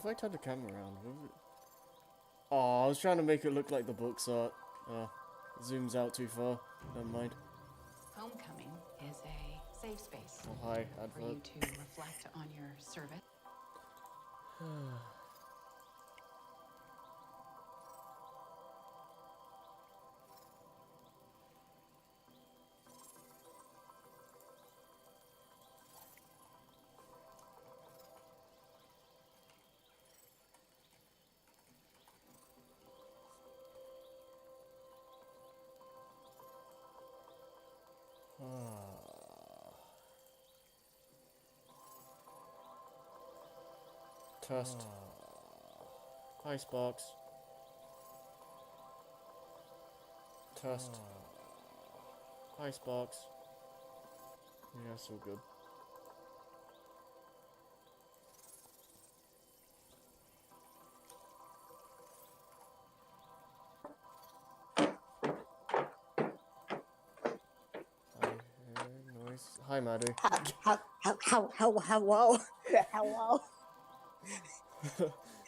if I turn the camera around? Oh, I was trying to make it look like the book's art. Zooms out too far. Never mind. Homecoming is a safe space Oh, hi, for you advert. to reflect on your service. Test. Icebox. Test. Icebox. Yeah, so good. I hear noise. Hi, Maddie. Hello. Hello.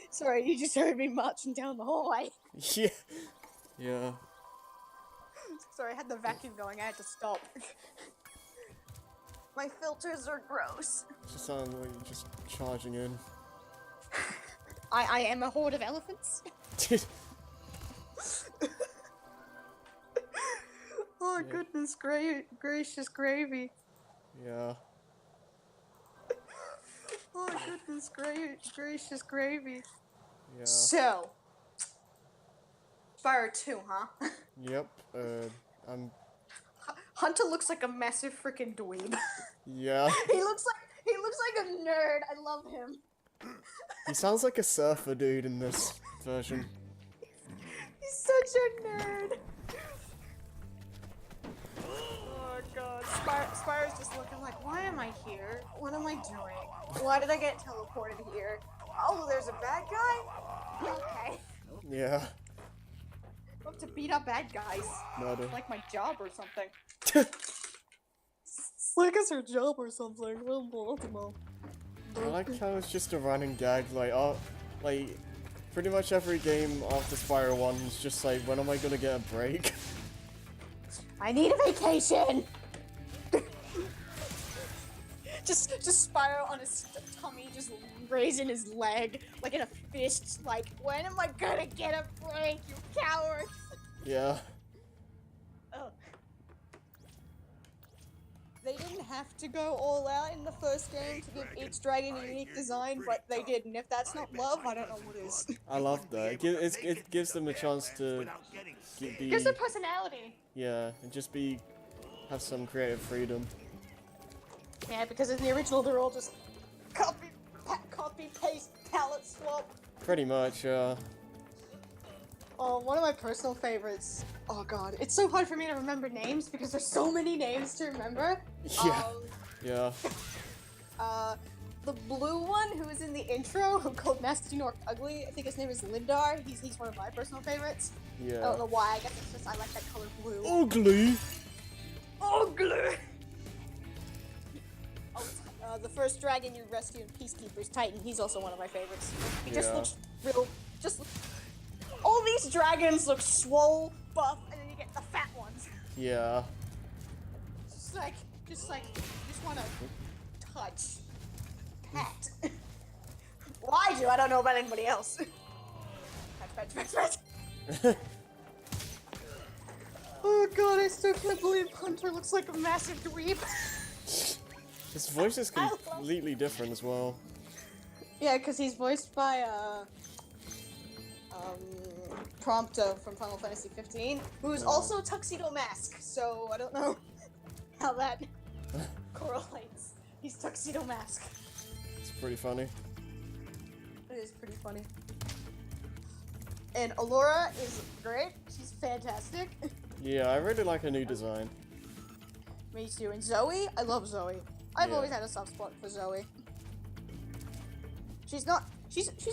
Sorry, you just heard me marching down the hallway. Yeah. Yeah. Sorry, I had the vacuum going, I had to stop. My filters are gross. Just sounds like you're just charging in. I am a horde of elephants. Oh Yeah. goodness, gracious gravy. Yeah. Oh goodness, gracious gravy. Yeah. So, Spyro 2, huh? Yep. I'm. Hunter looks like a massive freaking dweeb. Yeah. He looks like a nerd. I love him. He sounds like a surfer dude in this version. He's such a nerd. Oh god, Spyro's just looking like, why am I here? What am I doing? Why did I get teleported here? Oh, there's a bad guy? Okay. Yeah. I love to beat up bad guys. Murder. Like my job or something. Like it's her job or something. Ultimo. I like how it's just a running gag, like, pretty much every game after Spyro 1 is just like, when am I gonna get a break? I need a vacation! just Spyro on his tummy, just raising his leg, like in a fist, like, when am I gonna get a break, you cowards? Yeah. Ugh. They didn't have to go all out in the first game to give each dragon a unique design, but they did, and if that's not love, I don't know what is. I love that. It gives them a chance to be... Gives them personality! Yeah, and just have some creative freedom. Yeah, because in the original they're all just copy, paste, palette swap. Pretty much, Oh, one of my personal favorites. Oh god, it's so hard for me to remember names because there's so many names to remember. Yeah. Yeah. The blue one who is in the intro, who called Nasty Nork Ugly, I think his name is Lindar. He's one of my personal favorites. I don't Yeah. know why, I guess it's just I like that color blue. Ugly! Ugly! Oh, the first dragon you rescue in Peacekeeper's Titan, he's also one of my favorites. He just Yeah. looks real, all these dragons look swole, buff, and then you get the fat ones. Yeah. Just wanna touch. Pat. Why do? I don't know about anybody else. Pat. Oh god, I still can't believe Hunter looks like a massive dweeb. His voice is completely different as well. Yeah, because he's voiced by, Prompto from Final Fantasy 15, who's also Tuxedo Mask, so I don't know how that correlates. He's Tuxedo Mask. It's pretty funny. It is pretty funny. And Allura is great. She's fantastic. Yeah, I really like her new design. Me too. And Zoe, I love Zoe. I've Yeah. always had a soft spot for Zoe. She's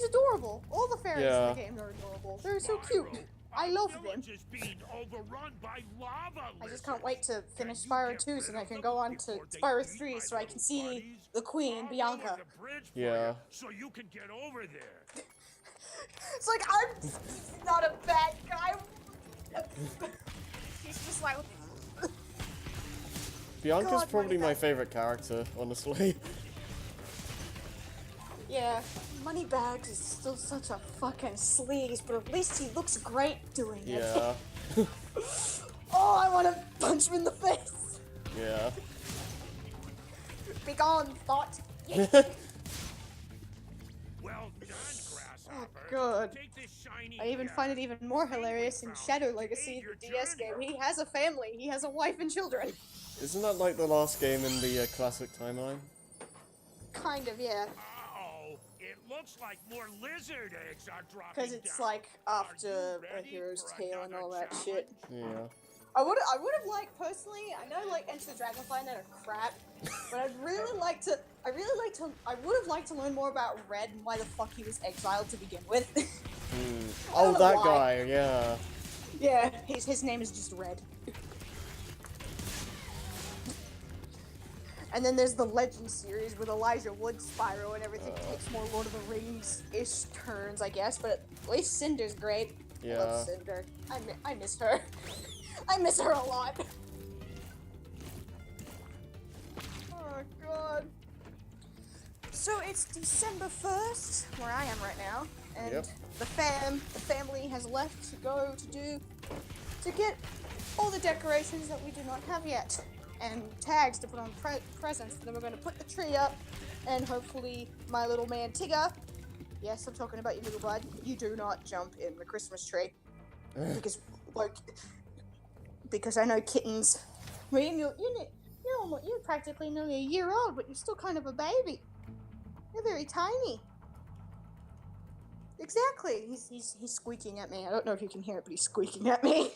adorable. All the fairies in the game are adorable. They're so cute. I love them. Village is being overrun by lava I just lizards. can't wait to finish Can you Spyro get 2 rid so I of can them go on to before they Spyro eat 3 my so I can little see buddies? the Queen, I'll Bianca. lower the bridge for Yeah. you so you can get over there. It's like, I'm not a bad guy. He's just like... Bianca's God, probably my Moneybag. favorite character, honestly. Yeah, Moneybags is still such a fucking sleaze, but at least he looks great doing it. Yeah. Oh, I want to punch him in the face. Yeah. Be gone, thought. Well done, Grasshopper. God. Take this shiny I even find it even more hilarious in Shadow Legacy, the DS game. He has a family. He has a wife and children. Isn't that like the last game in the classic timeline? Kind of, yeah. Uh-oh. It looks like more lizard eggs are dropping Because it's down. like Are after you A ready Hero's for Tale and another all that challenge? shit. Yeah. I would have liked personally. I know like Enter the Dragonfly and that are crap, but I would have liked to learn more about Red and why the fuck he was exiled to begin with. I Oh, don't know that why. guy, yeah. Yeah, his name is just Red. And then there's the Legend series with Elijah Wood, Spyro, and everything takes more Lord of the Rings-ish turns, I guess. But at least Cinder's great. I Yeah. love Cinder. I miss her. I miss her a lot. Oh god. So it's December 1st, where I am right now, and Yep. the family has left to go to get all the decorations that we do not have yet, and tags to put on presents. Then we're going to put the tree up, and hopefully my little man Tigger, yes, I'm talking about you, little bud, you do not jump in the Christmas tree. Because I know kittens. Well, you're practically nearly a year old, but you're still kind of a baby. You're very tiny. Exactly. He's squeaking at me. I don't know if you can hear it, but he's squeaking at me.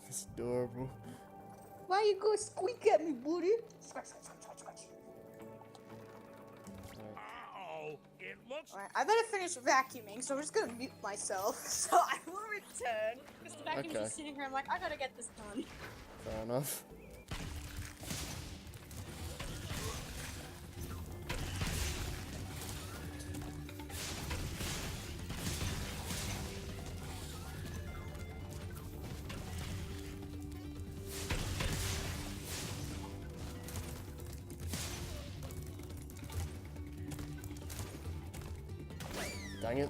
It's adorable. Why you go squeak at me, buddy? Scratch, scratch, scratch, scratch. Uh-oh. It looks Alright, I better finish vacuuming, so I'm just gonna mute myself. So I will return. Because the vacuum's Okay. just sitting here, I'm like, I gotta get this done. Fair enough. Dang it.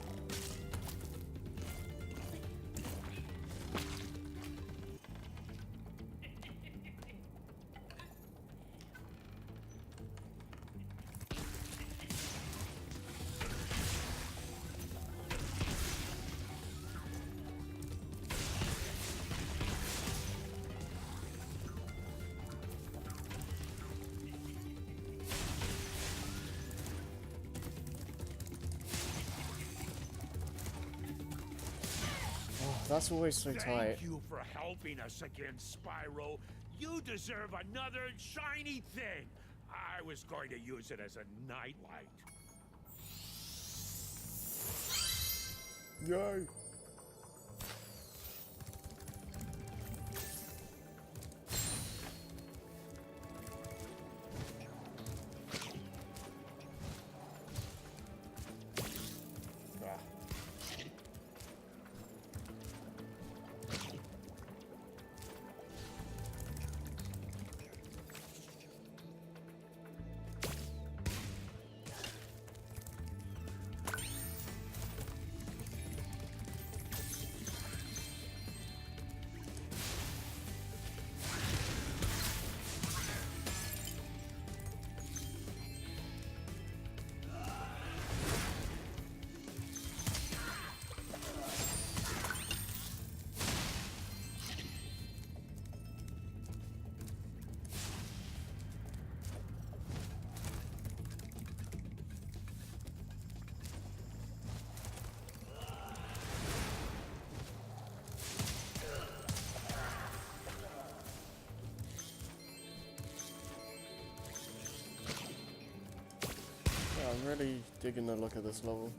That's always so tight. Thank you for helping us again, Spyro. You deserve another shiny thing. I was going to use it as a nightlight. Yay. I'm really digging the look of this level.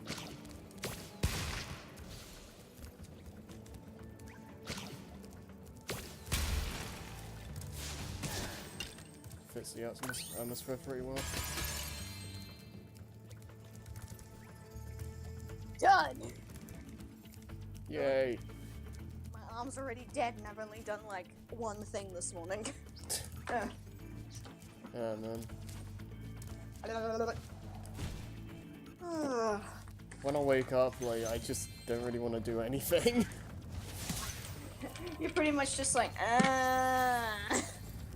fits the atmosphere pretty well. Done! Yay! My arm's already dead and I've only done like one thing this morning. Yeah, man. When I wake up, like, I just don't really want to do anything. You're pretty much just like,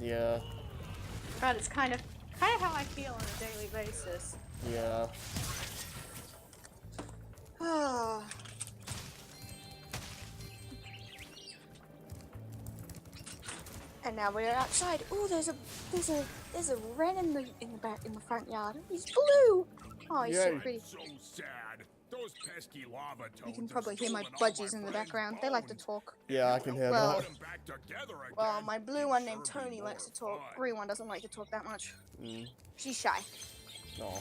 Yeah, God, it's kind of how I feel on a daily basis. yeah. And now we're outside. Ooh, there's a wren in the front yard. He's blue. Oh, he's so Yay. pretty. So sad. Those pesky lava toads. You can have probably hear my stolen all budgies in the friends' background. They like to bones. talk. Yeah, I can hear Well- that. Put 'em back together again. Well, my blue one named Sure be Tony likes to more talk. fun. Green one doesn't like to talk that much. Mm. She's shy. Aw.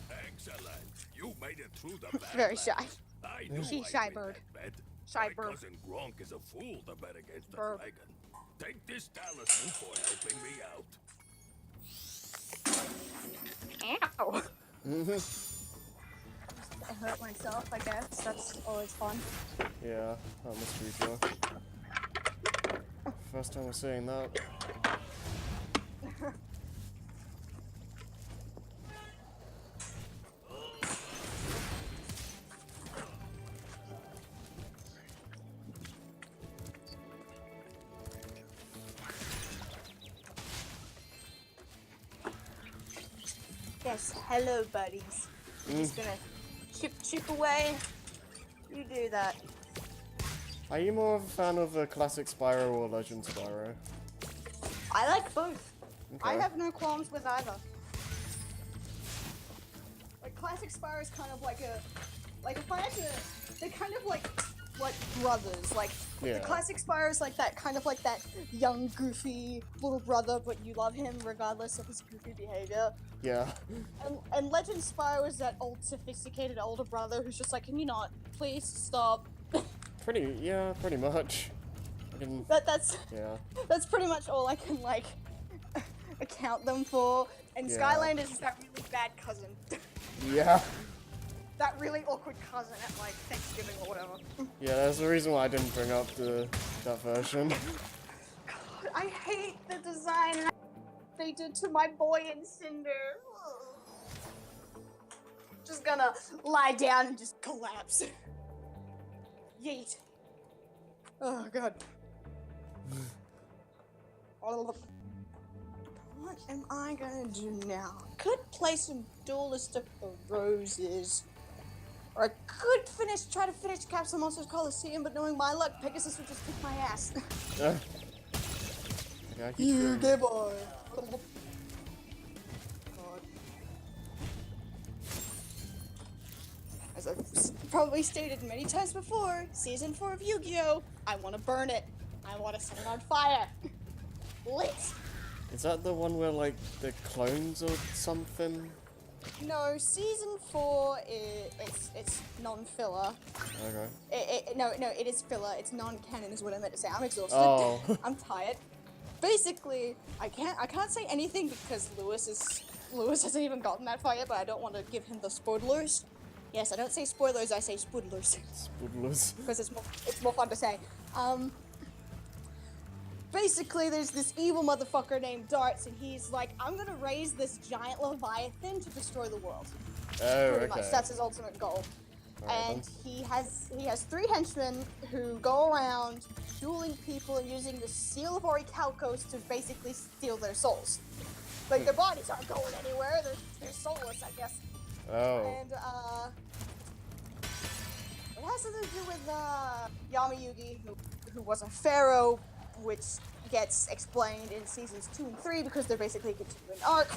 Excellent. You made it through the Very Badlands. shy. I knew She's I'd shy win bird. that bet. Shy My bird. cousin Gronk is a fool to bet against the Bird. dragon. Take this talisman for helping me out. Ow. Mhm. I hurt myself, I guess. That's always fun. Yeah, that must be sure. First time we're seeing that. Yes, hello, buddies. You're just gonna chip away. You do that. Are you more of a fan of a classic Spyro or Legend Spyro? I like both. I Okay. have no qualms with either. Like classic Spyro is kind of like if I had to, they're kind of like brothers. Like Yeah. the classic Spyro is like that young goofy little brother, but you love him regardless of his goofy behavior. Yeah. And Legend Spyro is that old sophisticated older brother who's just like, can you not please stop? Pretty much. I can, That's yeah. pretty much all I can like account them for. And Yeah. Skylanders is that really bad cousin. Yeah. That really awkward cousin at like Thanksgiving or whatever. Yeah, that's the reason why I didn't bring up that version. God, I hate the design they did to my boy in Cinder. Just gonna lie down and just collapse. Yeet. Oh god. What am I gonna do now? Could play some Duelist of the Roses. Or I could try to finish Capsule Monsters Coliseum, but knowing my luck, Pegasus would just kick my ass. Yeah, I keep You doing- gay boy. God. As I've probably stated many times before, Season 4 of Yu-Gi-Oh! I want to burn it. I want to set it on fire. Lit. Is that the one where, like, the clones or something? No, Season 4 it's non-filler. Okay. No, it is filler. It's non-canon is what I meant to say. I'm exhausted. Oh. I'm tired. Basically, I can't say anything because Lewis hasn't even gotten that far yet, but I don't want to give him the spoilers. Yes, I don't say spoilers, I say spoodlers. Spoodlers. Because it's more fun to say. Basically, there's this evil motherfucker named Darts, and he's like, I'm gonna raise this giant leviathan to destroy the world. Oh, Pretty okay. much, that's his ultimate goal. Alright And he has 3 henchmen who go around dueling people and using the seal of Orichalcos to basically steal their souls. Like their bodies aren't going anywhere; they're soulless, I guess. Oh. And it has something to do with Yamayugi, who was a pharaoh, which gets explained in seasons 2 and 3 because they're basically a continuing arc.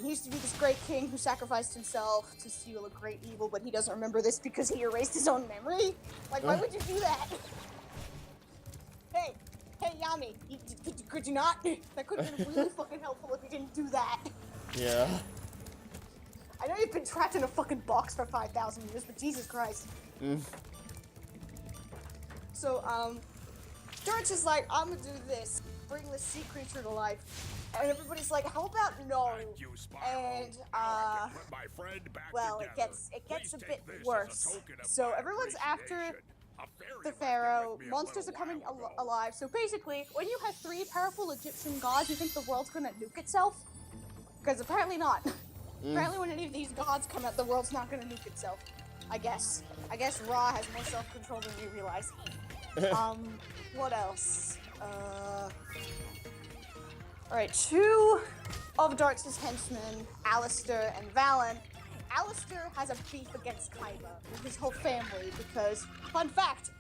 He used to be this great king who sacrificed himself to seal a great evil, but he doesn't remember this because he erased his own memory. Like, why would you do that? Hey, Yami, could you not? That could have been really fucking helpful if you didn't do that. Yeah. I know you've been trapped in a fucking box for 5,000 years, but Jesus Christ. So, George is like, I'm gonna do this. bring the sea creature to life. And everybody's like, how about no? Thank you, Spyro. And Now I can put my friend back well, it together. gets a Please bit take this as a worse. token of So my everyone's after appreciation. A fairy the left it pharaoh. with me a Monsters are little coming while ago. alive. So basically, when you have 3 powerful Egyptian gods, you think the world's gonna nuke itself? Because apparently not. Apparently, when any of these gods come out, the world's not gonna nuke itself. I guess. I guess Ra has more self-control than we realize. What else? Alright, 2 of Darts' henchmen, Alistair and Valen. Alistair has a beef against Kaiba with his whole family because, fun fact,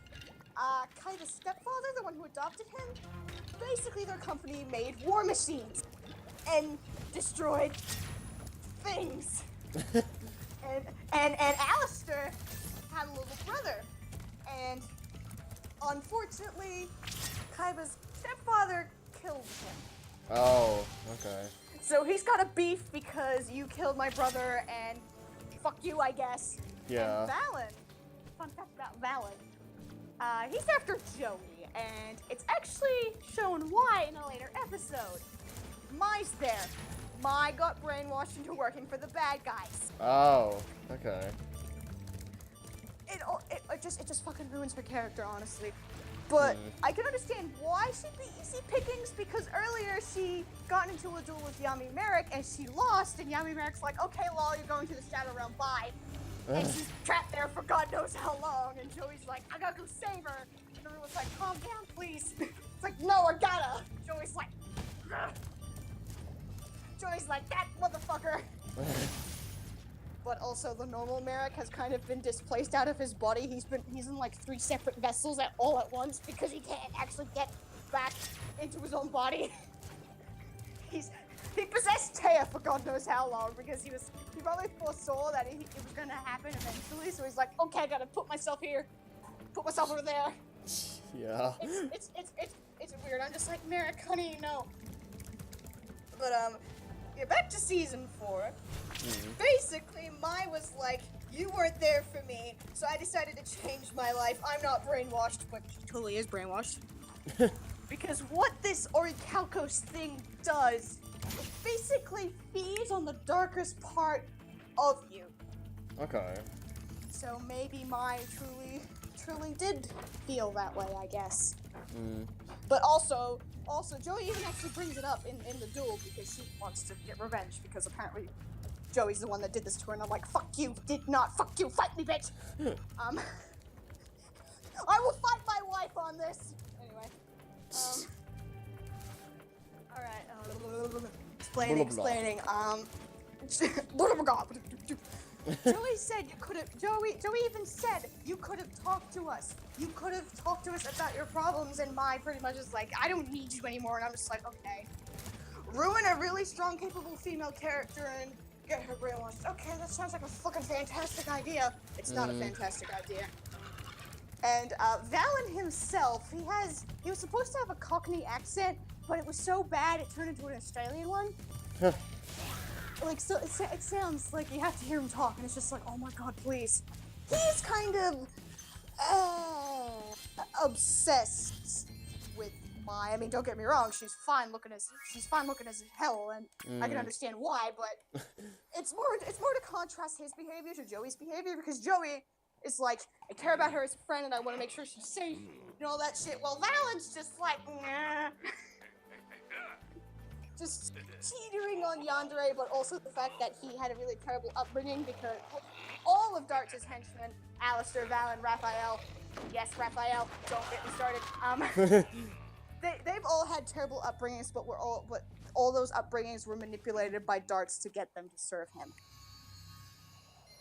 Kaiba's stepfather, the one who adopted him, basically their company made war machines and destroyed things. and Alistair had a little brother, and unfortunately, Kaiba's stepfather killed him. Oh, okay. So he's got a beef because you killed my brother, and fuck you, I guess. Yeah. And Valen, fun fact about Valen, he's after Joey, and it's actually shown why in a later episode. Mai's there. Mai got brainwashed into working for the bad guys. Oh, okay. It just fucking ruins her character, honestly. But I can understand why she'd be easy pickings, because earlier she got into a duel with Yami Merrick and she lost, and Yami Merrick's like, okay, lol, you're going to the Shadow Realm, bye. And she's trapped there for God knows how long, and Joey's like, I gotta go save her. And everyone's like, calm down, please. It's like, no, I gotta. Joey's like, ugh. Joey's like, that motherfucker. But also the normal Merrick has kind of been displaced out of his body. He's in like 3 separate vessels all at once because he can't actually get back into his own body. He possessed Taya for God knows how long because he probably foresaw that it was gonna happen eventually. So he's like, okay, I gotta put myself here, put myself over there. Yeah. It's weird. I'm just like, Merrick, honey, no. But yeah, back to season 4. Basically, Mai was like, you weren't there for me, so I decided to change my life. I'm not brainwashed, but he totally is brainwashed. Because what this Orichalcos thing does, it basically feeds on the darkest part of you. Okay. So maybe Mai truly did feel that way, I guess. But also, Joey even actually brings it up in the duel because she wants to get revenge because apparently Joey's the one that did this to her, and I'm like, fuck you, did not, fuck you, fight me, bitch! I will fight my wife on this! Anyway, alright, explaining, Joey said you could have, Joey even said you could have talked to us. You could have talked to us about your problems, and Mai pretty much is like, I don't need you anymore, and I'm just like, okay. Ruin a really strong, capable female character and get her brainwashed. Okay, that sounds like a fucking fantastic idea. It's not a fantastic idea. And Valen himself, he was supposed to have a Cockney accent, but it was so bad it turned into an Australian one. Like, so it sounds like you have to hear him talk, and it's just like, oh my god, please. He's kind of obsessed with Mai. I mean, don't get me wrong, she's fine looking as hell, and I can understand why, but it's more to contrast his behavior to Joey's behavior, because Joey is like, I care about her as a friend, and I want to make sure she's safe, and all that shit. Well, Valen's just like, nah. Just teetering on yandere, but also the fact that he had a really terrible upbringing because all of Darts' henchmen, Alistair, Valen, Raphael, yes, Raphael, don't get me started, they've all had terrible upbringings, but all those upbringings were manipulated by Darts to get them to serve him.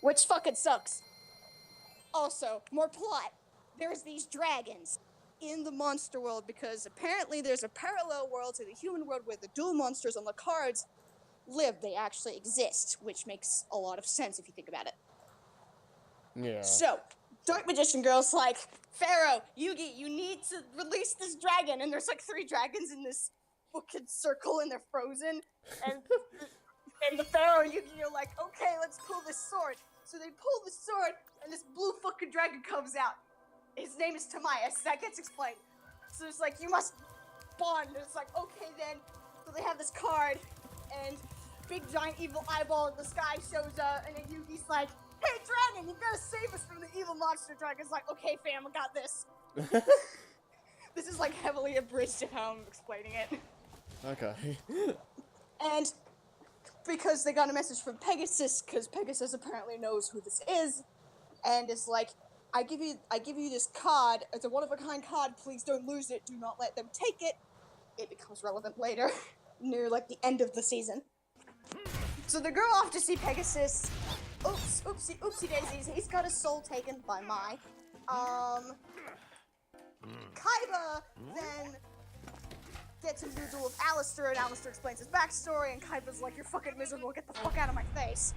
Which fucking sucks. Also, more plot. There's these dragons in the monster world because apparently there's a parallel world to the human world where the dual monsters on the cards live. They actually exist, which makes a lot of sense if you think about it. Yeah. So, Dark Magician Girl's like, Pharaoh, Yugi, you need to release this dragon. And there's like 3 dragons in this fucking circle and they're frozen. And the Pharaoh and Yugi are like, okay, let's pull this sword. So they pull the sword and this blue fucking dragon comes out. His name is Timaeus. That gets explained. So it's like, you must spawned. And it's like, okay then. So they have this card, and big giant evil eyeball in the sky shows up, and then Yugi's like, hey dragon, you gotta save us from the evil monster. Dragon's like, okay fam, I got this. This is like heavily abridged to how I'm explaining it. Okay. And because they got a message from Pegasus, because Pegasus apparently knows who this is, and it's like, I give you this card. It's a one-of-a-kind card. Please don't lose it. Do not let them take it. It becomes relevant later, near like the end of the season. So they go off to see Pegasus. Oops, oopsie daisies. He's got his soul taken by Mai. Kaiba then gets into a duel with Alistair, and Alistair explains his backstory, and Kaiba's like, you're fucking miserable, get the fuck out of my face.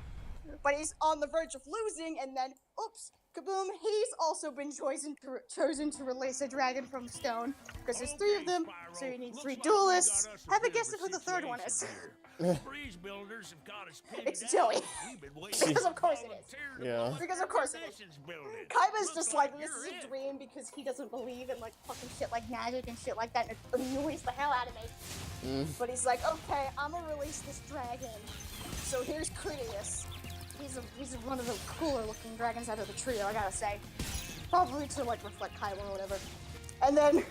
But he's on the verge of losing, and then, oops, kaboom, he's also been chosen to release a dragon from stone. Because there's 3 of them, so you need 3 duelists. Have a guess at who the 3rd one is. It's Joey. Because of course it is. Yeah. Because of course it is. Kaiba's just like, this is a dream because he doesn't believe in like fucking shit like magic and shit like that, and it annoys the hell out of me. But he's like, okay, I'm gonna release this dragon. So here's Critias. He's one of the cooler looking dragons out of the trio, I gotta say. Probably to like reflect Kaiba or whatever. And then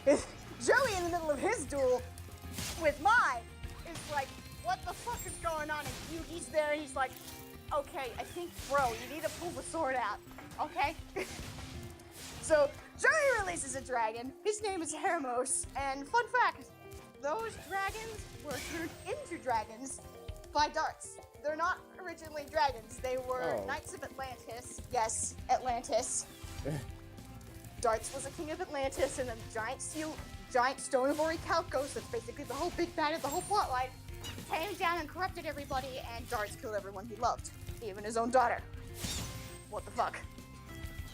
Joey in the middle of his duel with Mai is like, what the fuck is going on? And Yugi's there, and he's like, okay, I think, bro, you need to pull the sword out, okay? So Joey releases a dragon. His name is Hermos, and fun fact, those dragons were turned into dragons by darts. They're not originally dragons. They were Knights of Atlantis. Yes, Atlantis. Darts was a king of Atlantis, and then giant stone of Orichalcos, that's basically the whole big bad of the whole plotline, came down and corrupted everybody, and Darts killed everyone he loved, even his own daughter. What the fuck?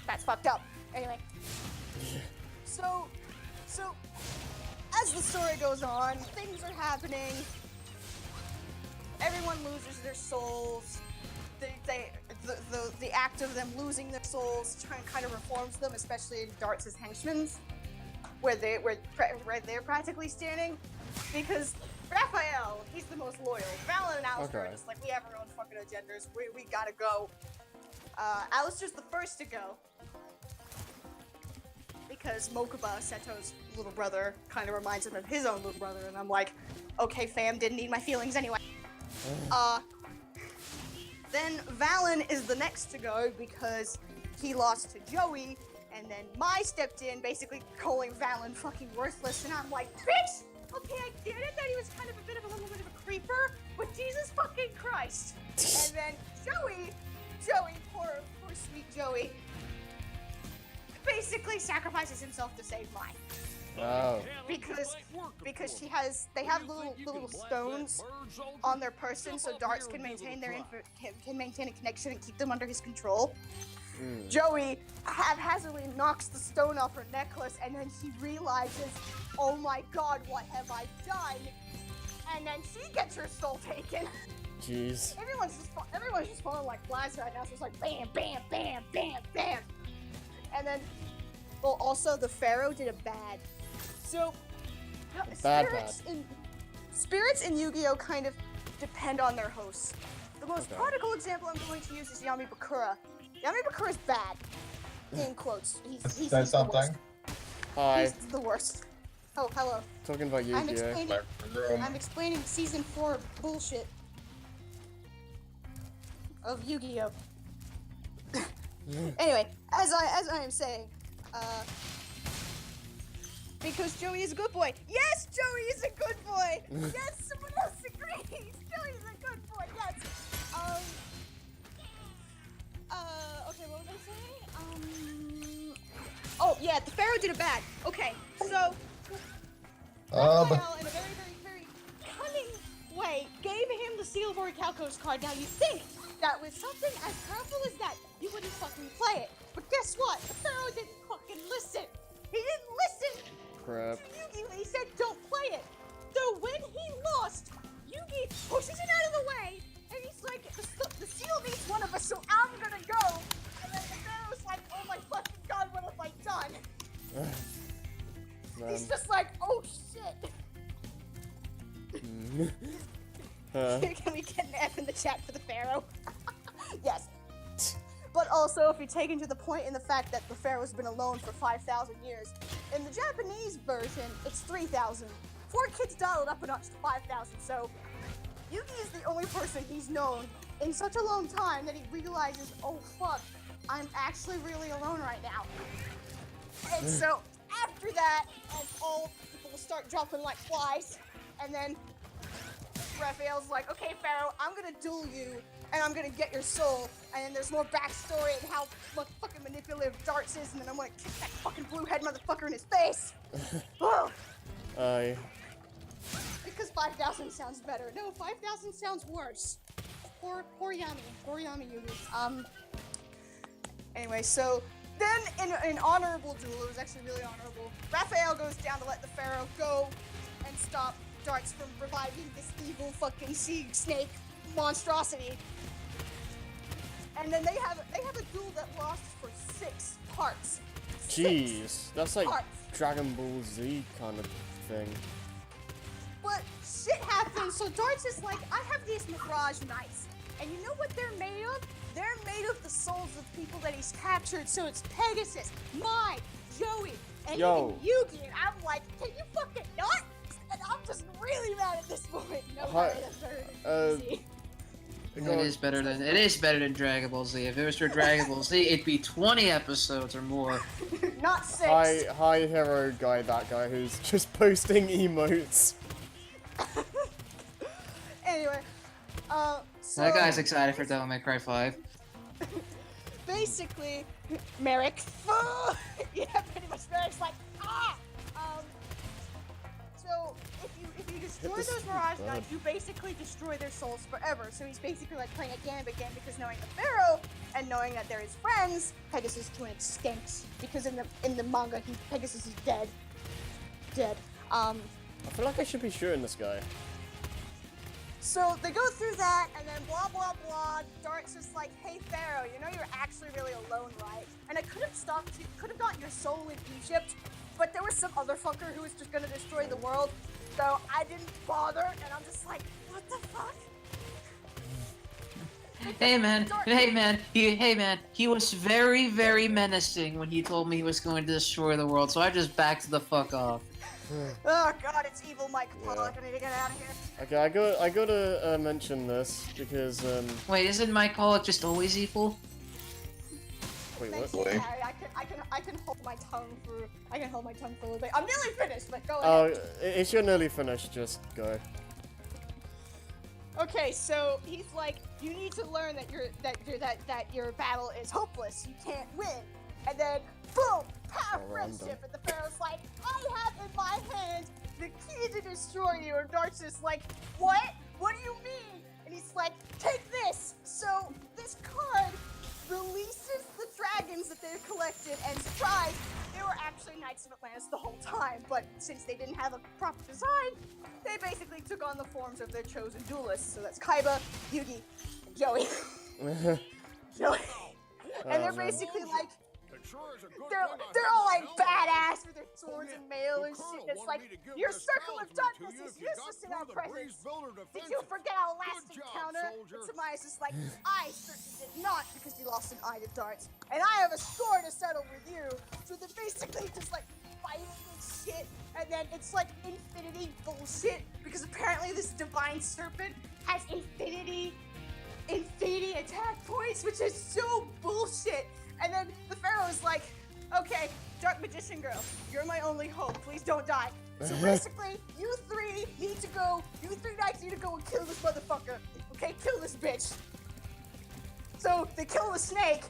That's fucked up. Anyway. So, as the story goes on, things are happening. Everyone loses their souls. The act of them losing their souls kind of reforms them, especially in Darts' henchmen, where they're practically standing. Because Raphael, he's the most loyal. Valen and Alistair are just like, we have our own fucking agendas. We gotta go. Alistair's the first to go. Because Mokuba, Seto's little brother, kind of reminds him of his own little brother. And I'm like, okay fam, didn't need my feelings anyway. Then Valen is the next to go because he lost to Joey, and then Mai stepped in, basically calling Valen fucking worthless, and I'm like, bitch! Okay, I get it that he was kind of a little bit of a creeper, but Jesus fucking Christ! And then Joey, poor sweet Joey, basically sacrifices himself to save Mai. Oh. Because they have little stones on their person, so Darts can maintain a connection and keep them under his control. Joey haphazardly knocks the stone off her necklace, and then she realizes, oh my god, what have I done? And then she gets her soul taken. Jeez. Everyone's just falling like flies right now, so it's like bam, bam, bam, bam, bam. And then, well, also the Pharaoh did a bad. So, spirits in Yu-Gi-Oh! Kind of depend on their hosts. The most prodigal example I'm going to use is Yami Bakura. Yami Bakura is bad. In quotes. He's Say something. Hi. He's the worst. Oh, hello. Talking about Yu-Gi-Oh! I'm explaining season 4 bullshit of Yu-Gi-Oh! Anyway, as I am saying, because Joey is a good boy. Yes, Joey is a good boy. Yes, someone else agrees. Joey is a good boy. Yes. Okay, what was I saying? Oh yeah, the Pharaoh did a bad. Okay, so Raphael, in a very, very, very cunning way, gave him the Seal of Orichalcos card. Now you think that with something as powerful as that, you wouldn't fucking play it. But guess what? The Pharaoh didn't fucking listen. He didn't listen. Crap. Yugi, when he said don't play it. So when he lost, Yugi pushes it out of the way, and he's like, the seal needs one of us, so I'm gonna go. And then the Pharaoh's like, oh my fucking god, what have I done? He's just like, oh shit. get an F in the chat for the Pharaoh. Yes. But also, if you take into the point in the fact that the Pharaoh's been alone for 5,000 years, in the Japanese version, it's 3,000. 4 kids dialed up a notch to 5,000, so Yugi is the only person he's known in such a long time that he realizes, oh fuck, I'm actually really alone right now. And so, after that, as all people start dropping like flies, and then Raphael's like, okay, Pharaoh, I'm gonna duel you, and I'm gonna get your soul, and then there's more backstory and how fucking manipulative Darts is, and then I'm gonna kick that fucking blue-head motherfucker in his face! Aye. Because 5,000 sounds better. No, 5,000 sounds worse. Poor Yami. Poor Yami Yugi. Anyway, so then in an honorable duel, it was actually really honorable, Raphael goes down to let the Pharaoh go and stop Darts from reviving this evil fucking sea snake monstrosity. And then they have a duel that lasts for 6 parts. Jeez, that's like parts. Dragon Ball Z kind of thing. But shit happens, so Darts is like, I have these Mirage Knights, and you know what they're made of? They're made of the souls of people that he's captured, so it's Pegasus, Mai, Joey, and even Yugi, and I'm like, can you fucking not? And I'm just really mad at this point. No, that's very easy. It is better than Dragon Ball Z. If it was for Dragon Ball Z, it'd be 20 episodes or more. Not 6. Hi hero guy, that guy who's just posting emotes. Anyway, so That guy's excited for Devil May Cry 5. basically, Merrick. Yeah, pretty much. Merrick's like, ah. So if you destroy those Mirage Knights, you basically destroy their souls forever. So he's basically like playing a Gambit game because knowing the Pharaoh and knowing that they're his friends, Pegasus to an extent. Because in the manga, Pegasus is dead. I feel like I should be shooting this guy. So they go through that, and then blah blah blah. Dart's just like, hey Pharaoh, you know you're actually really alone, right? And I could have stopped you, could have gotten your soul in Egypt, but there was some other fucker who was just gonna destroy the world. So I didn't bother, and I'm just like, what the fuck? Hey man, he was very, very menacing when he told me he was going to destroy the world, so I just backed the fuck off. Oh god, it's evil Mike Pollock. I need to get out of here. Okay, I gotta mention this because Wait, isn't Mike Pollock just always evil? wait, Thanks, what? Harry. I can hold my tongue for a little bit. I'm nearly finished, but go ahead. If you're nearly finished, just go. Okay, so he's like, you need to learn that your battle is hopeless. You can't win. And then, boom, power friendship. And the Pharaoh's like, I have in my hand the key to destroy you. And Dart's just like, what? What do you mean? And he's like, take this. So this card releases the dragons that they've collected, and surprise, they were actually Knights of Atlantis the whole time. But since they didn't have a proper design, they basically took on the forms of their chosen duelists. So that's Kaiba, Yugi, and Joey. Joey. And they're basically like, they're all like badass with their swords and mail and shit. It's like, your circle of darkness is useless in our presence. Did you forget our last encounter? And Samaya's just like, I certainly did not, because you lost an eye to Darts. And I have a score to settle with you. So they're basically just like fighting and shit. And then it's like infinity bullshit, because apparently this divine serpent has infinity attack points, which is so bullshit. And then the Pharaoh is like, okay, Dark Magician Girl, you're my only hope. Please don't die. So basically, you three knights need to go and kill this motherfucker. Okay, kill this bitch. So they kill the snake,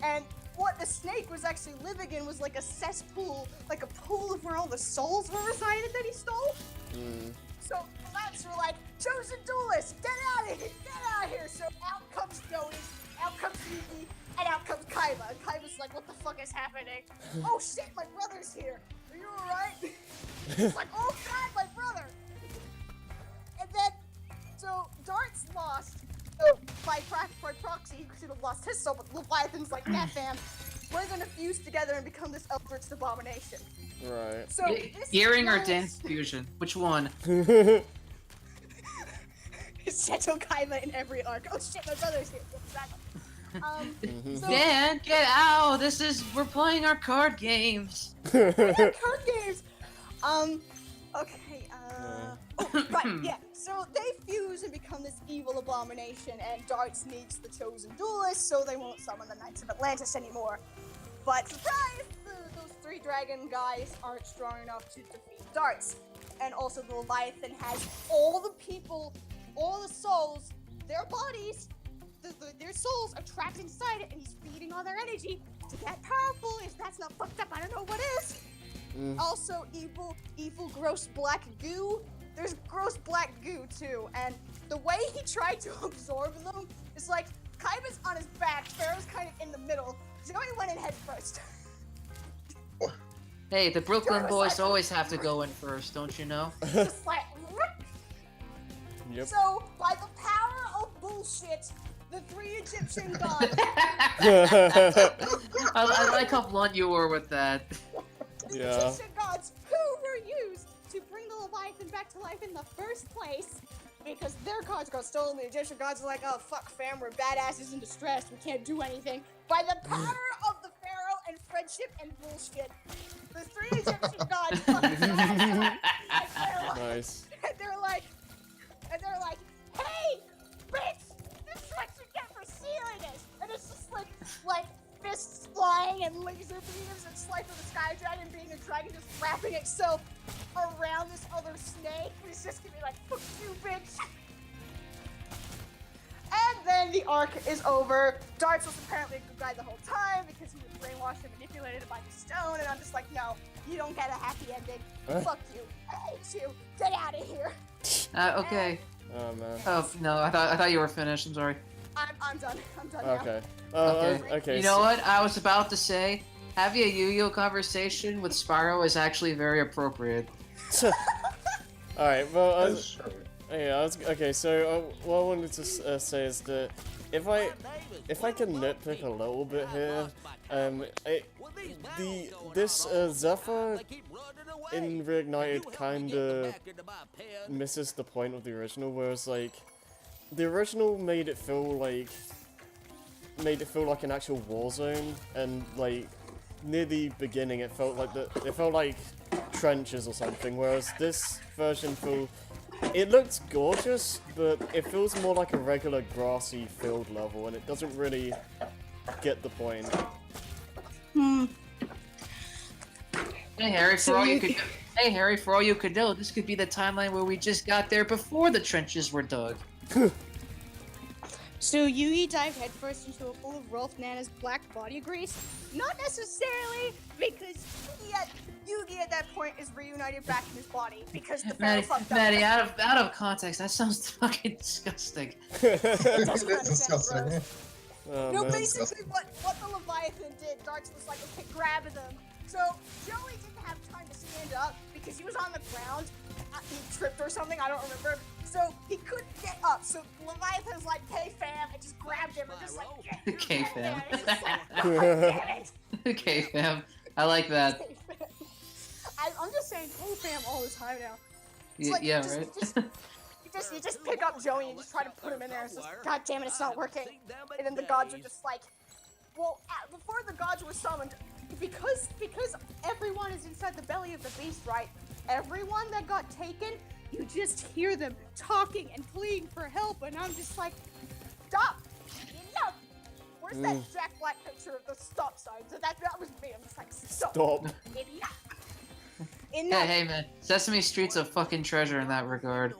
and what the snake was actually living in was like a cesspool, like a pool of where all the souls were resided that he stole. So the knights were like, chosen duelist, get out of here. So out comes Joey, out comes Yugi, and out comes Kaiba. And Kaiba's like, what the fuck is happening? Oh shit, my brother's here. Are you alright? He's like, oh god, my brother. And then, so Darts lost. So by proxy, he should have lost his soul, but Leviathan's like, nah fam, we're gonna fuse together and become this Eldritch abomination. Right. So Gearing or dance fusion? Which one? settle Kaiba in every arc. Oh shit, my brother's here. Exactly. So Dan, get out! We're playing our card games. card games. Okay. Oh, right. Yeah. So they fuse and become this evil abomination, and Darts needs the chosen duelist, so they won't summon the Knights of Atlantis anymore. But surprise! Those 3 dragon guys aren't strong enough to defeat Darts. And also the Leviathan has all the people, all the souls, their bodies, their souls are trapped inside it, and he's feeding all their energy to get powerful. If that's not fucked up, I don't know what is. Also, evil, gross black goo. There's gross black goo too, and the way he tried to absorb them is like Kaiba's on his back, Pharaoh's kind of in the middle. Joey went in head first. Hey, the Brooklyn boys always have to go in first, don't you know? Just like, Yep. So by the power of bullshit, the 3 Egyptian gods. I like how blunt you were with that. The Yeah. Egyptian gods who were used to bring the Leviathan back to life in the first place, because their cards got stolen. The Egyptian gods are like, oh fuck fam, we're badasses in distress, we can't do anything. By the power of the Pharaoh and friendship and bullshit, the 3 Egyptian gods fucking Nice. and they're like, hey, bitch, this is what you get for sealing it. And it's just like fists flying and laser beams and Slifer the Sky Dragon being a dragon just wrapping itself around this other snake. He's just gonna be like, fuck you, bitch. And then the arc is over. Darts was apparently a good guy the whole time because he was brainwashed and manipulated by the stone. And I'm just like, no, you don't get a happy ending. Fuck you. I hate you. Get out of here. Okay. Oh man. Oh no, I thought you were finished. I'm sorry. I'm done. I'm done Okay. Okay. You know what? I was about to say, having a Yu-Gi-Oh conversation with Spyro is actually very appropriate. Alright, well, okay, so what I wanted to say is that if I can nitpick a little bit here, this Zephyr in Reignited kinda misses the point of the original, whereas like the original made it feel like an actual war zone, and like near the beginning it felt like trenches or something, whereas this version it looks gorgeous, but it feels more like a regular grassy field level, and it doesn't really get the point. Hey Harry, for all you could know, this could be the timeline where we just got there before the trenches were dug. So Yugi dived headfirst into a pool of Rolf Nana's black body grease? Not necessarily, because Yugi at that point is reunited back in his body because the Pharaoh fucked up. Maddie, out of context, that sounds fucking disgusting. It does kinda sound disgusting. gross. Oh, No, man. basically what the Leviathan did, Darts was like, okay, grab them. So Joey didn't have time to stand up because he was on the ground. He tripped or something, I don't remember. So he couldn't get up. So Leviathan's like, hey fam, and just grabbed him and just like, yeah, Okay, fam. and it's like, "God damn it." Okay, fam. I like that. I'm just saying, hey fam all the time now. It's like, Yeah, you right? you just pick up Joey and just try to put him in there. It's just, God damn it, it's not working. And then the gods are just like, well, before the gods were summoned, because everyone is inside the belly of the beast, right? Everyone that got taken, you just hear them talking and pleading for help, and I'm just like, stop! Enough! Where's that Jack Black picture of the stop sign? So that was me. I'm just like, stop! Enough! Enough! Hey man, Sesame Street's a fucking treasure in that regard.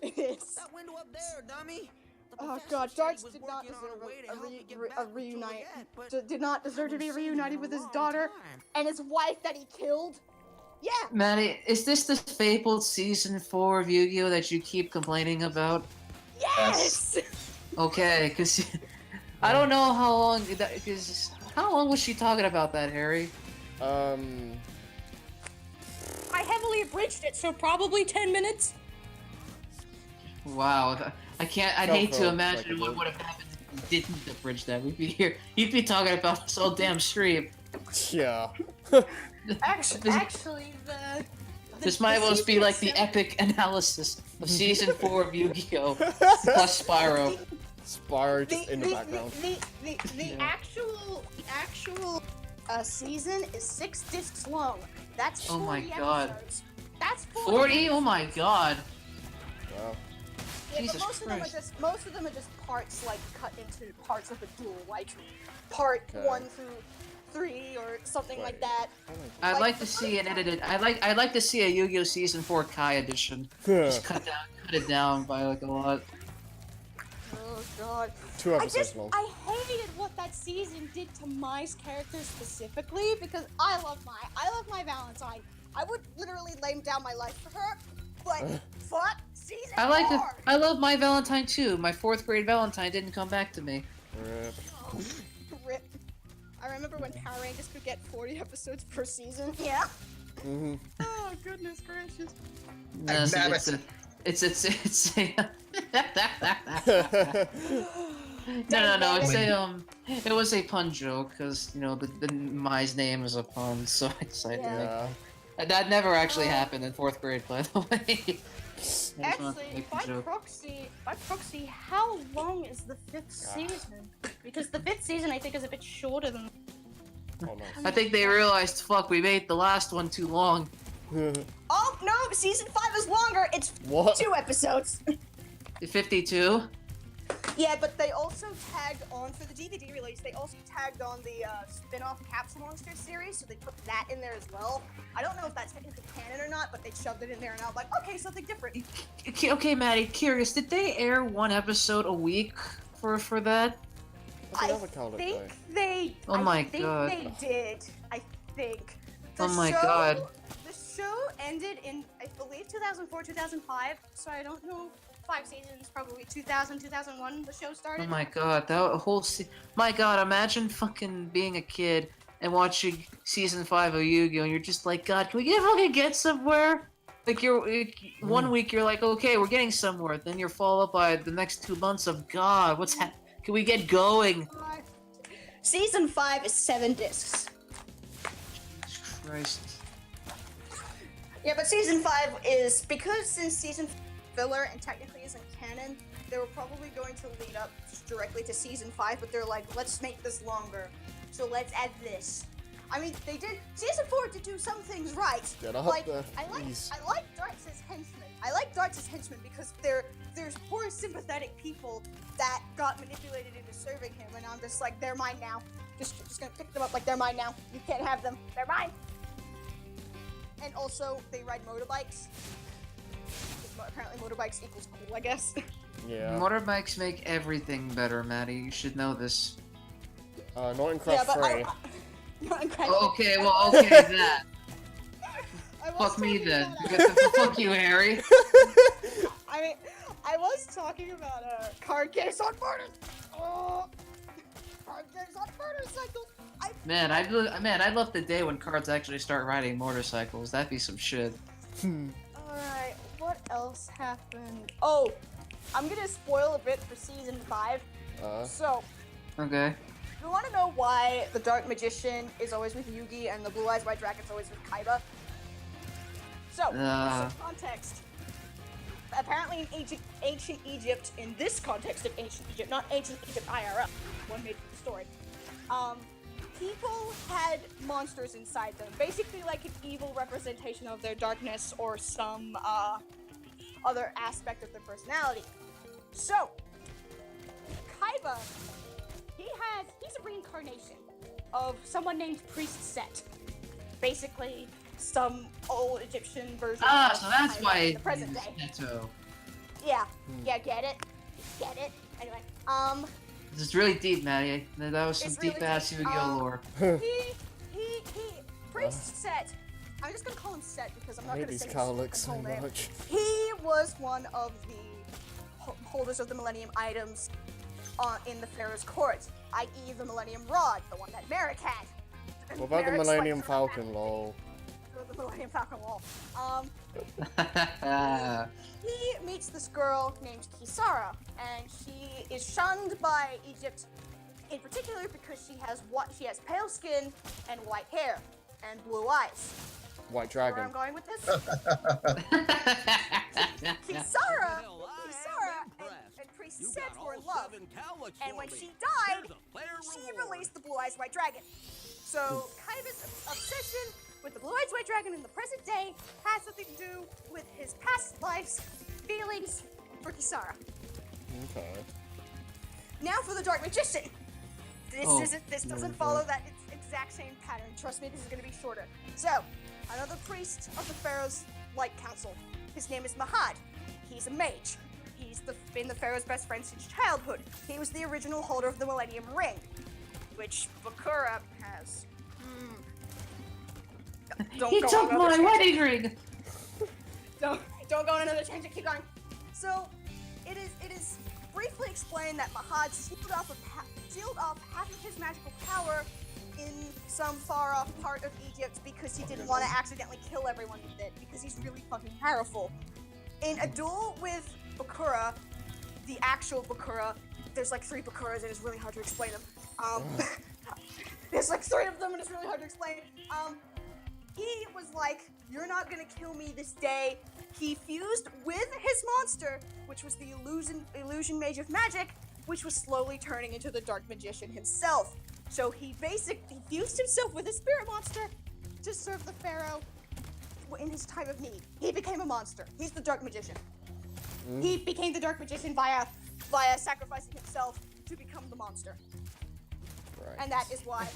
It is. That window up there, dummy. Oh god, Darts did not deserve a reunite. Did not deserve to be reunited with his daughter and his wife that he killed. Yeah. Maddie, is this the fabled season 4 of Yu-Gi-Oh that you keep complaining about? Yes. Okay, because I don't know how long. How long was she talking about that, Harry? I heavily abridged it, so probably 10 minutes. Wow, I can't. I'd hate to imagine what would have happened if you didn't abridge that. We'd be here. You'd be talking about this whole damn stream. Yeah. Actually, This might almost be like the epic analysis of season 4 of Yu-Gi-Oh! Plus Spyro. Spyro just in the background. The actual season is 6 discs long. That's 40 Oh my god. episodes. That's 40? Oh my god. Wow. Yeah, Jesus but most of them are just parts like cut into parts of a duel, like part Okay. 1 through 3 or something like that. I'd like to see an edited. I'd like to see a Yu-Gi-Oh! Season 4 Kai edition. Just cut it down by like a lot. Oh god. 2 episodes long. I hated what that season did to Mai's character specifically because I love my Valentine. I would literally lay down my life for her, but fuck season 4. I love my Valentine too. My 4th grade Valentine didn't come back to me. Rip. I remember when Power Rangers could get 40 episodes per season. Yeah. Mm-hmm. Oh goodness gracious. No, it's a no. It was a pun joke because you know the Mai's name is a pun, so I decided to make. That never actually happened in 4th grade, by the way. Actually, by proxy, how long is the 5th season? Because the 5th season, I think, is a bit shorter than. Oh, nice. I think they realized, fuck, we made the last one too long. Oh no, season 5 is longer. It's What? 2 episodes. 52. Yeah, but they also tagged on for the DVD release. They also tagged on the spin-off Capsule Monster series, so they put that in there as well. I don't know if that's technically canon or not, but they shoved it in there, and I was like, okay, something different. Okay, Maddie, curious, did they air 1 episode a week for that? I think they. Oh my I think god. they did. I think. Oh my god. The show ended in, I believe, 2004, 2005. So I don't know. 5 seasons, probably 2000, 2001. The show started. Oh my god, that whole my god, imagine fucking being a kid and watching season 5 of Yu-Gi-Oh! And you're just like, God, can we fucking get somewhere? Like one week you're like, okay, we're getting somewhere. Then you're followed by the next 2 months of God, what's happening? Can we get going? Season 5 is 7 discs. Jesus Christ. Yeah, but season 5 is because since season filler and technically isn't canon, they were probably going to lead up directly to season 5, but they're like, let's make this longer. So let's add this. I mean, they did season 4 to do some things right. Get up like there, I like Darts' henchmen. I like Darts' henchmen because there's poor sympathetic people that got manipulated into serving him, and I'm just like, they're mine now. Just gonna pick them up like they're mine now. You can't have them. They're mine. And also, they ride motorbikes. Apparently, motorbikes equals cool, I guess. Yeah. Motorbikes make everything better, Maddie. You should know this. Not in Craft 3. Not in Craft Okay, well, okay, that. Fuck me then. About, Fuck you, Harry. I mean, I was talking about card games on motors. Oh, card games on motorcycles. Man, I'd love the day when cards actually start riding motorcycles. That'd be some shit. Alright, what else happened? Oh, I'm gonna spoil a bit for season 5. So, Okay. you wanna know why the Dark Magician is always with Yugi and the Blue Eyes White Dragon's always with Kaiba? So, some context. Apparently in ancient Egypt, in this context of ancient Egypt, not ancient Egypt IRL, one made for the story, people had monsters inside them, basically like an evil representation of their darkness or some other aspect of their personality. So, Kaiba, he's a reincarnation of someone named Priest Set. Basically, some old Egyptian version of So that's Kaiba why in the present day. Neto. Yeah, get it? Get it? Anyway, This is really deep, Maddie. That was some It's really deep-ass deep. Yu-Gi-Oh lore. Priest Set. I'm just gonna call him Set because I'm not I hate gonna these say cowlicks his so whole name. much. He was one of the holders of the Millennium items in the Pharaoh's court, i.e. the Millennium Rod, the one that Merrick had. And What about the Merrick's Millennium like, Falcon, lol? The Millennium Falcon wall. He meets this girl named Kisara, and she is shunned by Egypt, in particular because she has pale skin and white hair and blue eyes. White where Dragon. I'm going with this. Kisara and Priest Set were in love, and when she died, she released the Blue Eyes White Dragon. So Kaiba's obsession with the Blue Eyes White Dragon in the present day has something to do with his past life's feelings for Kisara. Okay. Now for the Dark Magician. This doesn't follow that exact same pattern. Trust me, this is going to be shorter. So, another priest of the Pharaoh's Light Council. His name is Mahad. He's a mage. He's been the Pharaoh's best friend since childhood. He was the original holder of the Millennium Ring, which Bakura has. He took my wedding ring! Don't go on another tangent. Keep going. So, it is briefly explained that Mahad sealed off half of his magical power in some far-off part of Egypt because he didn't want to accidentally kill everyone with it, because he's really fucking powerful. In a duel with Bakura, the actual Bakura, there's like 3 Bakuras and it's really hard to explain them. There's like 3 of them and it's really hard to explain. He was like, "You're not gonna kill me this day." He fused with his monster, which was the illusion mage of magic, which was slowly turning into the Dark Magician himself. So he basically fused himself with his spirit monster to serve the Pharaoh in his time of need. He became a monster. He's the Dark Magician. He became the Dark Magician via sacrificing himself to become the monster. Right. And that is why.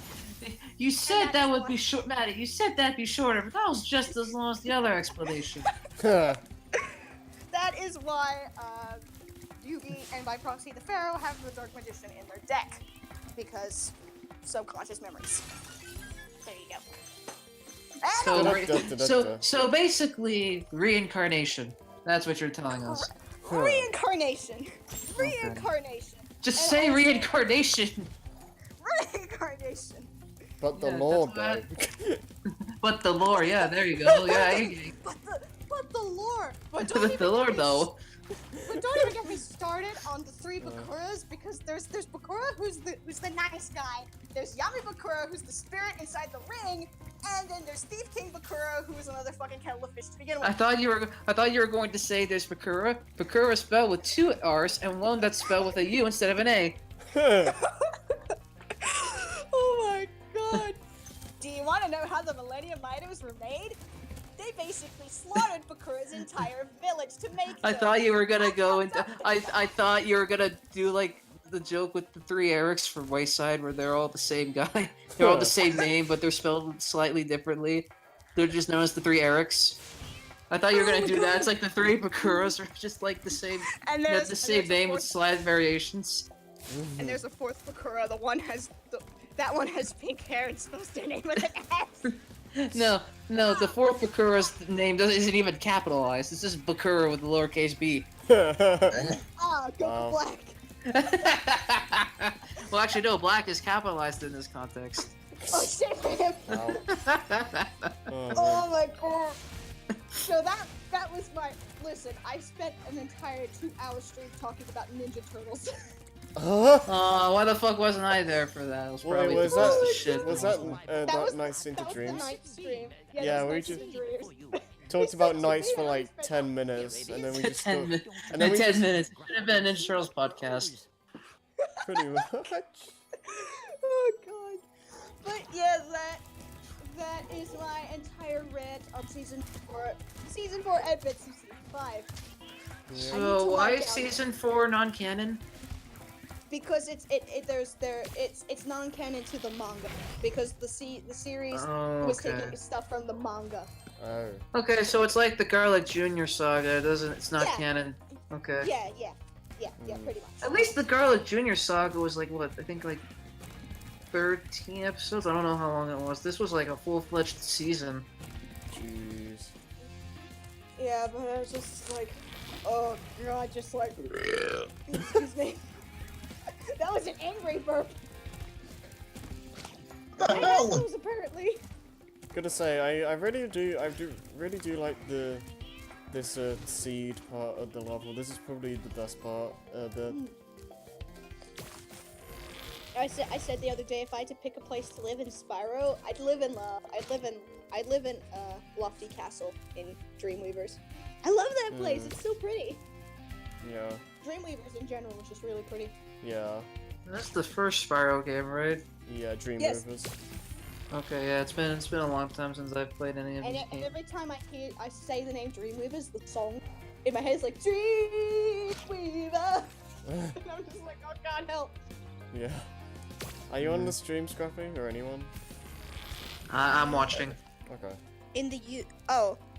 You said that would be short, Maddie. You said that'd be shorter, but that was just as long as the other explanation. That is why Yugi and by proxy the Pharaoh have the Dark Magician in their deck. Because subconscious memories. There you go. So basically, reincarnation. That's what you're telling us. Reincarnation. Reincarnation. Just say reincarnation. Reincarnation. But the Yeah, lore, that's though. But the lore, yeah, there you go. Yeah, But the lore. But the lore, though. But don't even get me started on the 3 Bakuras, because there's Bakura who's the nice guy. There's Yami Bakura who's the spirit inside the ring, and then there's Thief King Bakura who is another fucking kettle of fish to begin with. I thought you were going to say there's Bakura. Bakura spelled with 2 R's and one that's spelled with a U instead of an A. Oh my god. Do you want to know how the Millennium items were made? They basically slaughtered Bakura's entire village to make them. I thought you were gonna go into. I thought you were gonna do like the joke with the 3 Erics from Wayside, where they're all the same guy. They're all the same name, but they're spelled slightly differently. They're just known as the 3 Erics. I thought you were gonna do that. It's like the 3 Bakuras are just like the same. And That's the same name with slight variations. And there's a 4th Bakura. That one has pink hair and spells their name with an S. No, the 4th Bakura's name isn't even capitalized. It's just Bakura with a lowercase b. Go Black. Well, actually, no, Black is capitalized in this context. Oh shit, man. Wow. Oh my god. So that was my. Listen, I spent an entire 2-hour stream talking about Ninja Turtles. Why the fuck wasn't I there for that? It was probably was the that- best shit. Was that Nights into That was Dreams? the night stream. Yeah, we just talked about Nights for like 10 minutes, and then we just 10 talked, minutes. and then we 10 just minutes. Should have been a Ninja Turtles podcast. pretty much. Oh god. But yeah, that is my entire rant on season 4 and bit season 5. So why is season 4 non-canon? Because it's non-canon to the manga, because the series was taking stuff from the manga. Oh. Okay, so it's like the Garlic Jr. saga. It's not Yeah. canon. Okay. Yeah, pretty much. At least the Garlic Jr. saga was like what? I think like 13 episodes. I don't know how long it was. This was like a full-fledged season. Jeez. Yeah, but I was just like, oh god, just like, excuse me. That was an angry burp. My headphones, apparently. Gotta say, I really do like this seed part of the level. This is probably the best part. I said the other day, if I had to pick a place to live in Spyro, I'd live in Lofty Castle in Dreamweavers. I love that place. It's so pretty. Yeah. Dreamweavers in general is just really pretty. Yeah. That's the first Spyro game, right? Yeah, Dream Yes. Movers. Okay, yeah, it's been a long time since I've played any of And, these and games. every time I say the name Dreamweavers, the song in my head is like Dreamweaver. And I'm just like, oh god, help. Yeah. Are you on the stream, Scrappy, or anyone? I'm watching. Okay. In the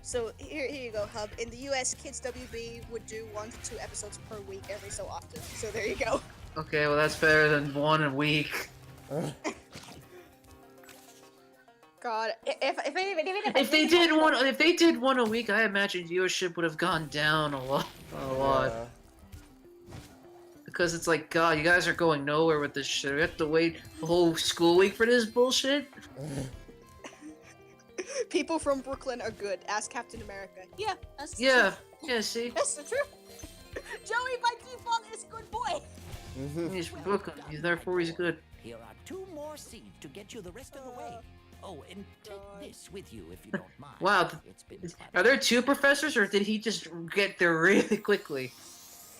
so here you go, Hub. In the US, Kids WB would do 1 to 2 episodes per week every so often. So there you go. Okay, well that's better than one a week. God, if If they did one a week, I imagine viewership would have gone down a lot. Yeah. Because it's like, God, you guys are going nowhere with this shit. We have to wait the whole school week for this bullshit. people from Brooklyn are good. Ask Captain America. Yeah, that's the Yeah, truth. yeah. See, That's the truth. Joey by default is good boy. he's from Brooklyn. He's therefore he's good. Here are 2 more seeds to get you the rest of the way. Oh, and take this with you if you don't mind. Wow, It's been are there 2 professors, or did he just get there really quickly?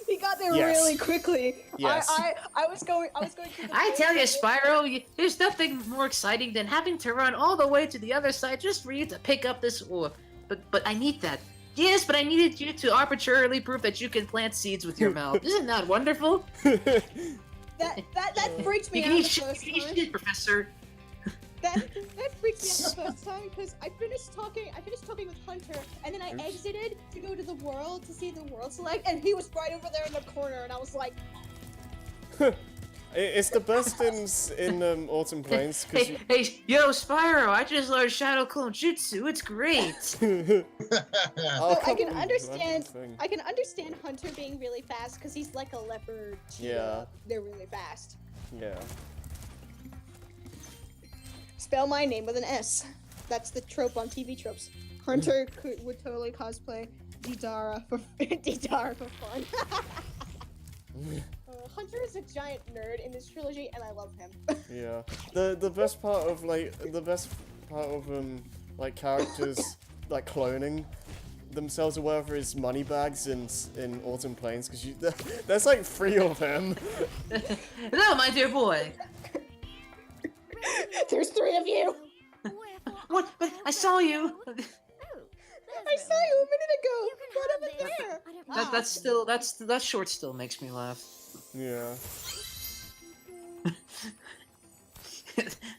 He got there Yes. really quickly. Yes. I was going through the I phase tell you, of it. Spyro, there's nothing more exciting than having to run all the way to the other side just for you to pick up this ore. But I need that. Yes, but I needed you to arbitrarily prove that you can plant seeds with your mouth. Isn't that wonderful? That freaked me You out can the eat shit, first you can eat time. shit, Professor. That freaked me out the first time because I finished talking with Hunter and then I exited to go to the world to see the world select and he was right over there in the corner and I was like, It's the best in Autumn Plains because Hey, yo, Spyro, I just learned Shadow Clone Jutsu. It's great. so I can understand. understand Hunter being really fast because he's like a leopard. Yeah. They're really fast. Yeah. Spell my name with an S. That's the trope on TV tropes. Hunter would totally cosplay Didara for fun. Hunter is a giant nerd in this trilogy, and I love him. Yeah. The best part of like characters like cloning themselves or whatever is Moneybags in Autumn Plains because there's like 3 of them. Hello, my dear boy. There's 3 of you. What? But I saw you. I saw you a minute ago. Right over there. That short still makes me laugh. Yeah.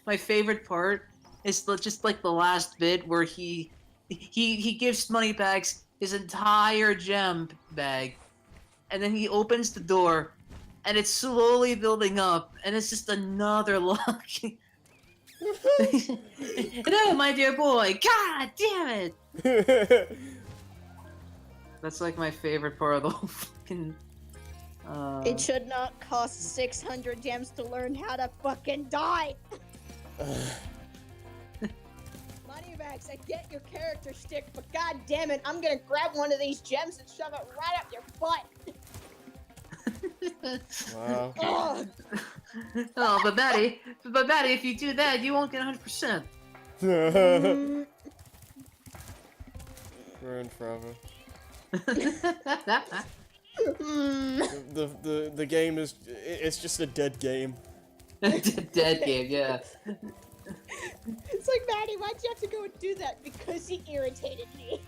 My favorite part is just like the last bit where he gives Moneybags his entire gem bag, and then he opens the door, and it's slowly building up, and it's just another lock. No, my dear boy. God damn it. That's like my favorite part of the whole fucking. It should not cost 600 gems to learn how to fucking die. Moneybags, I get your character stick, but god damn it, I'm gonna grab one of these gems and shove it right up your butt. Wow. Oh, Oh, but Maddie, if you do that, you won't get 100%. Ruined forever. The game is it's just a dead game. Dead game, yeah. it's like, Maddie, why'd you have to go and do that? Because he irritated me.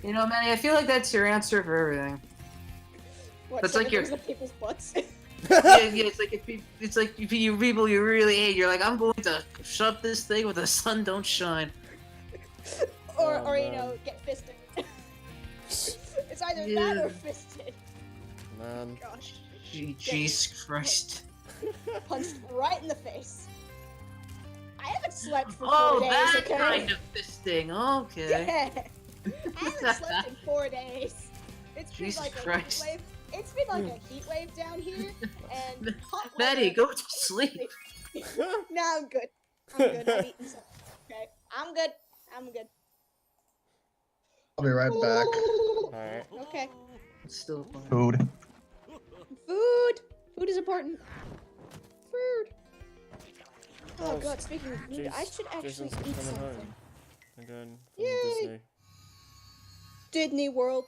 You know, Maddie, I feel like that's your answer for everything. What, That's shove like it your- into people's butts? Yeah, it's like if you people you really hate, you're like, I'm going to shove this thing where the sun don't shine. or Oh, you man. know, get fisted. It's either that Yeah. or fisted. Man. Gosh. Jesus Christ. Punched right in the face. I haven't slept for 4 Oh, days, that okay? kind of fisting. Okay. Yeah. I haven't slept in 4 days. It's been Jesus like a Christ. heat wave. It's been like a heat wave down here, and hot Maddie, weather- go to sleep. No, I'm good. I'm good. I've eaten something. Okay, I'm good. I'm good. I'll be right back. Alright. Okay. It's still fine. Food. Food. Food is important. food. Oh god, speaking of food, I should actually Jason's eat coming something. home. Again, from Yay! Disney. Disney World.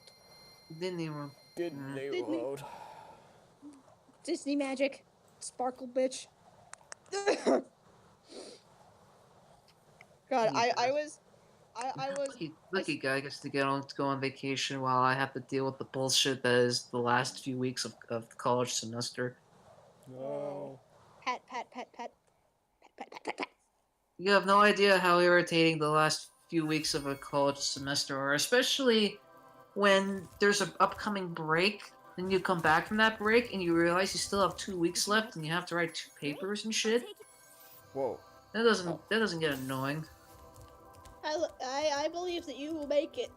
Disney World. Disney Disney. World. Disney magic. Sparkle bitch. God, I was Lucky guy gets to go on vacation while I have to deal with the bullshit that is the last few weeks of the college semester. No. pat pat pat pat pat pat pat pat pat. You have no idea how irritating the last few weeks of a college semester are, especially when there's an upcoming break, and you come back from that break and you realize you still have 2 weeks left and you have to write 2 papers and shit. Whoa. That doesn't get annoying. I believe that you will make it.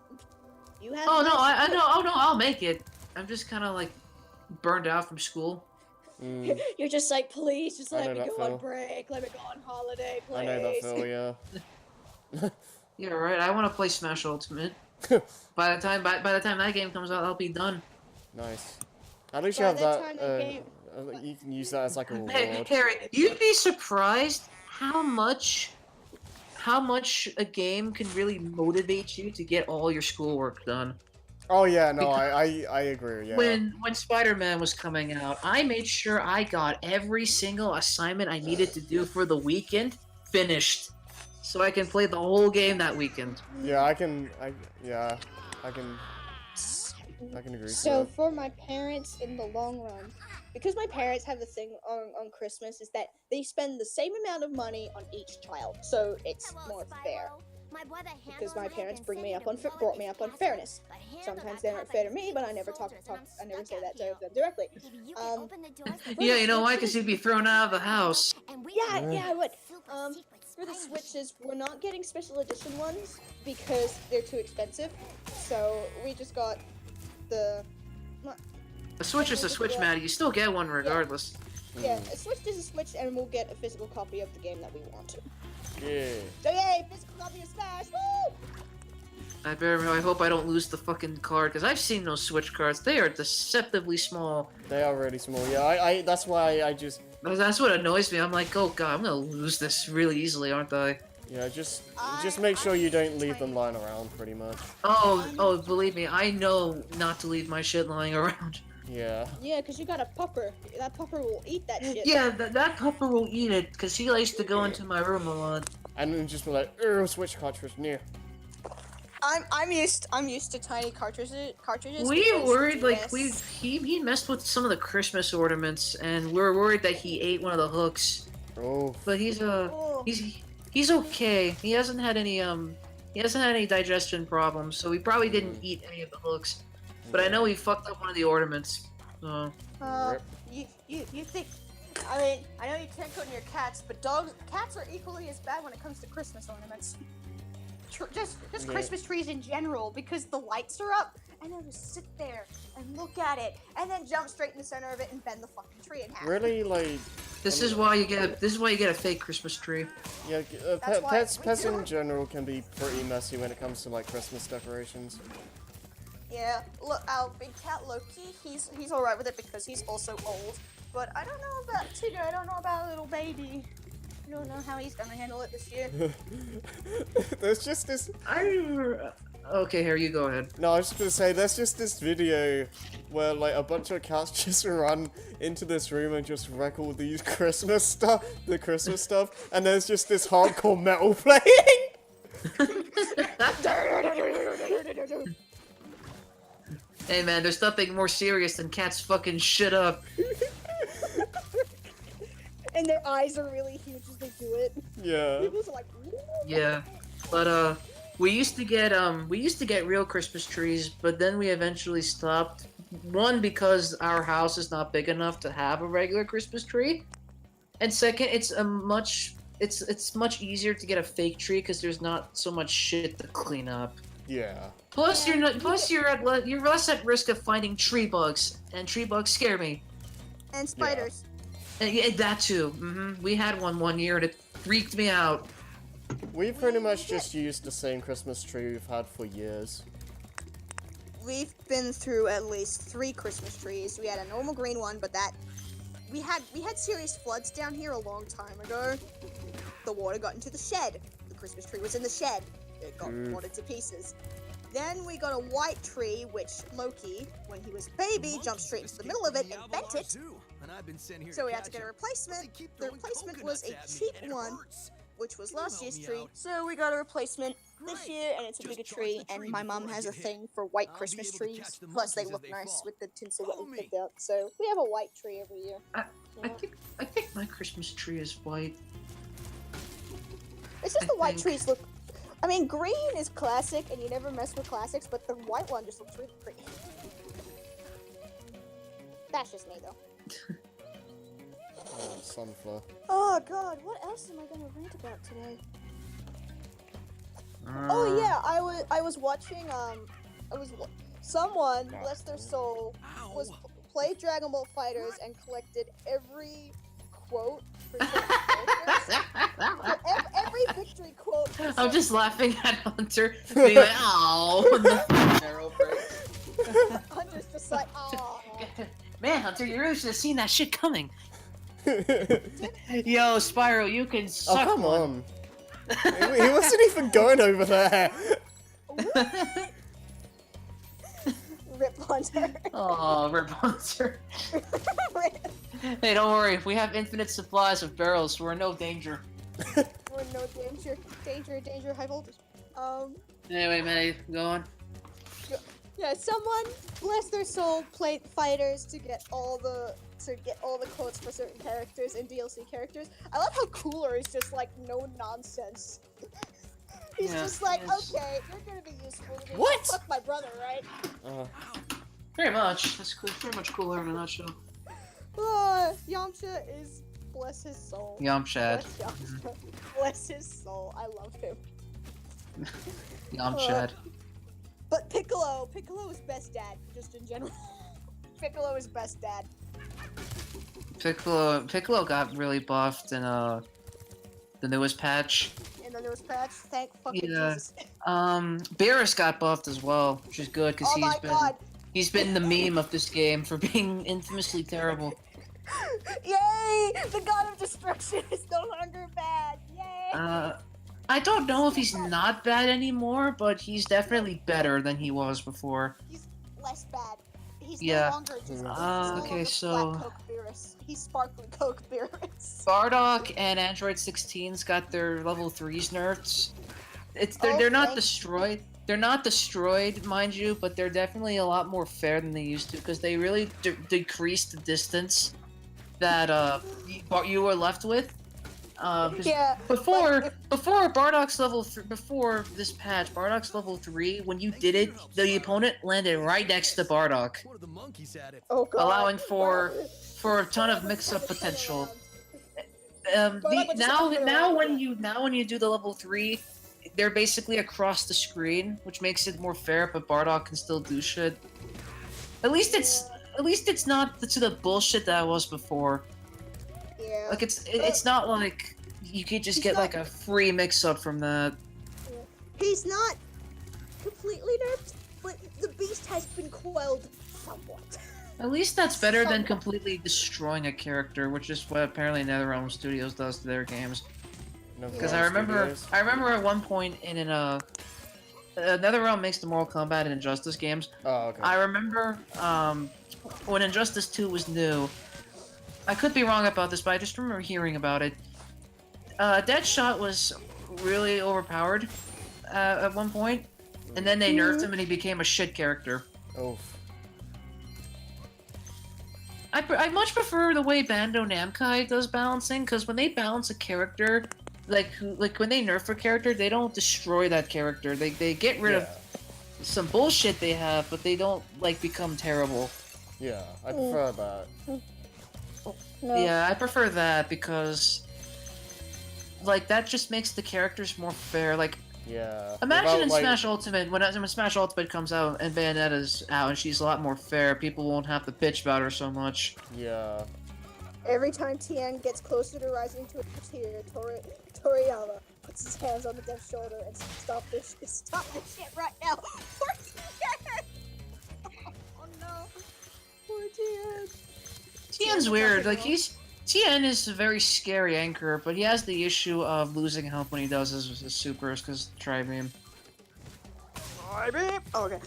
You have. Oh no, my I know. Oh no, I'll make it. I'm just kind of like burned out from school. Mm, You're just like, please, just I let know me that go feel. on break. Let me go on holiday, please. I know that feel, yeah. Yeah, right. I want to play Smash Ultimate. By the time that game comes out, I'll be done. Nice. At least you By have that that, time the game- you can use that as like a Hey, reward. Harry, you'd be surprised how much a game can really motivate you to get all your schoolwork done. Oh yeah, no, I agree, yeah. When Spider-Man was coming out, I made sure I got every single assignment I needed to do for the weekend finished, so I can play the whole game that weekend. Yeah, I can agree So to for my parents in the long run, because my parents have the thing on Christmas is that they spend the same amount of money on each child, so it's more fair. Because my parents brought me up on fairness. Sometimes they aren't fair to me, but I never I never say that to them directly. Yeah, you know why? Because you'd be thrown out of the house. Yeah, I would. For the Switches, we're not getting special edition ones because they're too expensive. So we just got the. A Switch is a Switch, Maddie. You still get one regardless. Yeah, a Switch is a Switch, and we'll get a physical copy of the game that we want to. Yeah. So yay, physical copy of Smash! Woo! I hope I don't lose the fucking card, because I've seen those Switch cards. They are deceptively small. They are really small, yeah, I that's why I just... That's what annoys me. I'm like, oh god, I'm gonna lose this really easily, aren't I? Yeah, just make sure you don't leave them lying around, pretty much. Oh, believe me, I know not to leave my shit lying around. Yeah. Yeah, because you got a pupper. That pupper will eat that shit. Yeah, that pupper will eat it, because he likes to go into my room a lot. And then just be like, Switch cartridge, near. I'm used to tiny cartridges. We because worried, like, DS he messed with some of the Christmas ornaments, and we're worried that he ate one of the hooks. Oh. But he's okay. He hasn't had any digestion problems, so he probably didn't eat any of the hooks. But I know he fucked up one of the ornaments. So. You think? I mean, I know you can't go near cats, but cats are equally as bad when it comes to Christmas ornaments. Just Yeah. Christmas trees in general, because the lights are up, and they'll just sit there and look at it, and then jump straight in the center of it and bend the fucking tree in half. Really, like... This is why you get a fake Christmas tree. Yeah, That's why pets we do in it. general can be pretty messy when it comes to, like, Christmas decorations. Yeah, look, our big cat Loki, he's alright with it because he's also old. But I don't know about Tigger, I don't know about little baby. I don't know how he's gonna handle it this year. There's just this... Okay, here, you go ahead. No, I was just gonna say, there's just this video where, like, a bunch of cats just run into this room and just wreck all these Christmas stuff, and there's just this hardcore metal playing! Hey man, there's nothing more serious than cats fucking shit up. And their eyes are really huge as they do it. Yeah. People's like, Yeah, but we used to get real Christmas trees, but then we eventually stopped. One, because our house is not big enough to have a regular Christmas tree, and second, it's much easier to get a fake tree because there's not so much shit to clean up. Yeah. Plus, you're less at risk of finding tree bugs, and tree bugs scare me. and spiders. And yeah, that too. We had one year, and it freaked me out. We pretty much just used the same Christmas tree we've had for years. We've been through at least 3 Christmas trees. We had a normal green one, but we had serious floods down here a long time ago. The water got into the shed. The Christmas tree was in the shed. It got watered to pieces. Then we got a white tree, which Loki, when he was a baby, jumped straight into the middle of it and bent it. So we had to get a replacement. The replacement was a cheap one, which was last year's tree. So we got a replacement this year, and it's a bigger tree. And my mom has a thing for white Christmas trees. Plus, they look nice with the tinsel that we picked out. So we have a white tree every year. I think my Christmas tree is white. It's just the white trees look. I mean, green is classic, and you never mess with classics, but the white one just looks really pretty. That's just me, though. Oh, sunflower. Oh god, what else am I gonna rant about today? Oh yeah, I was watching someone, bless their soul, played Dragon Ball Fighters and collected every quote for certain characters. Every victory quote. I'm just laughing at Hunter being like, "Ow!" Arrow break. Hunter's just like, oh. Man, Hunter, you really should have seen that shit coming. Yo, Spyro, you can suck. Oh, come one. on. He wasn't even going over there. Rip Hunter. Oh, Rip Hunter. Rip. Hey, don't worry. We have infinite supplies of barrels, so we're in no danger. We're in no danger. Danger, high voltage. Anyway, man, go on. Yeah, someone, bless their soul, played fighters to get all the quotes for certain characters and DLC characters. I love how Cooler is just like no nonsense. He's just like, okay, you're gonna be useful to me. What? Fuck my brother, right? Very much. That's pretty much Cooler in a nutshell. Yamcha is, bless his soul. Yamchad. Bless Yamcha. Bless his soul. I love him. Yamchad. But Piccolo is best dad, just in general. Piccolo is best dad. Piccolo got really buffed in the newest patch. In the newest patch, thank fucking Yeah. Jesus. Beerus got buffed as well, which is good because Oh my god! he's been the meme of this game for being infamously terrible. Yay! The god of destruction is no longer bad. Yay! I don't know if he's not bad anymore, but he's definitely better than he was before. He's less bad. He's Yeah. no longer just Okay, so- Black Coke Beerus. He's sparkling Coke Beerus. Bardock and Android 16's got their level 3s nerfed. They're not Okay. destroyed. They're not destroyed, mind you, but they're definitely a lot more fair than they used to because they really decreased the distance that you were left with. 'Cause Yeah. Before Bardock's before this patch, Bardock's level 3. When you did it, the opponent landed right next to Bardock, Oh god. allowing for a ton of mix-up potential. Now when you do the level 3, they're basically across the screen, which makes it more fair. But Bardock can still do shit. At least it's not to the bullshit that it was before. Yeah. Like it's not like you could just get like a free mix-up from that. He's not completely nerfed, but the beast has been quelled somewhat. At least that's better than Somewhat. completely destroying a character, which is what apparently NetherRealm Studios does to their games. Because I remember at one point in NetherRealm makes the Mortal Kombat and Injustice games. Oh, okay. I remember when Injustice 2 was new. I could be wrong about this, but I just remember hearing about it. Deadshot was really overpowered at one point, and then they nerfed him and he became a shit character. Oh. I much prefer the way Bandai Namco does balancing, because when they balance a character, like when they nerf a character, they don't destroy that character. They get rid of some bullshit they have, but they don't like become terrible. Yeah, I prefer that. No. Yeah, I prefer that because like that just makes the characters more fair. Like Yeah. imagine Without, in like- Smash Ultimate when Smash Ultimate comes out and Bayonetta's out and she's a lot more fair, people won't have to bitch about her so much. Yeah. Every time Tien gets closer to rising to a tier, Toriyama puts his hands on the dev's shoulder and says, stop this shit right now. Poor Tien! Oh no. Poor Tien. Tien's weird. Like Tien is a very scary anchor, but he has the issue of losing health when he does his supers because tri-beam. Oh, okay.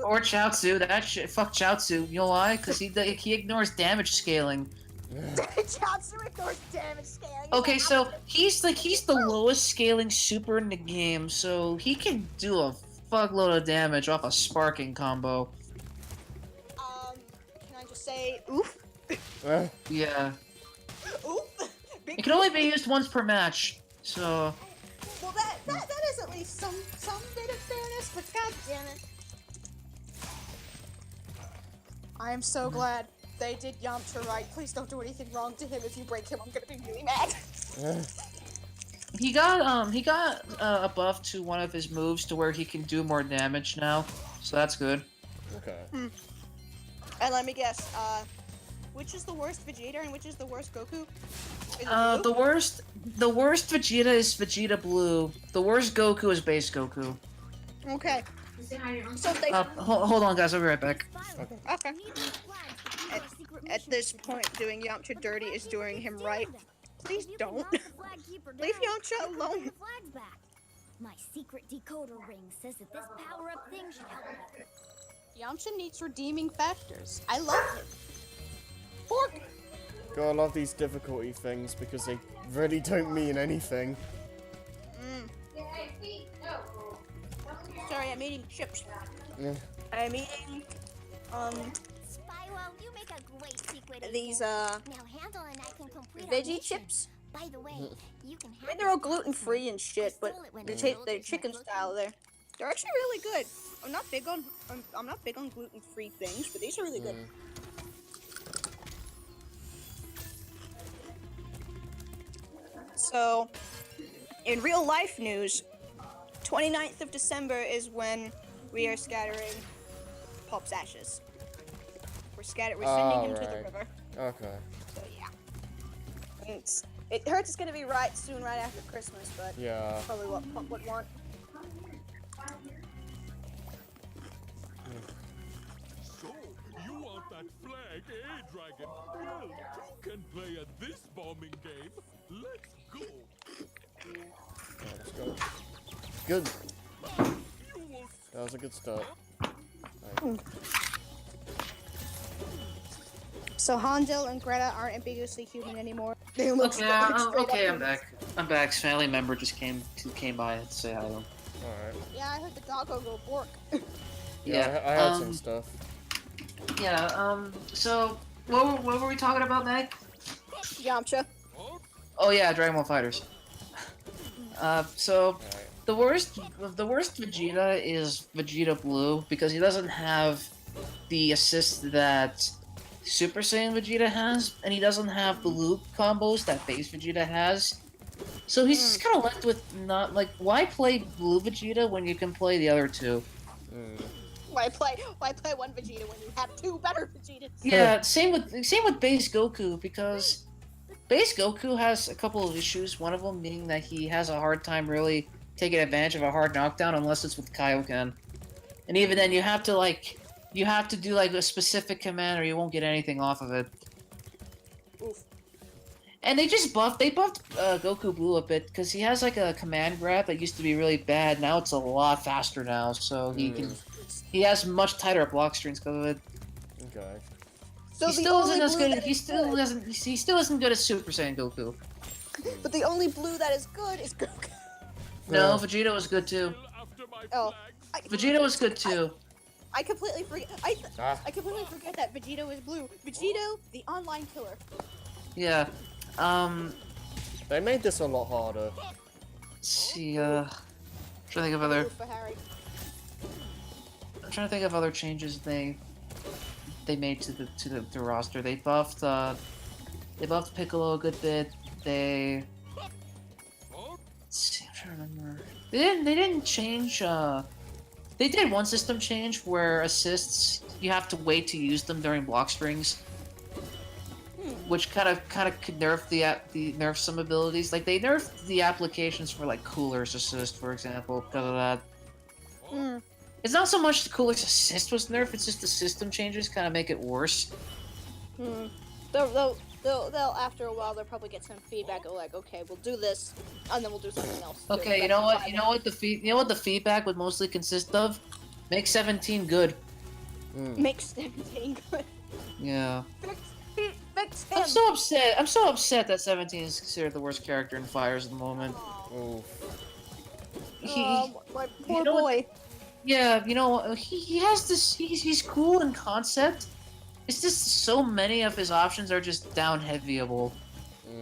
Or Chaozu. That shit. Fuck Chaozu. You know why? Because he ignores damage scaling. Chaozu ignores damage scaling. Okay, so he's the lowest scaling super in the game, so he can do a fuckload of damage off a sparking combo. Can I just say, oof? Yeah. Oof? It can only be used once per match, so... Well, that is at least some bit of fairness, but god damn it. I am so glad they did Yamcha right. Please don't do anything wrong to him. If you break him, I'm gonna be really mad. He got a buff to one of his moves to where he can do more damage now, so that's good. Okay. And let me guess, which is the worst Vegeta and which is the worst Goku? The worst Vegeta is Vegeta Blue. The worst Goku is base Goku. Okay. So they... Hold on, guys. I'll be right back. Okay. At this point, doing Yamcha dirty is doing him right. Please don't. Leave Yamcha alone. My secret decoder ring says that this power-up thing should help me. Yamcha needs redeeming factors. I love him. Fork! Gotta love these difficulty things because they really don't mean anything. Sorry, I'm eating chips. Yeah. I'm eating, Spyro, you make a great secret these, agent. Now Handle and I can complete our veggie mission. chips. By the way, you can I have mean, they're all gluten-free and shit, but they're they're chicken style there. They're actually really good. I'm not big on gluten-free things, but these are really good. So, in real life news, 29th of December is when we are scattering Pop's ashes. We're sending him to the river. Okay. So yeah. And it hurts it's gonna be right soon, right after Christmas, but Yeah. probably what Pop would want. So, you want that flag, eh, Dragon? Well, two can play at this bombing game. Let's go. Let's go. Good. That was a good start. Right. So Handel and Greta aren't ambiguously human anymore. They look Okay, I'm back. I'm back. Family member just came by to say hi to him. Alright. Yeah, I heard the doggo go bork. Yeah, I heard some stuff. Yeah, so, what were we talking about, Meg? Yamcha. Oh yeah, Dragon Ball Fighters. So, Alright. the worst Vegeta is Vegeta Blue, because he doesn't have the assist that Super Saiyan Vegeta has, and he doesn't have the loop combos that base Vegeta has. So he's just kind of left with not, like, why play Blue Vegeta when you can play the other two? Why play one Vegeta when you have two better Vegetas? Yeah, same with base Goku, because base Goku has a couple of issues. One of them being that he has a hard time really taking advantage of a hard knockdown unless it's with Kaioken. And even then, you have to do like a specific command or you won't get anything off of it. Oof. And they buffed Goku Blue a bit because he has like a command grab that used to be really bad. Now it's a lot faster now, so he has much tighter block strings because of it. Okay. So He still isn't as good. He still isn't good as Super Saiyan Goku. But the only blue that is good is Goku. No, Vegeta was good too. Oh, Vegeta was good too. I completely forget. I completely forget that Vegeta was blue. Vegeta, the online killer. Yeah. They made this a lot harder. Let's see. Trying to think of other. Blue for Harry. I'm trying to think of other changes they made to the roster. They buffed Piccolo a good bit. Let's see, I'm trying to remember. They didn't change. They did one system change where assists you have to wait to use them during block strings, which kind of could nerf some abilities. Like they nerfed the applications for like Cooler's assist, for example, because of that. It's not so much the Cooler's assist was nerfed; it's just the system changes kind of make it worse. They'll after a while they'll probably get some feedback of like, okay, we'll do this, and then we'll do something else. to Okay, you know what? rectify You know what the feedback would mostly consist of? Make 17 good. that. Makes everything good. Yeah. Fix him. I'm so upset. I'm so upset that 17 is considered the worst character in Fires at the moment. Oof. My poor you know what- boy. Yeah, you know, he has this. He's cool in concept. It's just so many of his options are just down heavyable.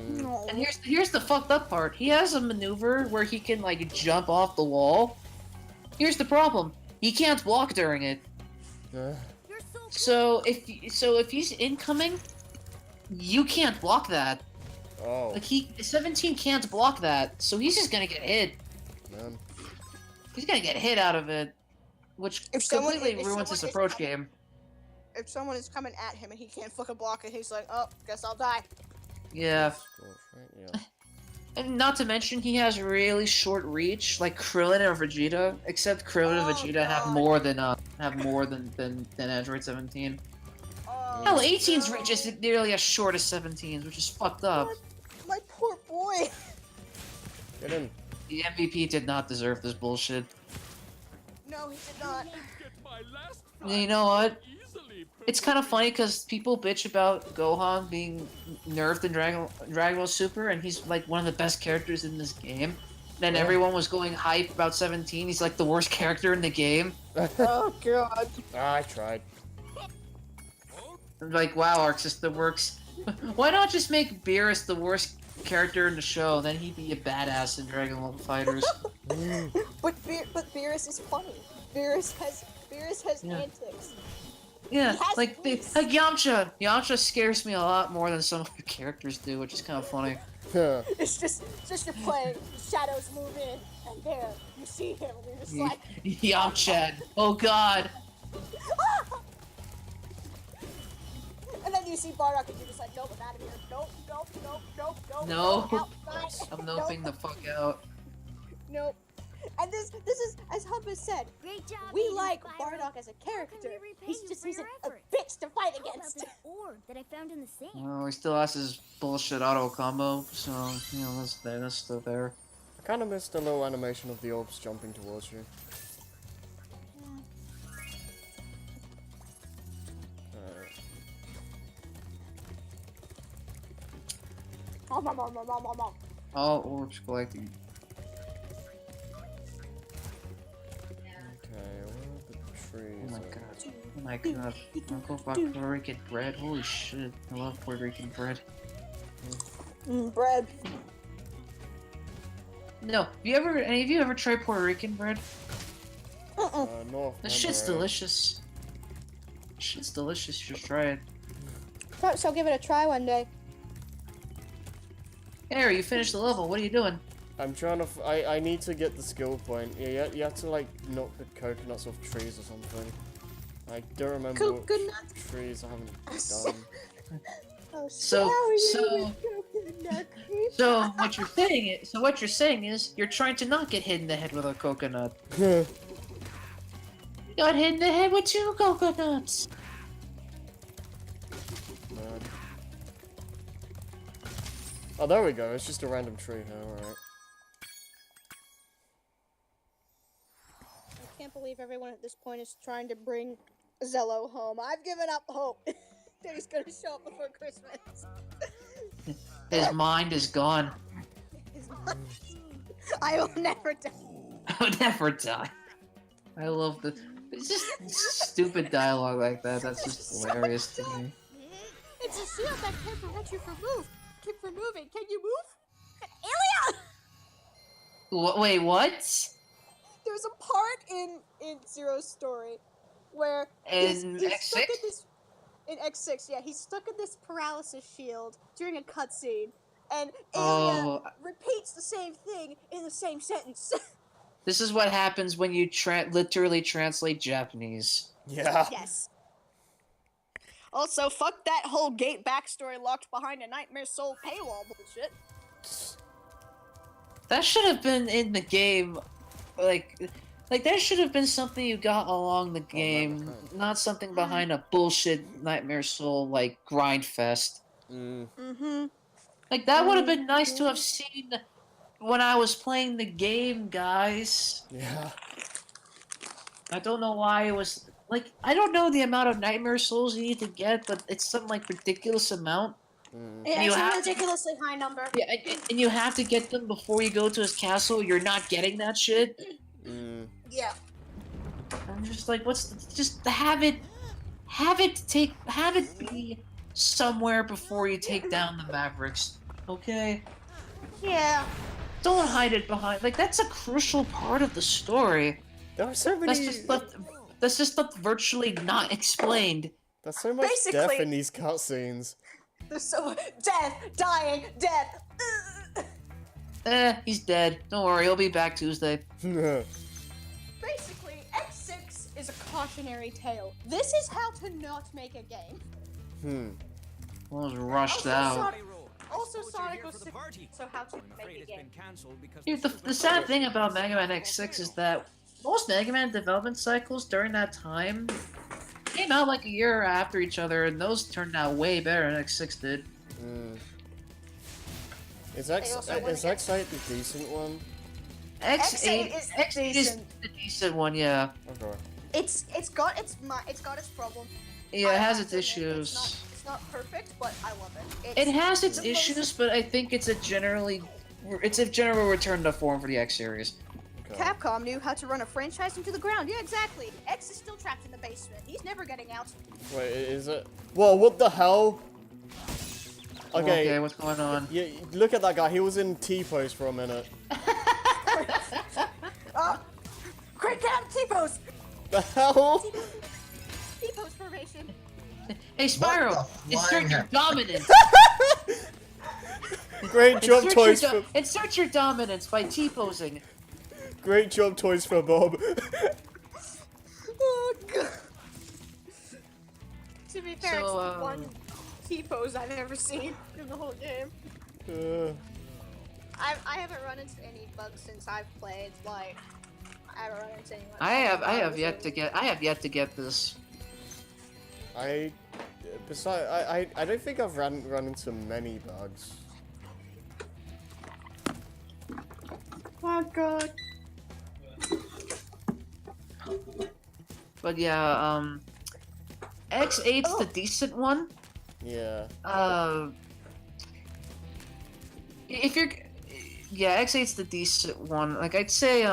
No. And here's the fucked up part. He has a maneuver where he can like jump off the wall. Here's the problem. He can't walk during it. You're so So if he's incoming, you can't block that. Oh, Like 17 can't block that. So he's just gonna get hit. man. He's gonna get hit out of it, which If someone- completely if ruins someone his is approach coming- game. If someone is coming at him and he can't fucking block it, he's like, oh, guess I'll die. Yeah. Scorch, right? Yeah. And not to mention, he has really short reach, like Krillin or Vegeta. Except Krillin and Oh, Vegeta have God. more than Android 17. Oh, Hell, 18's no. reach is nearly as short as 17's, which is fucked up. My poor boy. Get in. The MVP did not deserve this bullshit. No, he did not. Get my last You know what? easily. It's kind of funny because people bitch about Gohan being nerfed in Dragon Ball Super, and he's like one of the best characters in this game. Then Yeah. everyone was going hype about 17. He's like the worst character in the game. Oh god. I tried. Like, wow, Arxis, the works. Why not just make Beerus the worst character in the show? Then he'd be a badass in Dragon Ball Fighters. But Beerus is funny. Beerus has Yeah. antics. Yeah, He has like voice. like Yamcha. Yamcha scares me a lot more than some of the characters do, which is kind of funny. It's just you're playing, shadows move in, and there you see him, and you're just like, Yamcha. Oh God. and then you see Bardock, and you're just like, nope, I'm out of here. Nope. No. Out, bye. I'm noping the fuck out. Nope. And this is, as Hub has said, great job. we Agent like Spyro. Bardock as a How character. can we repay He's you just for he's your a efforts? bitch to fight How about against. this orb that I found in the sand? Well, he still has his bullshit auto combo, so you know that's there. That's still there. I kind of missed the little animation of the orbs jumping towards you. Alright. All orbs collecting. Okay, where are the trees? Oh my at? god. Oh my god. Uncle Puerto Rican bread. Holy shit. I love Puerto Rican bread. Bread. No, any of you ever tried Puerto Rican bread? North This shit's memory. delicious. Shit's delicious, just try it. Perhaps I'll give it a try one day. Harry, you finished the level, what are you doing? I'm trying to. I need to get the skill point. Yeah, you have to like knock the coconuts off trees or something. I don't remember what Coconuts? trees I haven't done. Oh, So so what you're saying is you're trying to not get hit in the head with a coconut. Got hit in the head with 2 coconuts. Man. Oh, there we go. It's just a random tree here. Alright. I can't believe everyone at this point is trying to bring Zello home. I've given up hope that he's gonna show up before Christmas. His mind is gone. I will never die. I would never die. I love the. It's just stupid dialogue like that. That's just hilarious to me. It's a shield that can prevent you from moving. Can you move? Ilya! Wait, what? There's a part in Zero's story where In he's X6? stuck in this. In X6, yeah, he's stuck in this paralysis shield during a cutscene, and Ilya Oh. repeats the same thing in the same sentence. This is what happens when you literally translate Japanese. Yeah. Yes. Also, fuck that whole gate backstory locked behind a Nightmare Soul paywall bullshit. That should have been in the game. Like, Like, that should have been something you got along the game, not something behind a bullshit Nightmare Soul, like, grind fest. Mm-hmm. Like, that would have been nice to have seen when I was playing the game, guys. Yeah. I don't know why it was... Like, I don't know the amount of Nightmare Souls you need to get, but it's some, like, ridiculous amount. Yeah, You it's a have- ridiculously high number. Yeah, and you have to get them before you go to his castle. You're not getting that shit. Yeah. I'm just like, just have it be somewhere before you take down the Mavericks, okay? Yeah. Don't hide it behind, like, that's a crucial part of the story. There are so many. That's just left virtually not explained. There's so much death Basically- in these cutscenes. There's so death, dying, death. He's dead. Don't worry, he'll be back Tuesday. Basically, X6 is a cautionary tale. This is how to not make a game. I was rushed Also, out. Sonic 06, so how to make a game. Dude, the sad thing about Mega Man X6 is that most Mega Man development cycles during that time came out like a year after each other, and those turned out way better than X6 did. Is They also won against- X8 the decent one? X8 is X8 is decent. the decent one, yeah. Okay. It's got its problem. Yeah, I it has have its to admit, issues. It's not perfect, but I love it. It has its supposed- issues, but I think it's a general return to form for the X series. Okay. Capcom knew how to run a franchise into the ground. Yeah, exactly. X is still trapped in the basement. He's never getting out. Wait, is it? Whoa, what the hell? Okay. Okay, what's going on? Yeah, look at that guy. He was in T-pose for a minute. Great cam T-pose! The hell? T-pose formation. Hey, Spyro, What the insert flying your heck? dominance. Great job, toys for Insert your dominance by T-posing. great job, toys for Bob. Oh, God. To be fair, So, it's the one T-pose I've ever seen in the whole game. I haven't run into any bugs since I've played. Like, I haven't run into anyone. I have yet to get this. I don't think I've run into many bugs. Oh God. But yeah, X8's the decent one. Yeah. If you're, yeah, X8's the decent one. Like, I'd say,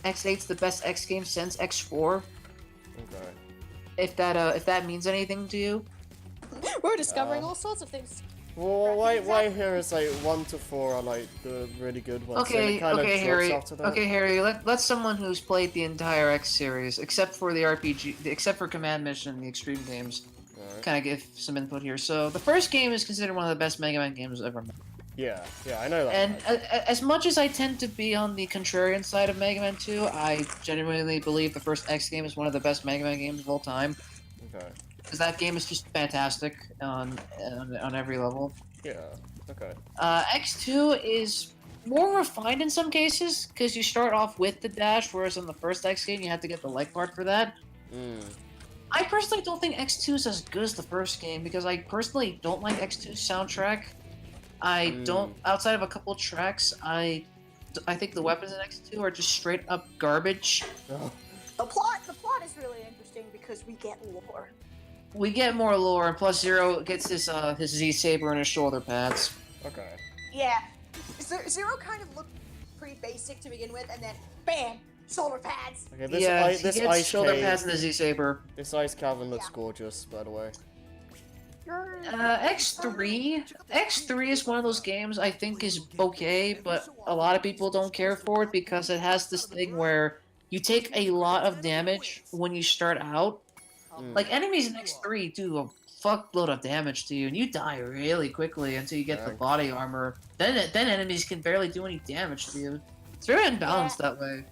X8's the best X game since X4. Okay. If that means anything to you. We're discovering all sorts of things. Well, why here is like 1 to 4 are like the really good ones. and Okay, it kind of okay, drops Harry. after that. Okay, Harry. Let someone who's played the entire X series, except for the RPG, except for Command Mission, the Extreme games, Alright. kind of give some input here. So the first game is considered one of the best Mega Man games ever made. Yeah, I know that. And much. as much as I tend to be on the contrarian side of Mega Man 2, I genuinely believe the first X game is one of the best Mega Man games of all time. Okay. Because that game is just fantastic on every level. Yeah. Okay. X2 is more refined in some cases, because you start off with the dash, whereas in the first X game you had to get the leg part for that. I personally don't think X2 is as good as the first game, because I personally don't like X2's soundtrack. I don't, outside of a couple tracks, I think the weapons in X2 are just straight up garbage. Oh. The plot is really interesting because we get lore. We get more lore, and plus Zero gets his Z saber and his shoulder pads. Okay. Yeah. Zero kind of looked pretty basic to begin with, and then bam, shoulder pads. Okay. This Yeah, I, he this gets ice shoulder cave, pads and the Z saber. this ice cavern looks Yeah. gorgeous, by the way. X3 is one of those games I think is okay, but a lot of people don't care for it because it has this thing where you take a lot of damage when you start out. Like, enemies in X3 do a fuckload of damage to you, and you die really quickly until you get the Dang. body armor. Then enemies can barely do any damage to you. It's very unbalanced that way.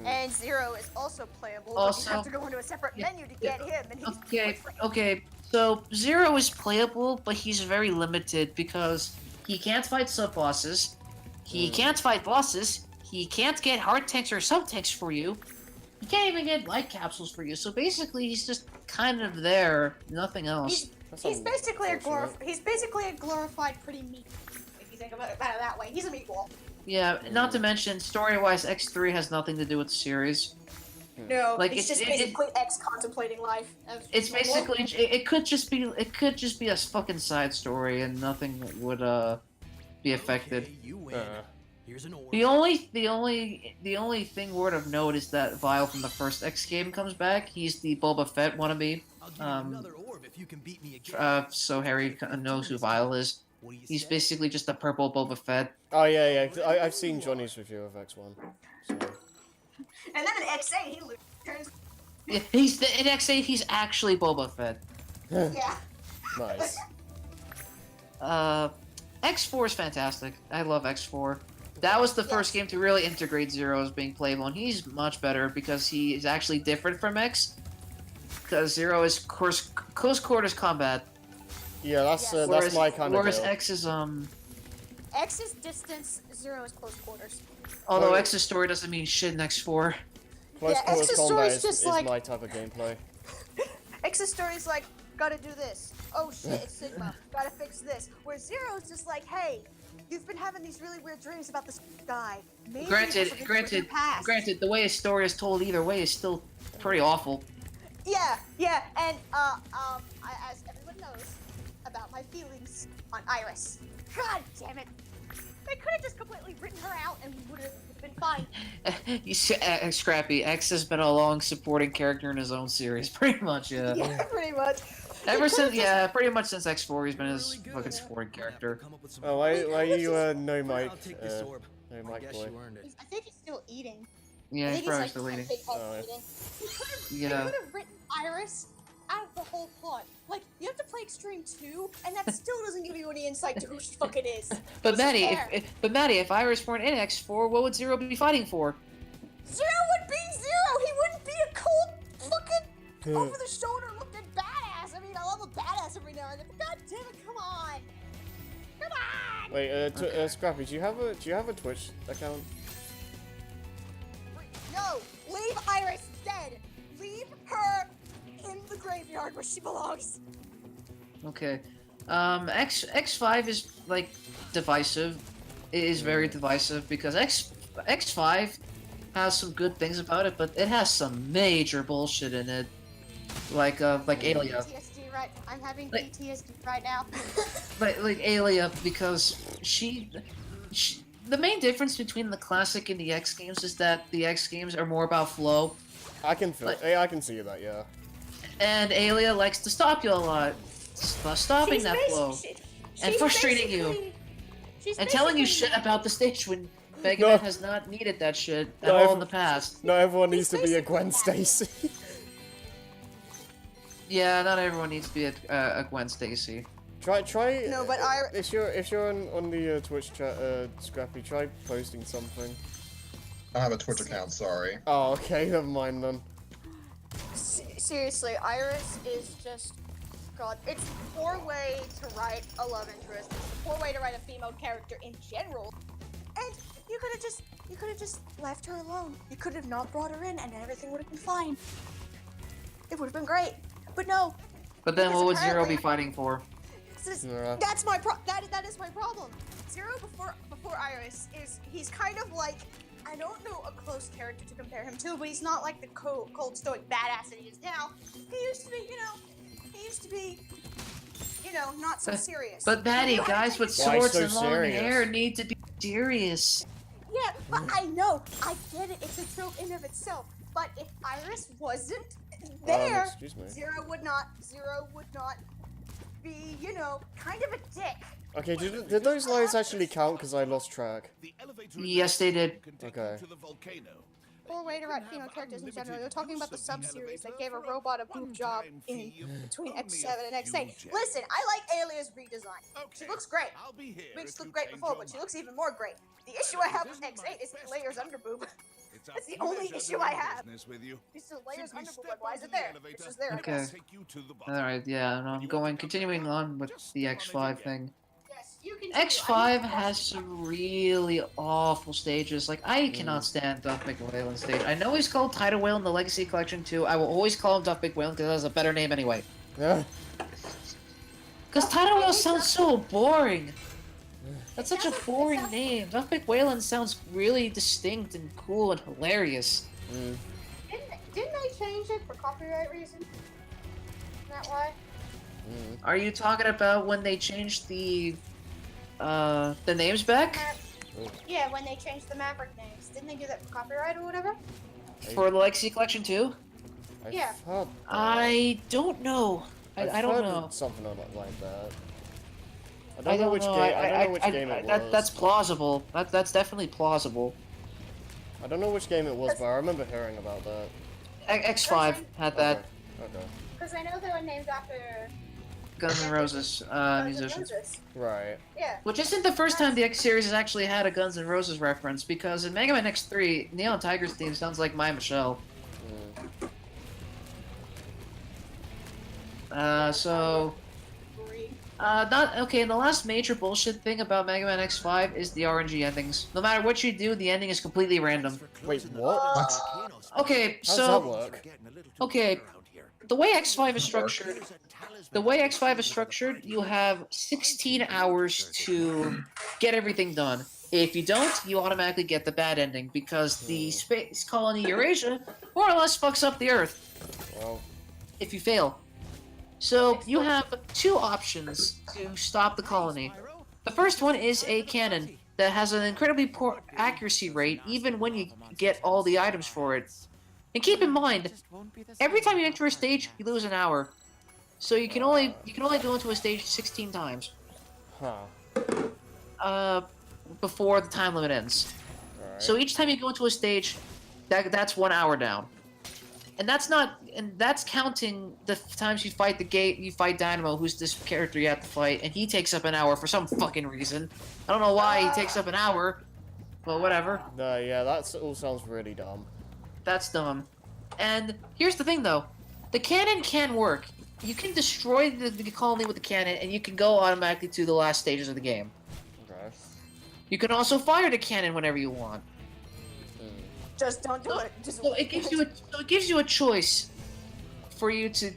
And Zero is also playable, Also- but you have to go into a separate menu to get him, and he's Okay, so Zero is playable, but he's very limited because he can't fight sub-bosses, he can't fight bosses, he can't get heart tanks or sub tanks for you. He can't even get light capsules for you. So basically, he's just kind of there, nothing else. He's basically a glorified pretty meat. If you think about it that way, he's a meatball. Yeah, not to mention, story-wise, X3 has nothing to do with the series. No, Like, it's just basically X contemplating life. It's basically it could just be a fucking side story and nothing would be affected. Okay, you win. Here's an orb. The only thing word of note is that Vile from the first X game comes back. He's the Boba Fett wannabe. I'll give you another orb if you can beat me again. So Harry knows who Vile is. What do you He's say? basically just a purple Boba Fett. Oh yeah. I've seen Johnny's review of X1. So. And then in X8, he turns. Yeah, in X8 he's actually Boba Fett. Yeah. Nice. X4 is fantastic. I love X4. That was the first game to really integrate Zero as being playable, and he's much better because he is actually different from X. Because Zero is close quarters combat. Yeah, that's my kind of Whereas deal. X is X is distance, 0 is close quarters. although Well, X's story doesn't mean shit in X4. Close Yeah, quarters X's combat story's is just like- my type of gameplay. X's story's like, gotta do this. Oh shit, it's Sigma. Gotta fix this. Where Zero's just like, hey, you've been having these really weird dreams about this guy. Maybe Granted, your past. the way his story is told either way is still pretty awful. Yeah, and as everyone knows about my feelings on Iris. God damn it! They could have just completely written her out and we would have been fine. You see, Scrappy, X has been a long supporting character in his own series, pretty much, yeah. Yeah, pretty much. Ever since, yeah, pretty much since X4, he's been his fucking supporting character. Oh, why you no mic? I'll take this orb. No I mic guess boy. you earned it. I think he's still eating. Yeah, I he's think probably he's still like eating. big head Oh, eating. Yeah. They could have written Iris out of the whole plot. Like, you have to play Extreme 2, and that still doesn't give you any insight to who she fucking is. But Who's Maddie, there? if Iris weren't in X4, what would Zero be fighting for? Zero would be Zero! He wouldn't be a cold fucking over-the-shoulder looking badass! I mean, I love a badass every now and then, but god damn it, come on! Come on! Wait, Scrappy, do you have a Twitch account? No! Leave Iris dead! Leave her in the graveyard where she belongs! Okay. X5 is, like, divisive. It is very divisive because X5 has some good things about it, but it has some major bullshit in it. Like Alia. PTSD, right? I'm having Like- PTSD right now. Like Alia, because she... The main difference between the classic and the X games is that the X games are more about flow, I can feel. Like- I can see that. Yeah. and Alia likes to stop you a lot. Stopping She's that flow. And frustrating you. And telling you shit about the stage when Mega Man has not needed that shit at No, all in the past. Not everyone needs He's to be a Gwen basically Stacy. Yeah, not everyone needs to be a Gwen Stacy. Try. No, but if you're on the Twitch chat, Scrappy, try posting something. I don't have a Twitch account, sorry. Oh, okay, never mind then. Seriously, Iris is just... God, it's the poor way to write a love interest. It's the poor way to write a female character in general. And you could have just left her alone. You could have not brought her in and everything would have been fine. It would have been great. But no. But then Because what would Zero apparently- be fighting for? Yeah. That's my that is my problem. Zero before Iris he's kind of like, I don't know a close character to compare him to, but he's not like the cold stoic badass that he is now. He used to be, not so serious. But Maddie, You guys with Why swords so and long serious? hair need to be serious. Yeah, but I know, I get it. It's a trope in of itself. But if Iris wasn't there, Excuse me. Zero would not be, kind of a dick. Okay, did those lines actually count? Because I lost track. Yes, they did. Okay. Poor way to write female characters in general. They're talking about the sub-series that gave a robot a boob job in between X7 and X8. Listen, I like Alia's redesign. She looks great. Wigs looked great before, but she looks even more great. The issue I have with X8 is it layers under boob. That's the only issue I have. It's just layers under boob. Like, why is it there? It's just there. I Okay. guess. Alright, yeah, and I'm continuing on with the X5 thing. Yes. You continue. X5 has some really awful stages. Like, I cannot stand Duff McWhalen stage. I know he's called Tidal Whale in the Legacy Collection too. I will always call him Duff McWhalen because it has a better name anyway. Yeah. Because Tidal Whale sounds so boring. That's such a boring name. Duff McWhalen sounds really distinct and cool and hilarious. Didn't they change it for copyright reasons? Isn't that why? Are you talking about when they changed the names back? Yeah, when they changed the Maverick names. Didn't they do that for copyright or whatever? For the Legacy Collection too? Yeah. I don't know. I don't know. Something like that. I don't know which game. I don't know which game it was. That's plausible. That's definitely plausible. I don't know which game it was, but I remember hearing about that. X5 had that. Okay. Because I know they were named after Guns N' Roses Guns N' musicians. Roses. Right. Yeah. Which isn't the first time the X series has actually had a Guns N' Roses reference, because in Mega Man X3, Neon Tiger's theme sounds like My Michelle. And the last major bullshit thing about Mega Man X5 is the RNG endings. No matter what you do, the ending is completely random. Wait, what? Okay, How does that work? Okay, the way X5 is structured, you have 16 hours to get everything done. If you don't, you automatically get the bad ending, because the space colony Eurasia more or less fucks up the Earth. Well, if you fail. So you have two options to stop the colony. The first one is a cannon that has an incredibly poor accuracy rate even when you get all the items for it. And keep in mind, every time you enter a stage, you lose an hour. So you can only go into a stage 16 times. Before the time limit ends. Alright. So each time you go into a stage, that's 1 hour down. And that's counting the times you fight you fight Dynamo, who's this character you have to fight, and he takes up an hour for some fucking reason. I don't know why he takes up an hour, but whatever. Yeah, that all sounds really dumb. That's dumb. And here's the thing, though. The cannon can work. You can destroy the colony with the cannon, and you can go automatically to the last stages of the game. Okay. You can also fire the cannon whenever you want. Just don't do it. So it gives you a choice for you to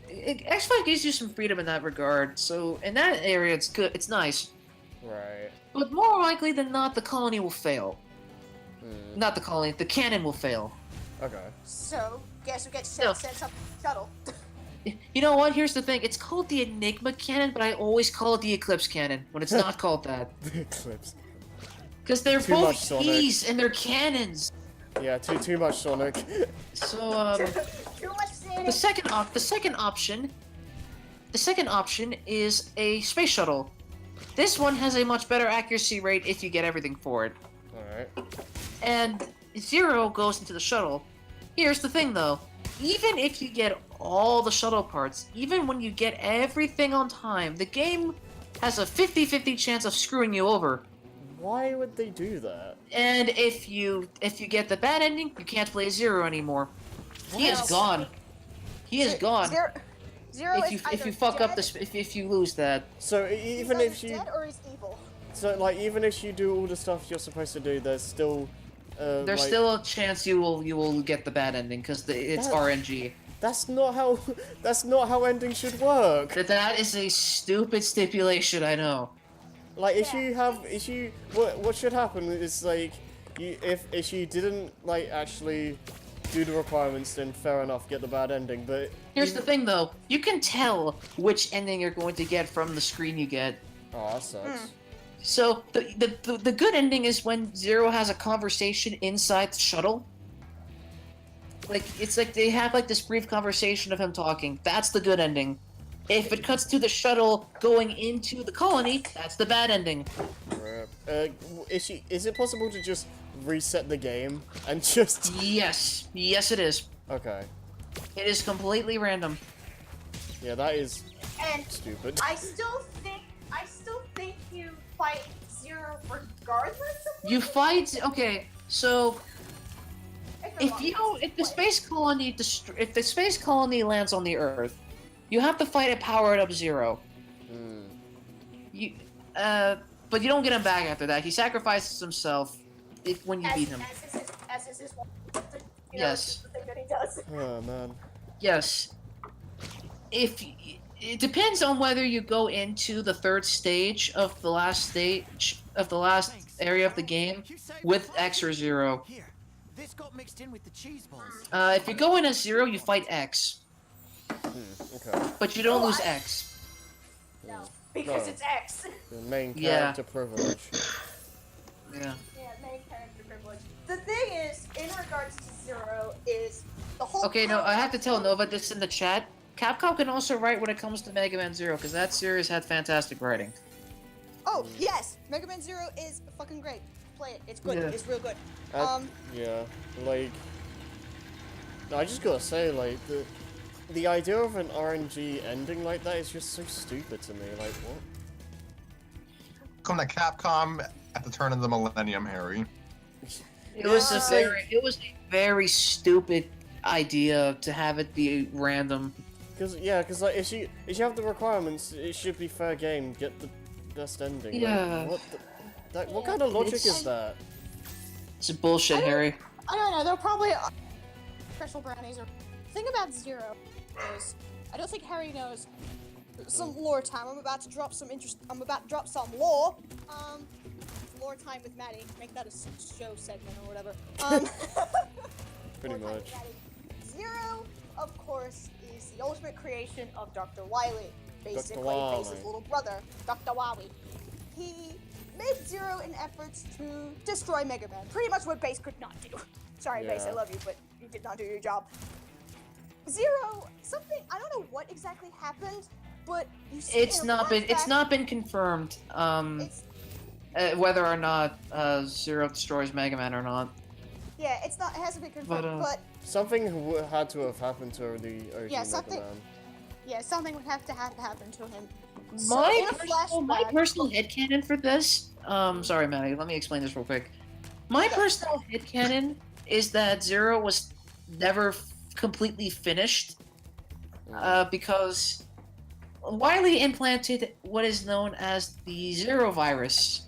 X5 gives you some freedom in that regard. So in that area, it's good. It's nice. Right. But more likely than not, the colony will fail. Not the colony. The cannon will fail. Okay. So guess who gets No. sent up shuttle? You know what? Here's the thing. It's called the Enigma Cannon, but I always call it the Eclipse Cannon when it's not called that. The Eclipse. Because they're Too much both Sonic. keys and they're cannons. Yeah, too much Sonic. So Too much Sonic. the second option is a space shuttle. This one has a much better accuracy rate if you get everything for it. Alright. And Zero goes into the shuttle. Here's the thing, though. Even if you get all the shuttle parts, even when you get everything on time, the game has a 50-50 chance of screwing you over. Why would they do that? And if you get the bad ending, you can't play Zero anymore. He is gone. He is gone. Zero If you fuck up this, if you lose that. So even if you, dead or he's evil. so like even if you do all the stuff you're supposed to do, there's still, There's like, still a chance you will get the bad ending because it's That- RNG. That's not how endings should work. That is a stupid stipulation, I know. Like what should happen is like if you didn't like actually do the requirements, then fair enough, get the bad ending. But Here's the thing, though. You can tell which ending you're going to get from the screen you get. Oh, that sucks. So the good ending is when Zero has a conversation inside the shuttle. Like it's like they have like this brief conversation of him talking. That's the good ending. If it cuts to the shuttle going into the colony, that's the bad ending. Is it possible to just reset the game and just? Yes, it is. Okay. It is completely random. Yeah, that is And stupid. I still think you fight Zero regardless of You fight. Okay, so if if the space colony lands on the Earth, you have to fight a powered up Zero. but you don't get him back after that. He sacrifices himself when you beat him. As is his one. Yes. The thing that he does. Oh man. Yes. It depends on whether you go into the third stage of the last area of the game with X or Zero. Here, this got mixed in with the cheese balls. If you go in as Zero, you fight X, Okay. but you don't lose X. No, because No. it's X. The main Yeah. character privilege. Yeah. Yeah, main character privilege. The thing is, in regards to Zero, is the whole. Okay, no, I have to tell Nova this in the chat. Capcom can also write when it comes to Mega Man Zero, because that series had fantastic writing. Oh yes, Mega Man Zero is fucking great. Play it. It's good. Yeah. It's real good. Yeah, like, I just gotta say, like, the idea of an RNG ending like that is just so stupid to me. Like, what? Come to Capcom at the turn of the millennium, Harry. It was a very stupid idea to have it be random. Cause like if you have the requirements, it should be fair game. Get the best ending. Yeah. Like, what kind of logic It's- is that? It's bullshit, Harry. I don't know. They'll probably special brownies. Or thing about Zero is I don't think Harry knows some lore time. I'm about to drop some lore. Lore time with Maddie. Make that a show segment or whatever. Pretty Lore time with much. Maddie. Zero, of course, is the ultimate creation of Dr. Wily. Basically, Wily. Base's little brother, Dr. Wily. He made Zero in efforts to destroy Mega Man. Pretty much what Base could not do. Sorry, Base, I Yeah. love you, but you did not do your job. Zero, I don't know what exactly happened, but you see It's in a not flashback- been confirmed. It's, Whether or not Zero destroys Mega Man or not. yeah, it hasn't been confirmed, but Something had to have happened to the OG Yeah, Mega something- Man. yeah, something would have to happen to him. My in a my flashback- personal headcanon for this, sorry, Maddie, let me explain this real quick. My personal headcanon is that Zero was never completely finished, because Wily implanted what is known as the Zero virus.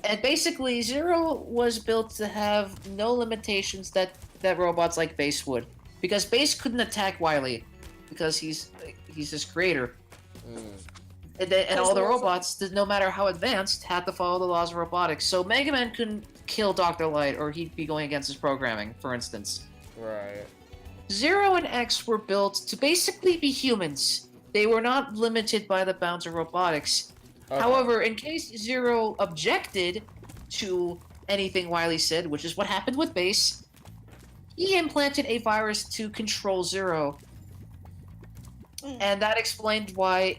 And basically, Zero was built to have no limitations that robots like Base would. Because Base couldn't attack Wily, because he's his creator. And all the robots, no matter how advanced, had to follow the laws of robotics. So Mega Man couldn't kill Dr. Light, or he'd be going against his programming, for instance. Right. Zero and X were built to basically be humans. They were not limited by the bounds of robotics. Okay. However, in case Zero objected to anything Wily said, which is what happened with Base, he implanted a virus to control Zero. And that explained why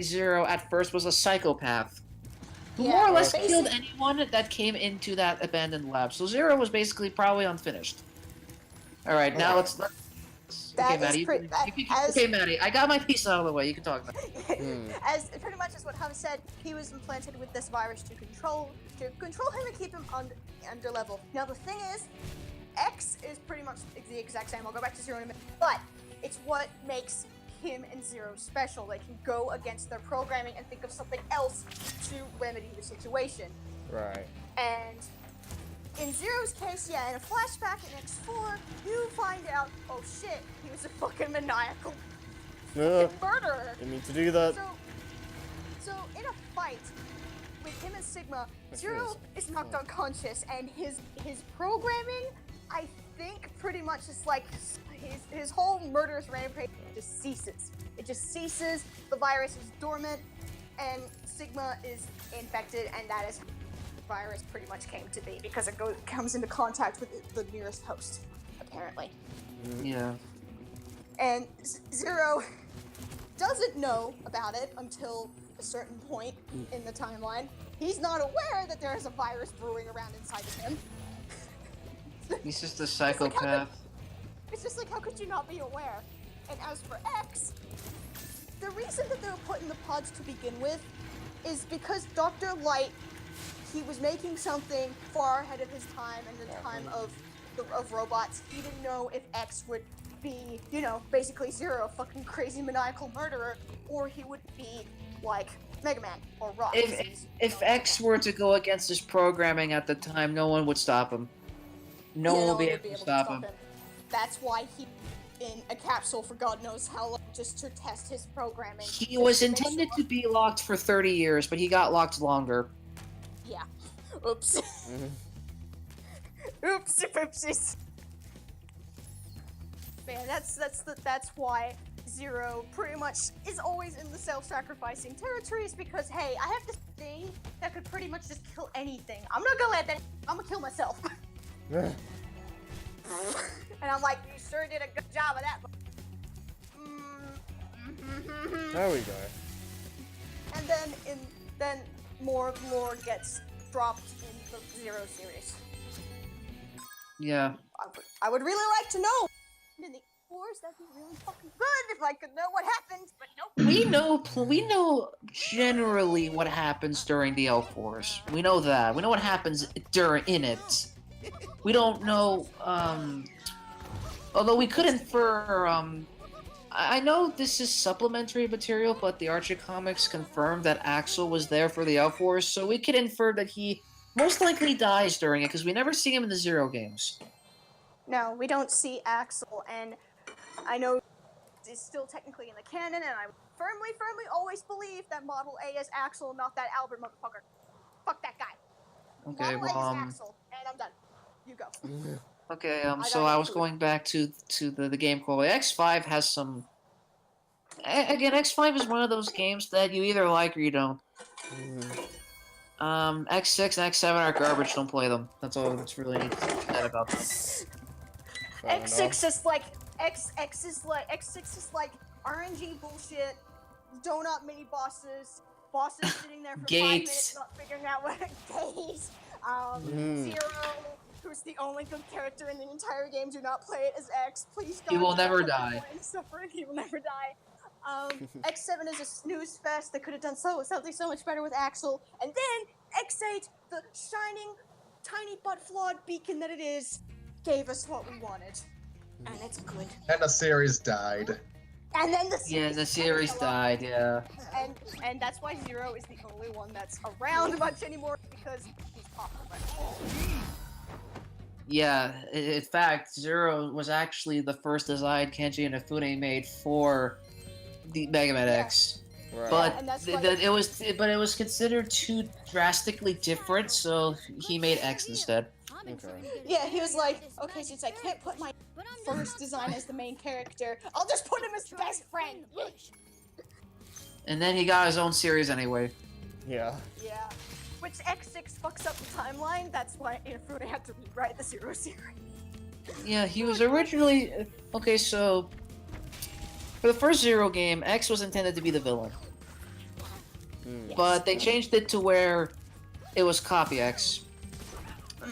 Zero at first was a psychopath, who Yeah, more or less okay. killed anyone that came into that abandoned lab. So Zero was basically probably unfinished. All right, now let's. That Okay, is Maddie. Okay, Maddie. I got my piece out of the way. You can talk now. As pretty much as what Hum said, he was implanted with this virus to control him and keep him under level. Now the thing is, X is pretty much the exact same. I'll go back to Zero in a minute, but it's what makes him and Zero special. They can go against their programming and think of something else to remedy the situation. Right. And in Zero's case, yeah, in a flashback in X4, you find out, oh shit, he was a fucking maniacal murderer. Didn't mean to do that. So in a fight with him and Sigma, That Zero feels is knocked unconscious, and his programming, I think, pretty much is like his whole murderous rampage just ceases. It just ceases. The virus is dormant, and Sigma is infected, and that is how the virus pretty much came to be because it comes into contact with the nearest host, apparently. Yeah. And Zero doesn't know about it until a certain point in the timeline. He's not aware that there is a virus brewing around inside of him. He's just a psychopath. It's just like, how could you not be aware? And as for X, the reason that they were put in the pods to begin with is because Dr. Light, he was making something far ahead of his time and the time of robots. He didn't know if X would be, basically Zero, a fucking crazy maniacal murderer, or he would be like Mega Man or Rock. If X were to go against his programming at the time, no one would stop him. No one would be able to stop him. That's why he in a capsule for God knows how long, just to test his programming. He was intended to be locked for 30 years, but he got locked longer. Yeah. Oops. Oops. Oopsies. Man, that's why Zero pretty much is always in the self-sacrificing territories because hey, I have this thing that could pretty much just kill anything. I'm not gonna let that. I'm gonna kill myself. And I'm like, you sure did a good job of that. There we go. And then more gets dropped in the Zero series. Yeah. I would really like to know. In the Force, that'd be really fucking good if I could know what happened, but nope. We know generally what happens during the L-Force. We know that. We know what happens in it. We don't know, although we could infer, I know this is supplementary material, but the Archie comics confirmed that Axel was there for the L-Force, so we could infer that he most likely dies during it, because we never see him in the Zero games. No, we don't see Axel, and I know it's still technically in the canon, and I firmly always believe that Model A is Axel, not that Albert motherfucker. Fuck that guy. Okay, Model A is Axel, and I'm done. You go. Okay, so I was going back to the game quality. X5 has some... Again, X5 is one of those games that you either like or you don't. X6 and X7 are garbage, don't play them. That's all that's really neat to say about them. X6 is like... X6 is like RNG bullshit, donut mini bosses sitting there for 5 minutes not figuring out what gates. Zero, who's the only good character in the entire game, do not play it as X. Please God. He will never die. Suffering, he will never die. X7 is a snooze fest that could have done something so much better with Axel. And then X8, the shining, tiny but flawed beacon that it is, gave us what we wanted. And it's good. And the series died. And then the series died, yeah. And that's why Zero is the only one that's around much anymore, because he's popular. Yeah, in fact, Zero was actually the first design Kenji Inafune made for the Mega Man X. Right. But it was considered too drastically different, so he made X instead. Okay. Yeah, he was like, okay, since I can't put my first design as the main character, I'll just put him as best friend. And then he got his own series anyway. Yeah. Yeah. Which X6 fucks up the timeline, that's why Inafune had to rewrite the Zero series. Yeah, he was originally... Okay, so... For the first Zero game, X was intended to be the villain. But they changed it to where it was Copy X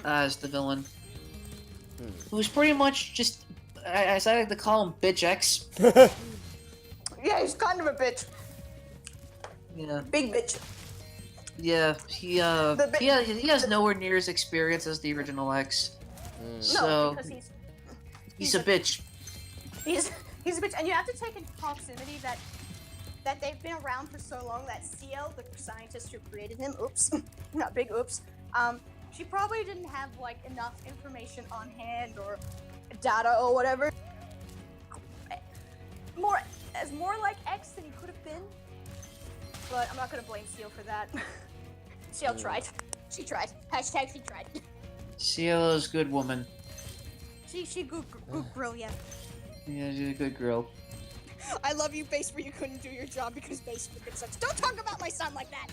as the villain. Who's pretty much just... I like to call him Bitch X. Yeah, he's kind of a bitch. Yeah. Big bitch. Yeah, he has nowhere near as experience as the original X. So No, because he's a bitch. He's a bitch, and you have to take into proximity that they've been around for so long that CL, the scientist who created him, oops, not big oops, she probably didn't have like enough information on hand or data or whatever. More like X than he could have been. But I'm not gonna blame CL for that. CL tried. She tried. Hashtag she tried. CL is a good woman. She good girl, yeah. Yeah, she's a good girl. I love you, Base, where you couldn't do your job because Base freaking sucks. Don't talk about my son like that!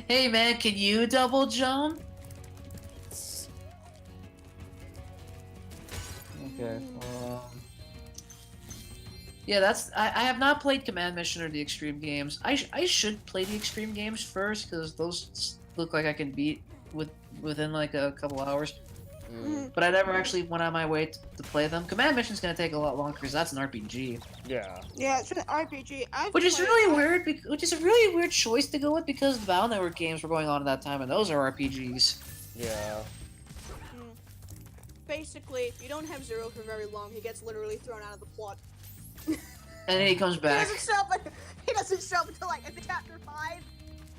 Hey man, can you double jump? Okay. Yeah, that's. I have not played Command Mission or the Extreme games. I should play the Extreme games first because those look like I can beat within like a couple hours. But I never actually went on my way to play them. Command Mission's gonna take a lot longer because that's an RPG. Yeah. Yeah, it's an RPG. Which is really weird. Which is a really weird choice to go with because the Battle Network games were going on at that time, and those are RPGs. Yeah. Basically, you don't have Zero for very long. He gets literally thrown out of the plot. And then he comes back. He doesn't show up until like in chapter 5.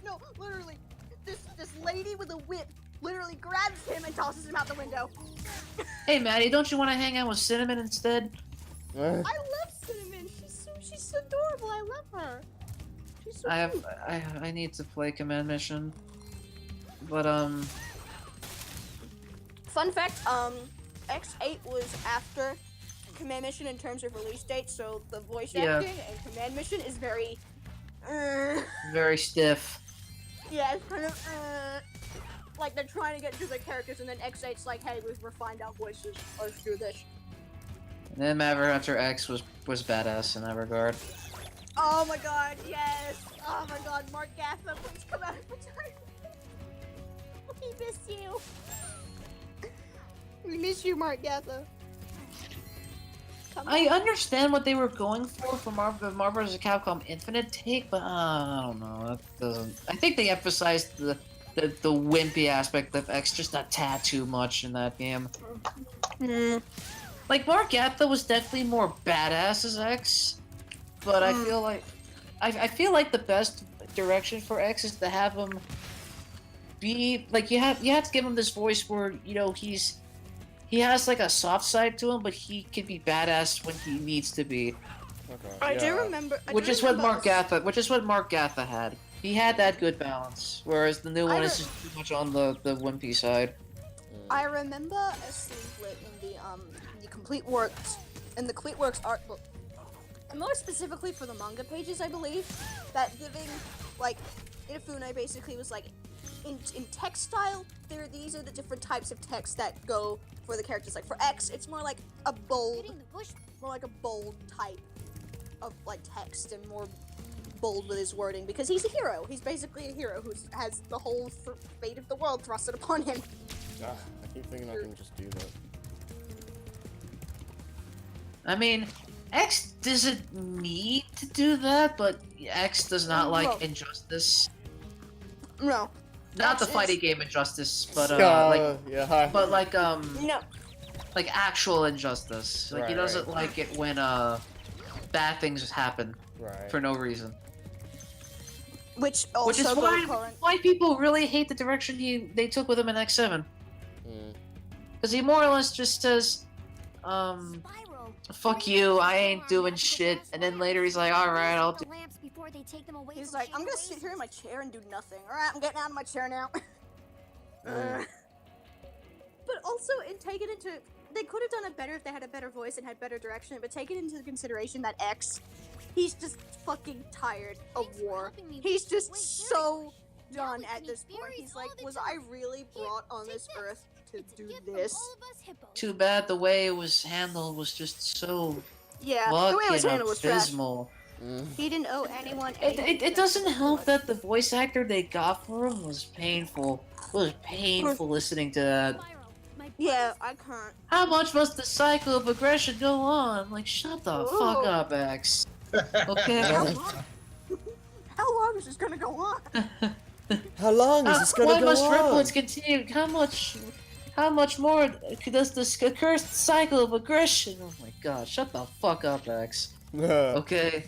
No, literally, this lady with a whip literally grabs him and tosses him out the window. Hey, Maddie, don't you want to hang out with Cinnamon instead? I love Cinnamon. She's adorable. I love her. She's so cute. I need to play Command Mission. But, Fun fact, X8 was after Command Mission in terms of release date, so the voice acting in Command Mission is very, very stiff. yeah, it's kind of, like they're trying to get through the characters, and then X8's like, hey, we've refined our voices, let's do this. And then Maverick Hunter X was badass in that regard. Oh my god, yes! Oh my god, Mark Gatha, please come out and return. We miss you. We miss you, Mark Gatha. I understand what they were going for Marvel vs. Capcom Infinite take, but I don't know. That doesn't. I think they emphasized the wimpy aspect of X just a tad too much in that game. Like Mark Gatha was definitely more badass as X, but I feel like the best direction for X is to have him be like you have to give him this voice where he has like a soft side to him, but he can be badass when he needs to be. Okay. I do remember. Which is what Mark Gatha had. He had that good balance, whereas the new one is just too much on the wimpy side. I remember a sleevlet in the Complete Works, art book, and more specifically for the manga pages, I believe, that giving like Inafune basically was like in text style. These are the different types of text that go for the characters. Like for X, it's more like a bold type of like text and more bold with his wording because he's a hero. He's basically a hero who has the whole fate of the world thrusted upon him. I keep thinking I can just do that. I mean, X doesn't need to do that, but X does not like Injustice. No. Not the fighting game Injustice, but No. like actual Injustice. Like he doesn't like it when bad things happen for no reason. Which is why people really hate the direction they took with him in X7. Because he more or less just says, fuck you, I ain't doing shit, and then later he's like, alright, I'll do. He's like, I'm gonna sit here in my chair and do nothing. Alright, I'm getting out of my chair now. But also, take it into, they could have done it better if they had a better voice and had better direction, but take it into consideration that X, he's just fucking tired of war. He's just so done at this point. He's like, was I really brought on this earth to do this? Too bad the way it was handled was just so the way it was handled was trash. abysmal. He didn't owe anyone It doesn't help that the voice actor they got for him was painful. It was painful listening to that. Yeah, I can't. How much must the cycle of aggression go on? Like, shut the fuck up, X. Okay. How long is this gonna go on? How long is this gonna go on? Why must triplets continue? How much more does this accursed cycle of aggression? Oh my god, shut the fuck up, X. Okay.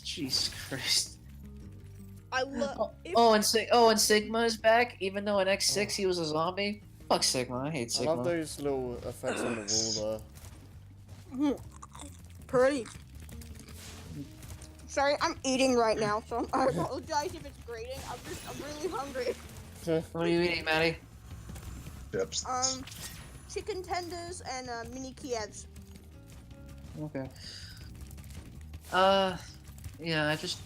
Jesus Christ. I love. And Sigma is back, even though in X6 he was a zombie. Fuck Sigma, I hate Sigma. I love those little effects on the wall there. Pretty. Sorry, I'm eating right now, so I apologize if it's grating. I'm really hungry. What are you eating, Maddie? Chips. Chicken tenders and mini Kievs. Okay. Yeah, I just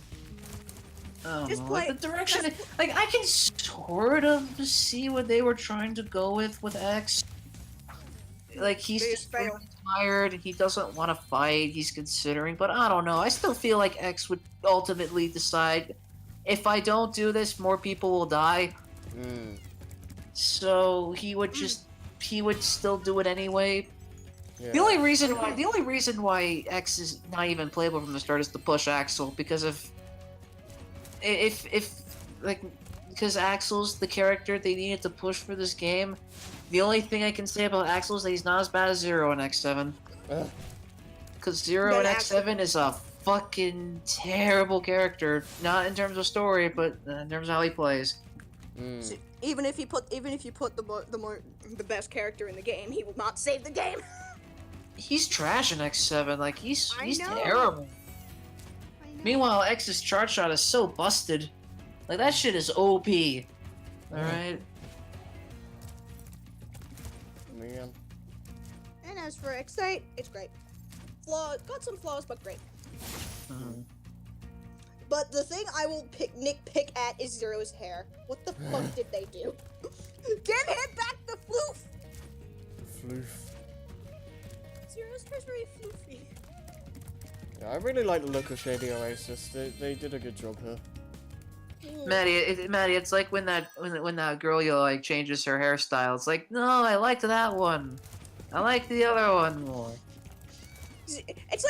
don't know. Like, the direction, like, I can sort of see what they were trying to go with X. Like, he's just really tired, and he doesn't want to fight, he's considering, but I don't know. I still feel like X would ultimately decide, if I don't do this, more people will die. So, he would still do it anyway. Yeah. The only reason why X is not even playable from the start is to push Axel, because because Axel's the character they needed to push for this game. The only thing I can say about Axel is that he's not as bad as Zero in X7. Because Zero in X7 is a fucking terrible character. Not in terms of story, but in terms of how he plays. So even if you put the best character in the game, he will not save the game. He's trash in X7. Like he's know. terrible. I know. Meanwhile, X's charge shot is so busted. Like that shit is OP. All right. Man. And as for X8, it's great. Got some flaws, but great. But the thing I will nitpick at is Zero's hair. What the fuck did they do? Give him back the floof! Floof. Zero's hair's very floofy. Yeah, I really like the look of Shady Oasis. They did a good job here. Maddie, it's like when that girl like changes her hairstyle. It's like, no, I liked that one. I like the other one more. It's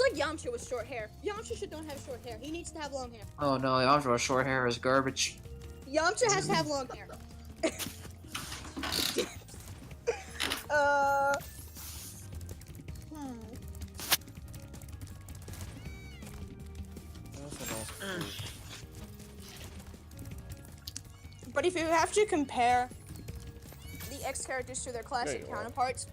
like Yamcha with short hair. Yamcha should not have short hair. He needs to have long hair. Oh no, Yamcha short hair is garbage. Yamcha has to have long hair. But if you have to compare the X characters to their classic counterparts,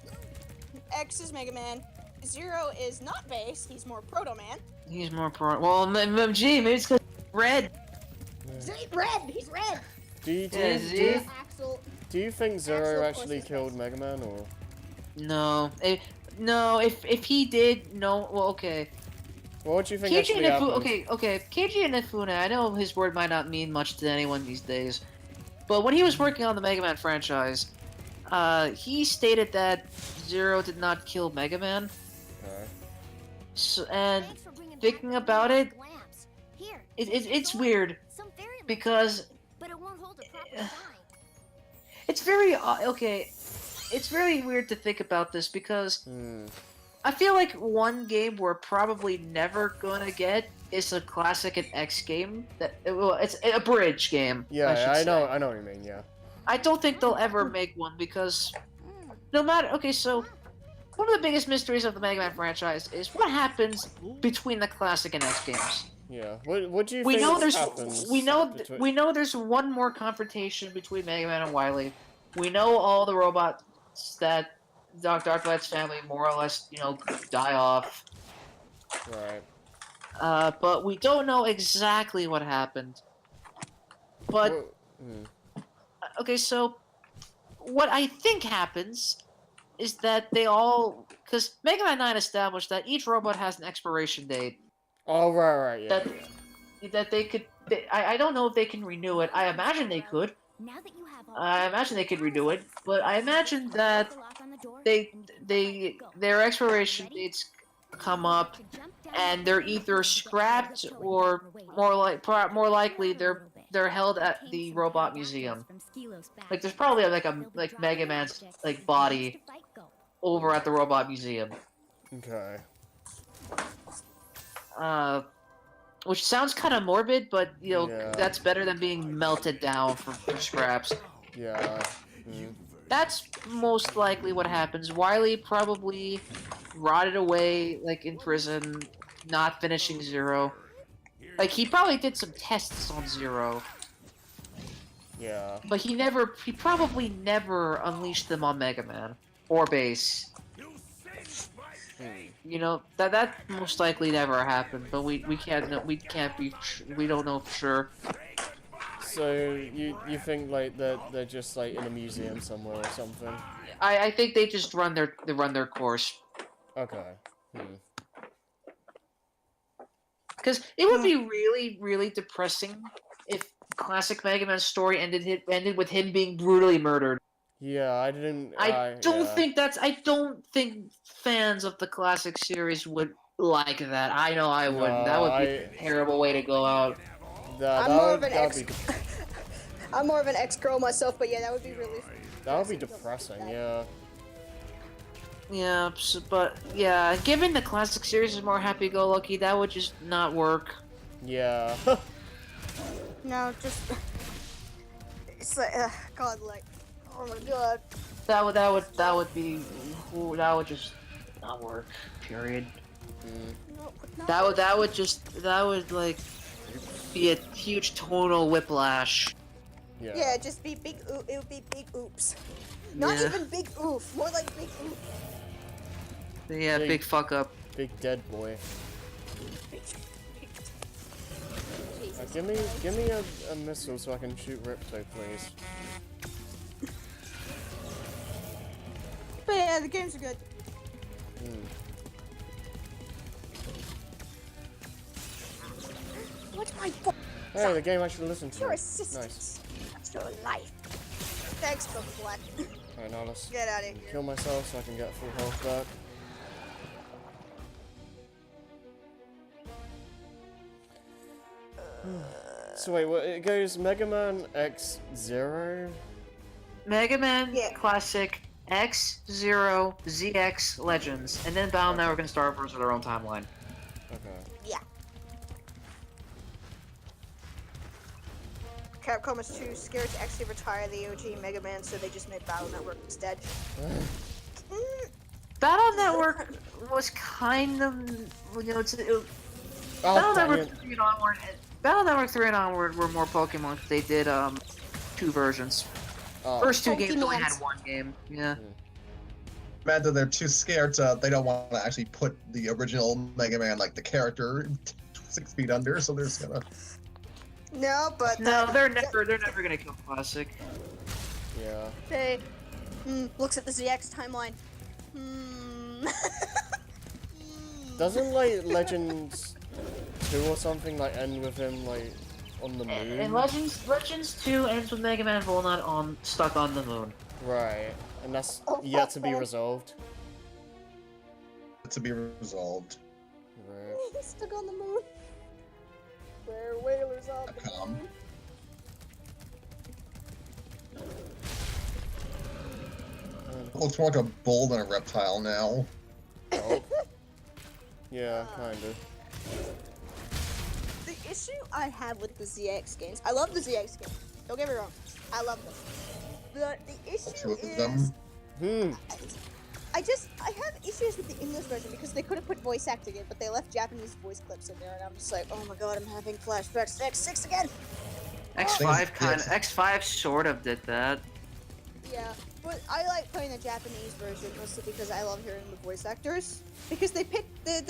X is Mega Man, Zero is not base, he's more Proto Man. He's more pro. Well, gee, maybe it's because red. He's red! Do you think Zero actually killed Mega Man, or? No. If he did, no. Well, okay. Well, what do you think KG actually and happened? okay. KG Inafune, I know his word might not mean much to anyone these days, but when he was working on the Mega Man franchise, he stated that Zero did not kill Mega Man. Okay. So, and thinking about it, it's weird because it's very okay. It's very weird to think about this because I feel like one game we're probably never gonna get is a classic and X game. It's a bridge game. Yeah, I know what you mean. Yeah. I don't think they'll ever make one because no matter. Okay, so one of the biggest mysteries of the Mega Man franchise is what happens between the classic and X games. Yeah. What do you We think know there's happens? we know there's one more confrontation between Mega Man and Wily. We know all the robots that Dr. Light's family more or less, die off. Right. But we don't know exactly what happened. But okay, so what I think happens is that because Mega Man 9 established that each robot has an expiration date. Oh, right, yeah. That they could. I don't know if they can renew it. I imagine they could. I imagine they could redo it, but I imagine that their expiration dates come up, and they're either scrapped or more likely they're held at the Robot Museum. Like there's probably like Mega Man's body over at the Robot Museum. Okay. Which sounds kind of morbid, but Yeah. that's better than being melted down for scraps. Yeah. That's most likely what happens. Wily probably rotted away, in prison, not finishing Zero. He probably did some tests on Zero. Yeah. But he probably never unleashed them on Mega Man. Or Base. That most likely never happened, but we don't know for sure. So you think that they're just in a museum somewhere or something? I think they just run their course. Okay. Because it would be really, really depressing if classic Mega Man's story ended with him being brutally murdered. Yeah, I didn't. I don't think fans of the classic series would like that. I know I wouldn't. That would be a terrible way to go out. I'm more of an ex-girl myself, but yeah, that would be really. That would be depressing. Yeah. Yeah, but yeah, given the classic series is more happy-go-lucky, that would just not work. Yeah. No, just it's God, oh my God. That would just not work. Period. No, it would not That work. that would like be a huge tonal whiplash. Yeah. Yeah, just be big. It would be big oops. Not Yeah. even big oof. More like big oof. Yeah, big fuck up. Big dead boy. Jesus Give Christ. me a missile so I can shoot Ripto, please. But yeah, the games are good. What's my fault? Hey, the game actually listened to Your me. assistance. Nice. That's your life. Thanks, Purple Black. Alright, now let's Get out of here. kill myself so I can get full health back. So wait, what, it goes Mega Man X0? Mega Man Yeah. Classic X, Zero, ZX, Legends, and then Battle Network and Star Wars with their own timeline. Okay. Yeah. Capcom is too scared to actually retire the OG Mega Man, so they just made Battle Network instead. Battle Network was kind of, you know, Oh, Battle dang Network it. 3 and onward. Battle Network 3 and onward were more Pokemon. They did 2 versions. Oh, First 2 games only had Pokemons. 1 game. Yeah. Imagine they're too scared to. They don't want to actually put the original Mega Man, like the character, 6 feet under. So they're just gonna. No, but No, they're never gonna kill Classic. yeah. Hey, looks at the ZX timeline. Hmm. Doesn't like Legends 2 or something like end with him like on the moon? And Legends 2 ends with Mega Man Volnut stuck on the moon. Right, and that's Oh, yet to be fuck, man. resolved. To be resolved. Right. He's stuck on the moon. Where whalers on the Capcom. moon. Looks more like a bull than a reptile now. Oh. Yeah, kinda. The issue I have with the ZX games, I love the ZX games. Don't get me wrong, I love them. The issue Two of is, them. I have issues with the English version because they could have put voice acting in, but they left Japanese voice clips in there, and I'm just like, oh my god, I'm having flashbacks to X6 again. X5 sort of did that. Yeah, but I like playing the Japanese version mostly because I love hearing the voice actors. Because they picked I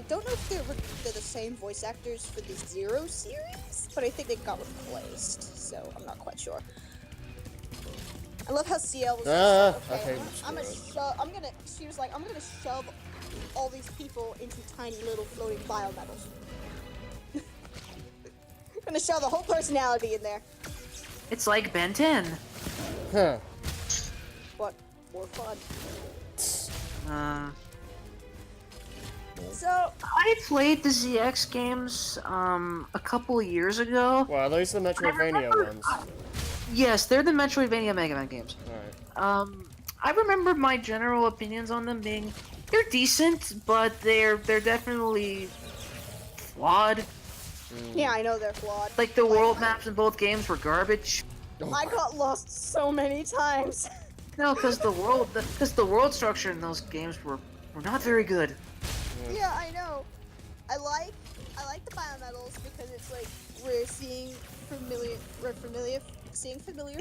don't know if they're the same voice actors for the Zero series, but I think they got replaced, so I'm not quite sure. I love how CL was just like, okay, she was like, I'm gonna shove all these people into tiny little floating biometals. I'm gonna shove the whole personality in there. It's like Ben 10. Huh. But more fun. So I played the ZX games a couple of years ago. Wow, are those the Metroidvania ones? Yes, they're the Metroidvania Mega Man games. Alright. I remember my general opinions on them being they're decent, but they're definitely flawed. yeah, I know they're flawed. Like the world maps in both games were garbage. I got lost so many times. No, because the world structure in those games were not very good. Yeah, I know. I like the biometals because it's like we're seeing familiar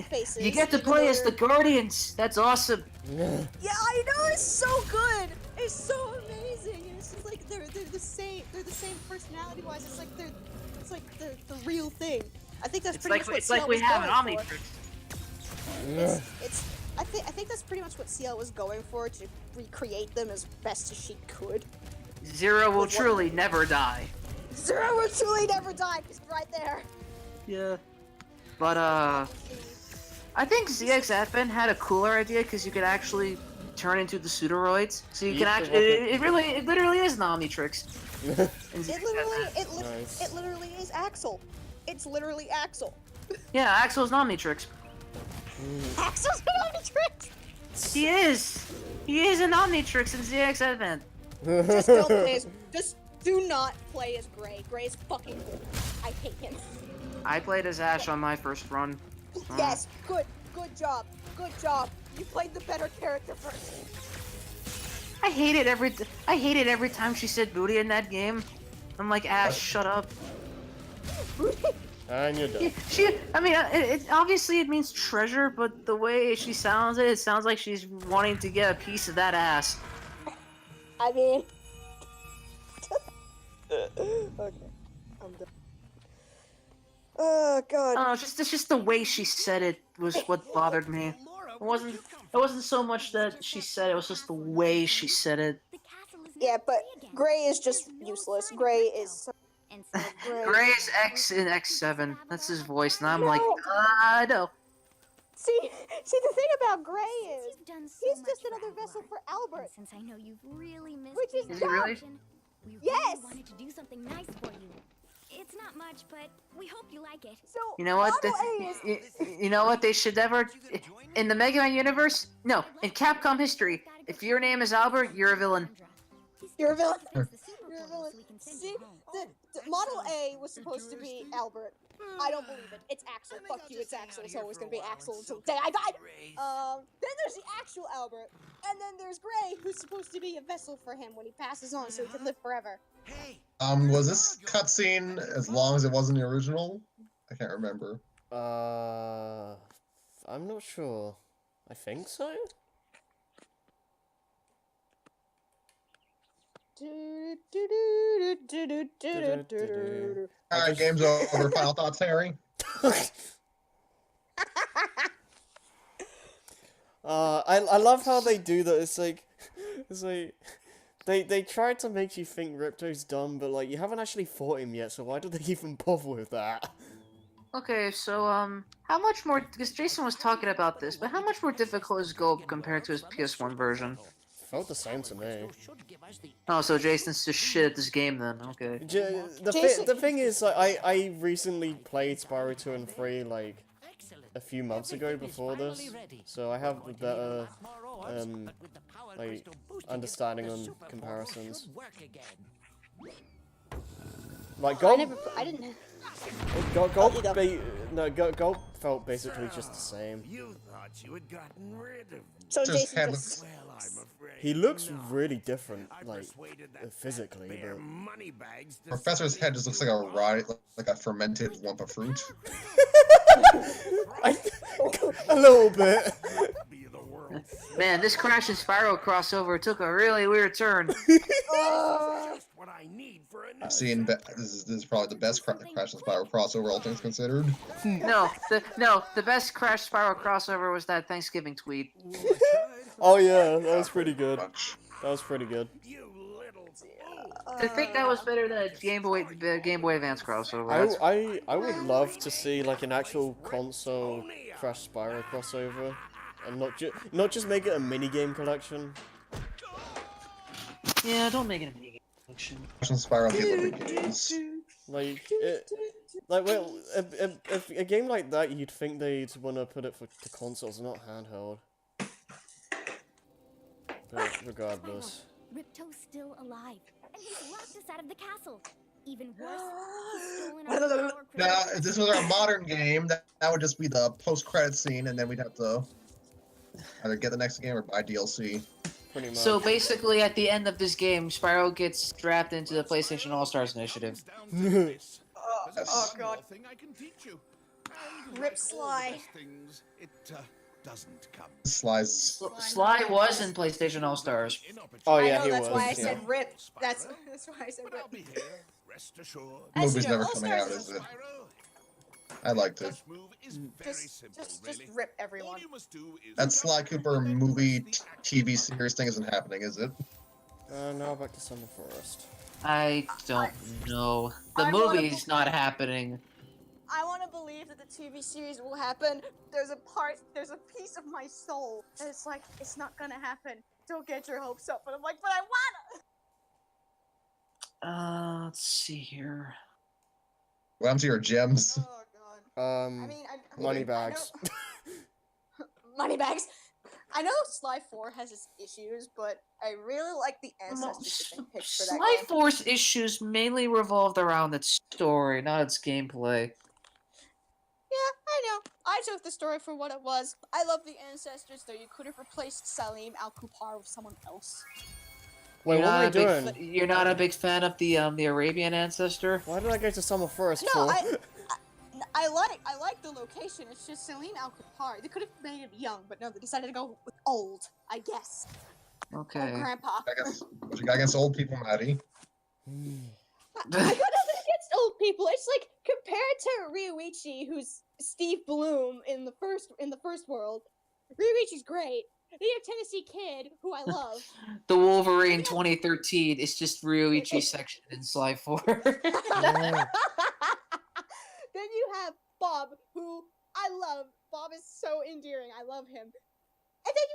faces. You get to even play though as the they're- Guardians. That's awesome. Yeah, I know. It's so good. It's so amazing. And it's just like they're the same. They're the same personality wise. It's like they're the real thing. I think that's It's pretty like much what it's like CL we was have an going for. Omnitrix. I think that's pretty much what CL was going for, to recreate them as best as she could. Zero will truly never die. Zero will truly never die. He's right there. Yeah. But I think ZX Advent had a cooler idea because you could actually turn into the pseudoroids. So you can actually it literally is an Omnitrix. In ZX Advent. Nice. It literally is Axel. It's literally Axel. Yeah, Axel's an Omnitrix. Axel's an Omnitrix. He is. He is an Omnitrix in ZX Advent. Just don't play as. Just do not play as Gray. Gray is fucking good. I hate him. I played as Ash on my first run. Yes, good job. Good job. You played the better character first. I hate it every time she said booty in that game. I'm like, Ash, shut up. And you're done. I mean, obviously it means treasure, but the way she sounds it sounds like she's wanting to get a piece of that ass. I mean, okay, I'm done. Oh God. I don't know, it's just the way she said it was what bothered me. It wasn't so much that she said it, was just the way she said it. The castle is Yeah, now but free again. Gray is just There's no useless. sign of Gray Ripto. is so And so Gray is X in X7. That's his voice, and I'm like, No. I know. See, the thing about Gray Since is you've done so he's much just for another vessel Albert, for Albert. and since I know you've really missed Which is being Is he a really? captain, we really Yes. wanted to do something nice for you. It's not much, but we hope you like it. So You know what? Model A is You know what? They should never. In the Mega Man universe, no. In Capcom history, if your name is Albert, you're a villain. You're a villain. You're You're a villain. See, the Model A was supposed to be Albert. I don't believe it. It's Axel. Fuck you. It's Axel. It's always gonna be Axel until the day I die. Then there's the actual Albert, and then there's Gray, who's supposed to be a vessel for him when he passes on, so he can live forever. Was this cutscene as long as it was in the original? I can't remember. I'm not sure. I think so? Alright, game's over. Final thoughts, Harry? I love how they do that. It's like they try to make you think Ripto's dumb, but like you haven't actually fought him yet, so why do they even bother with that? Okay, so how much more? Because Jason was talking about this, but how much more difficult is Gold compared to his PS1 version? Felt the same to me. Oh, so Jason's just shit at this game then. Okay. The thing is, like, I recently played Spyro 2 and 3 like a few months ago before this, so I have a better like understanding on comparisons. Like Gold, I didn't. Gold felt basically just the same. You thought you had gotten rid of me. So Just Jason had just. Well, I'm afraid He looks not. really different, I like persuaded that physically, fat bear but moneybags to Professor's sell head me just looks to like a you. like a fermented lump of fruit. a little bit. Be the world's Man, this Crash and Spyro crossover took a really weird turn. just what I need for a I've seen this is probably the best Crash and Spyro crossover, all things considered. No, the best Crash Spyro crossover was that Thanksgiving tweet. Oh yeah, that was pretty good. That was pretty good. You little fool. I think that was better than the Game Boy Advance crossover. That's- I would love to see like an actual console Crash Spyro crossover, and not just make it a minigame collection. Yeah, don't make it a minigame collection. Crash and Spyro the Olympic Games. Well, a game like that, you'd think they'd want to put it to consoles, not handheld. But regardless. Ripto's still alive, and he's locked us out of the castle. Even worse, he's stolen our power Now, crystals. if this was our modern game, that would just be the post-credit scene, and then we'd have to either get the next game or buy DLC. Pretty much. So basically, at the end of this game, Spyro gets drafted into the PlayStation All Stars initiative. Yes. Oh God. Rip Sly. Doesn't come. Slice. Sly was in PlayStation All Stars. Oh I yeah, know, he that's was. why I Yeah. said rip. That's why I said But I'll rip. be here. Rest assured. As Movie's you know, never All coming out, Stars is it? I liked it. This move is very simple, Just really. rip All everyone. you must do is That Sly Cooper movie TV series thing isn't happening, is it? Now back to Summer Forest. I don't know. The I wanna movie's not happening. I want to believe that the TV series will happen. There's a piece of my soul that's like, it's not gonna happen. Don't get your hopes up. But I'm like, but I wanna. Let's see here. What happened to your gems? Oh God. I mean, Moneybags. Moneybags. I know Sly 4 has its issues, but I really like the ancestors that they picked for that Sly game. Force issues mainly revolved around its story, not its gameplay. Yeah, I know. I took the story for what it was. I love the ancestors, though you could have replaced Salim Al-Kupar with someone else. Wait, what am I doing? You're not a big fan of the Arabian ancestor? Why did I go to summer forest No, for? I like the location. It's just Salim Al Kapar. They could have made him young, but no, they decided to go with old. I guess. Okay. Oh, Grandpa. I guess what you got against old people, Maddie? I got nothing against old people. It's like compared to Ryuichi, who's Steve Bloom in the first world. Ryuichi's great. Then you have Tennessee Kid, who I love. The Wolverine 2013 is just Ryuichi section in Slide 4. Yeah. Then you have Bob, who I love. Bob is so endearing. I love him. And then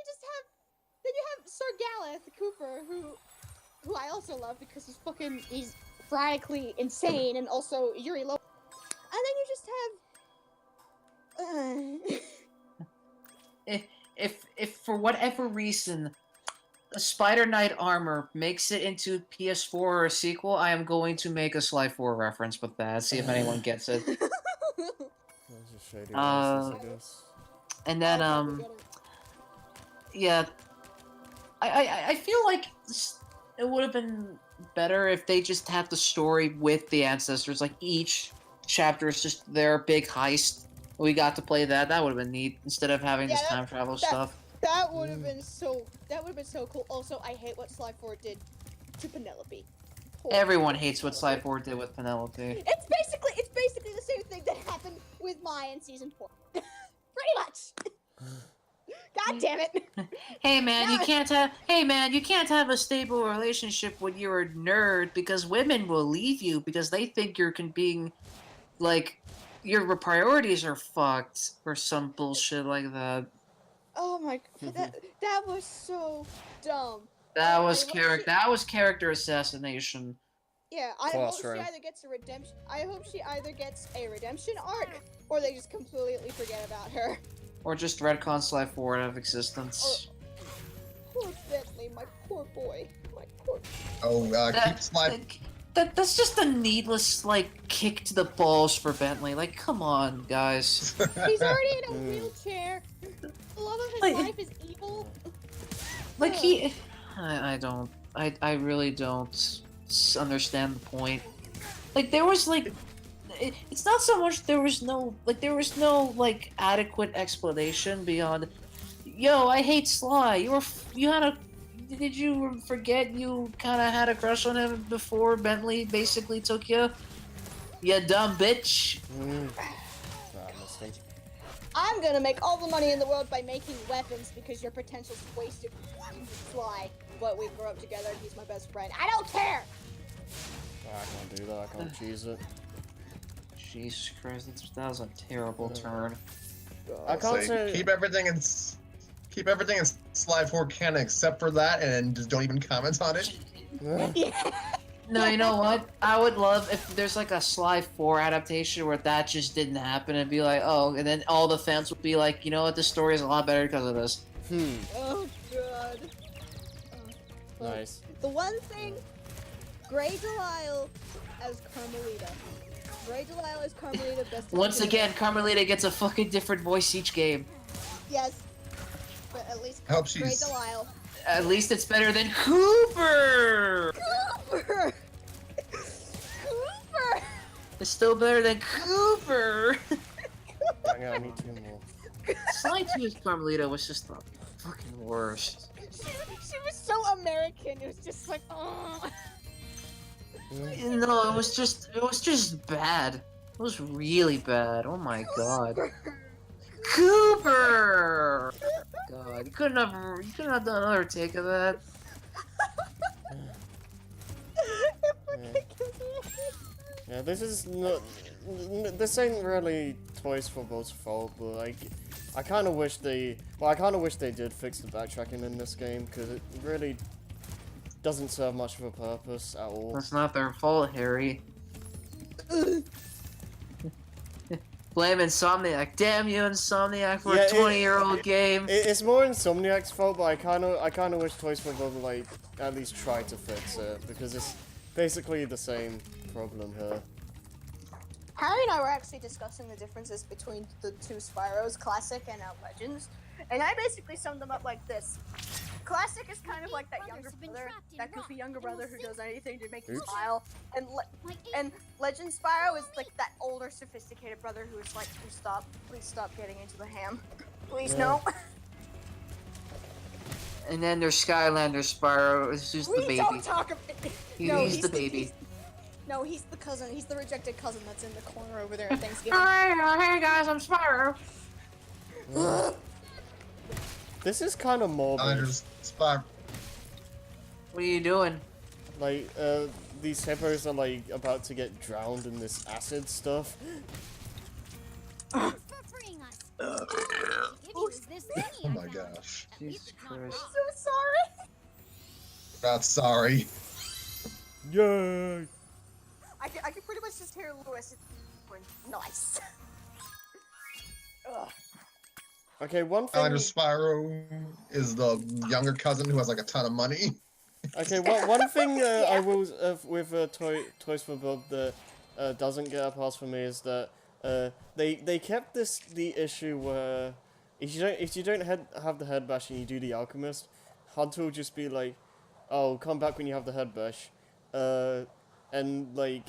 you have Sir Galeth Cooper, who I also love because he's radically insane, and also Yuri Lo. And then you just have. If for whatever reason a Spider Knight armor makes it into PS4 or a sequel, I am going to make a Sly 4 reference with that. See if anyone gets it. Those are shady references, I guess. And then yeah, I feel like it would have been better if they just had the story with the ancestors. Like each chapter is just their big heist. We got to play that. That would have been neat instead of having this time travel stuff. That would have been so. That would have been so cool. Also, I hate what Sly 4 did to Penelope. Everyone hates what Sly 4 did with Penelope. It's basically the same thing that happened with Maya in season 4. Pretty much. God damn it. Hey man, you can't have a stable relationship when you're a nerd because women will leave you because they think you're being like your priorities are fucked or some bullshit like that. Oh my god, that was so dumb. That was character assassination. Yeah, I hope she either gets a redemption. I hope she either gets a redemption arc, or they just completely forget about her. Or just retcon Sly 4 out of existence. Poor Bentley, my poor boy, my poor. Keep Sly. That's just a needless kick to the balls for Bentley. Like, come on, guys. He's already in a wheelchair. The love of his life is evil. Like I really don't understand the point. Like there was it's not so much there was no adequate explanation beyond, yo, I hate Sly. Did you forget you kind of had a crush on him before Bentley basically took you? You dumb bitch. I'm gonna make all the money in the world by making weapons because your potential's wasted. Sly, but we grew up together and he's my best friend. I don't care! I can't do that, I can't cheese it. Jesus Christ, that was a terrible turn. I can't say... Keep everything in Slide 4 canon except for that, and just don't even comment on it. No, you know what? I would love if there's a Sly 4 adaptation where that just didn't happen and be like, oh, and then all the fans would be like, you know what, this story is a lot better because of this. Oh, God. Nice. The one thing, Grey Delisle as Carmelita. Grey Delisle as Carmelita, best. Once again, Carmelita gets a fucking different voice each game. Yes. But at least I hope Grey she's... Delisle. At least it's better than Cooper! Cooper! Cooper! It's still better than Cooper! I need 2 more. Sly 2's Carmelita was just the fucking worst. She was so American, it was just like, oh. No, it was just bad. It was really bad. Oh my god. Cooper! God, you couldn't have done another take of that. Yeah, this ain't really Toys for Bow's fault, but I kind of wish they did fix the backtracking in this game, because it really doesn't serve much of a purpose at all. That's not their fault, Harry. Blame Insomniac. Damn you, Insomniac, for a 20-year-old game. It's more Insomniac's fault, but I kind of wish Toys for Bob would at least try to fix it, because it's basically the same problem here. Harry and I were actually discussing the differences between the two Spyros, Classic and Legends, and I basically summed them up like this. Classic is kind of like that younger Brothers have been brother, trapped in that goofy rock younger and will brother who sink does anything to make you Oops. smile. My And Legend Spyro is like that older, sophisticated brother who is like, please stop getting into the ham. Please Yeah. no. And then there's Skylander Spyro, who's the Please baby. don't talk about He's the baby. No, he's the cousin. He's the rejected cousin that's in the corner over there at Thanksgiving. Hey guys, I'm Spyro. This is kind of morbid. Skylanders, Spyro. What are you doing? Like, these hippos are like about to get drowned in this acid stuff. for freeing us. Give you this thingy Oh I my found. gosh. At least Jesus it's not Christ. wrong. So sorry. Not sorry. Yay! I can pretty much just hear Lewis going, nice. Ugh. Okay, one thing. Skylanders Spyro is the younger cousin who has like a ton of money. Okay, one thing I will with Toys for Bob that doesn't get a pass for me is that they kept the issue where if you don't have the head bash and you do the alchemist, Hunter will just be like, oh, come back when you have the head bash, and like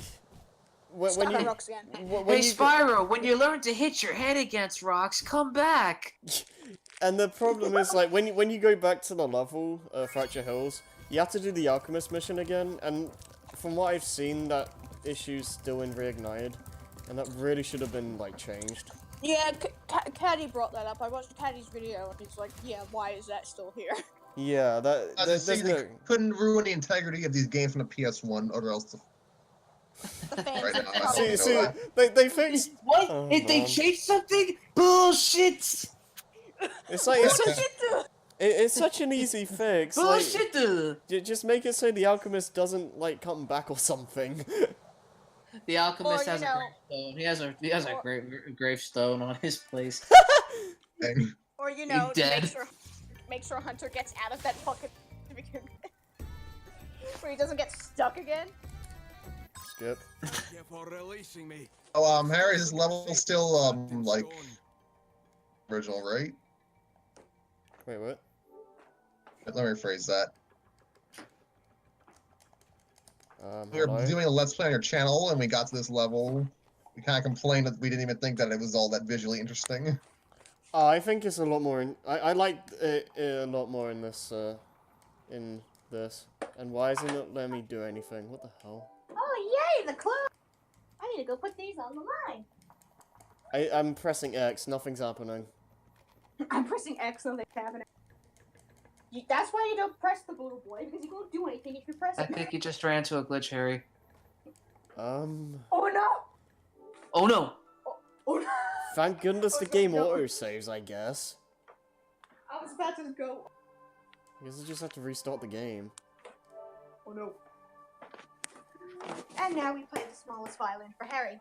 when Stop you at rocks again. when Hey you Spyro, when you learn to hit your head against rocks, come back. and the problem is like when you go back to the level Fracture Hills, you have to do the alchemist mission again, and from what I've seen, that issue's still in Reignited, and that really should have been like changed. Yeah, Caddy brought that up. I watched Caddy's video and he's like, yeah, why is that still here? Yeah, As there's you see, no. they couldn't ruin the integrity of these games from the PS1, or else The fans Right would now, I probably don't See, know. they fixed. What? Oh, If they man. changed something? Bullshit! It's like it's such an easy fix. Like, Bullshit! just make it so the alchemist doesn't like come back or something. The alchemist Or, has you a know- gravestone. He has a gravestone on his place. thing. Or, you know, to dead. make sure Hunter gets out of that fucking where he doesn't get stuck again. Skip. Thank you for releasing me. Oh, Harry's level still like original, right? Wait, what? Let me rephrase that. We were Hello? doing a Let's Play on your channel, and we got to this level. We kind of complained that we didn't even think that it was all that visually interesting. I think it's a lot more. I liked it a lot more in this. In this. And why isn't it letting me do anything? What the hell? Oh yay, the club! I need to go put these on the line. I'm pressing X. Nothing's happening. I'm pressing X on the cabinet. That's why you don't press the blue boy, because you won't do anything if you press I it. think you just ran into a glitch, Harry. Oh no! Oh no! Oh no! Thank goodness the Oh, game no. auto saves. I guess. I was about to go. I guess I just have to restart the game. Oh no! And now we play the smallest violin for Harry.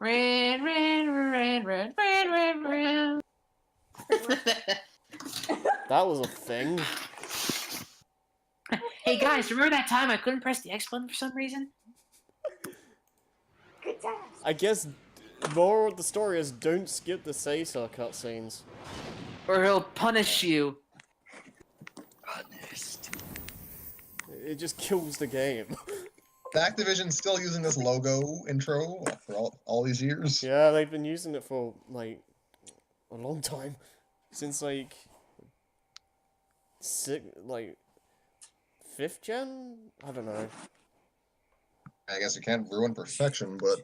Ran, ran, ran, ran, ran, ran, ran. That was a thing. Hey guys, remember that time I couldn't press the X button for some reason? Good times. I guess moral of the story is don't skip the Caesar cutscenes. Or he'll punish you. It just kills the game. Activision's still using this logo intro for all these years. Yeah, they've been using it for like a long time. Since like fifth gen? I don't know. I guess you can't ruin perfection, but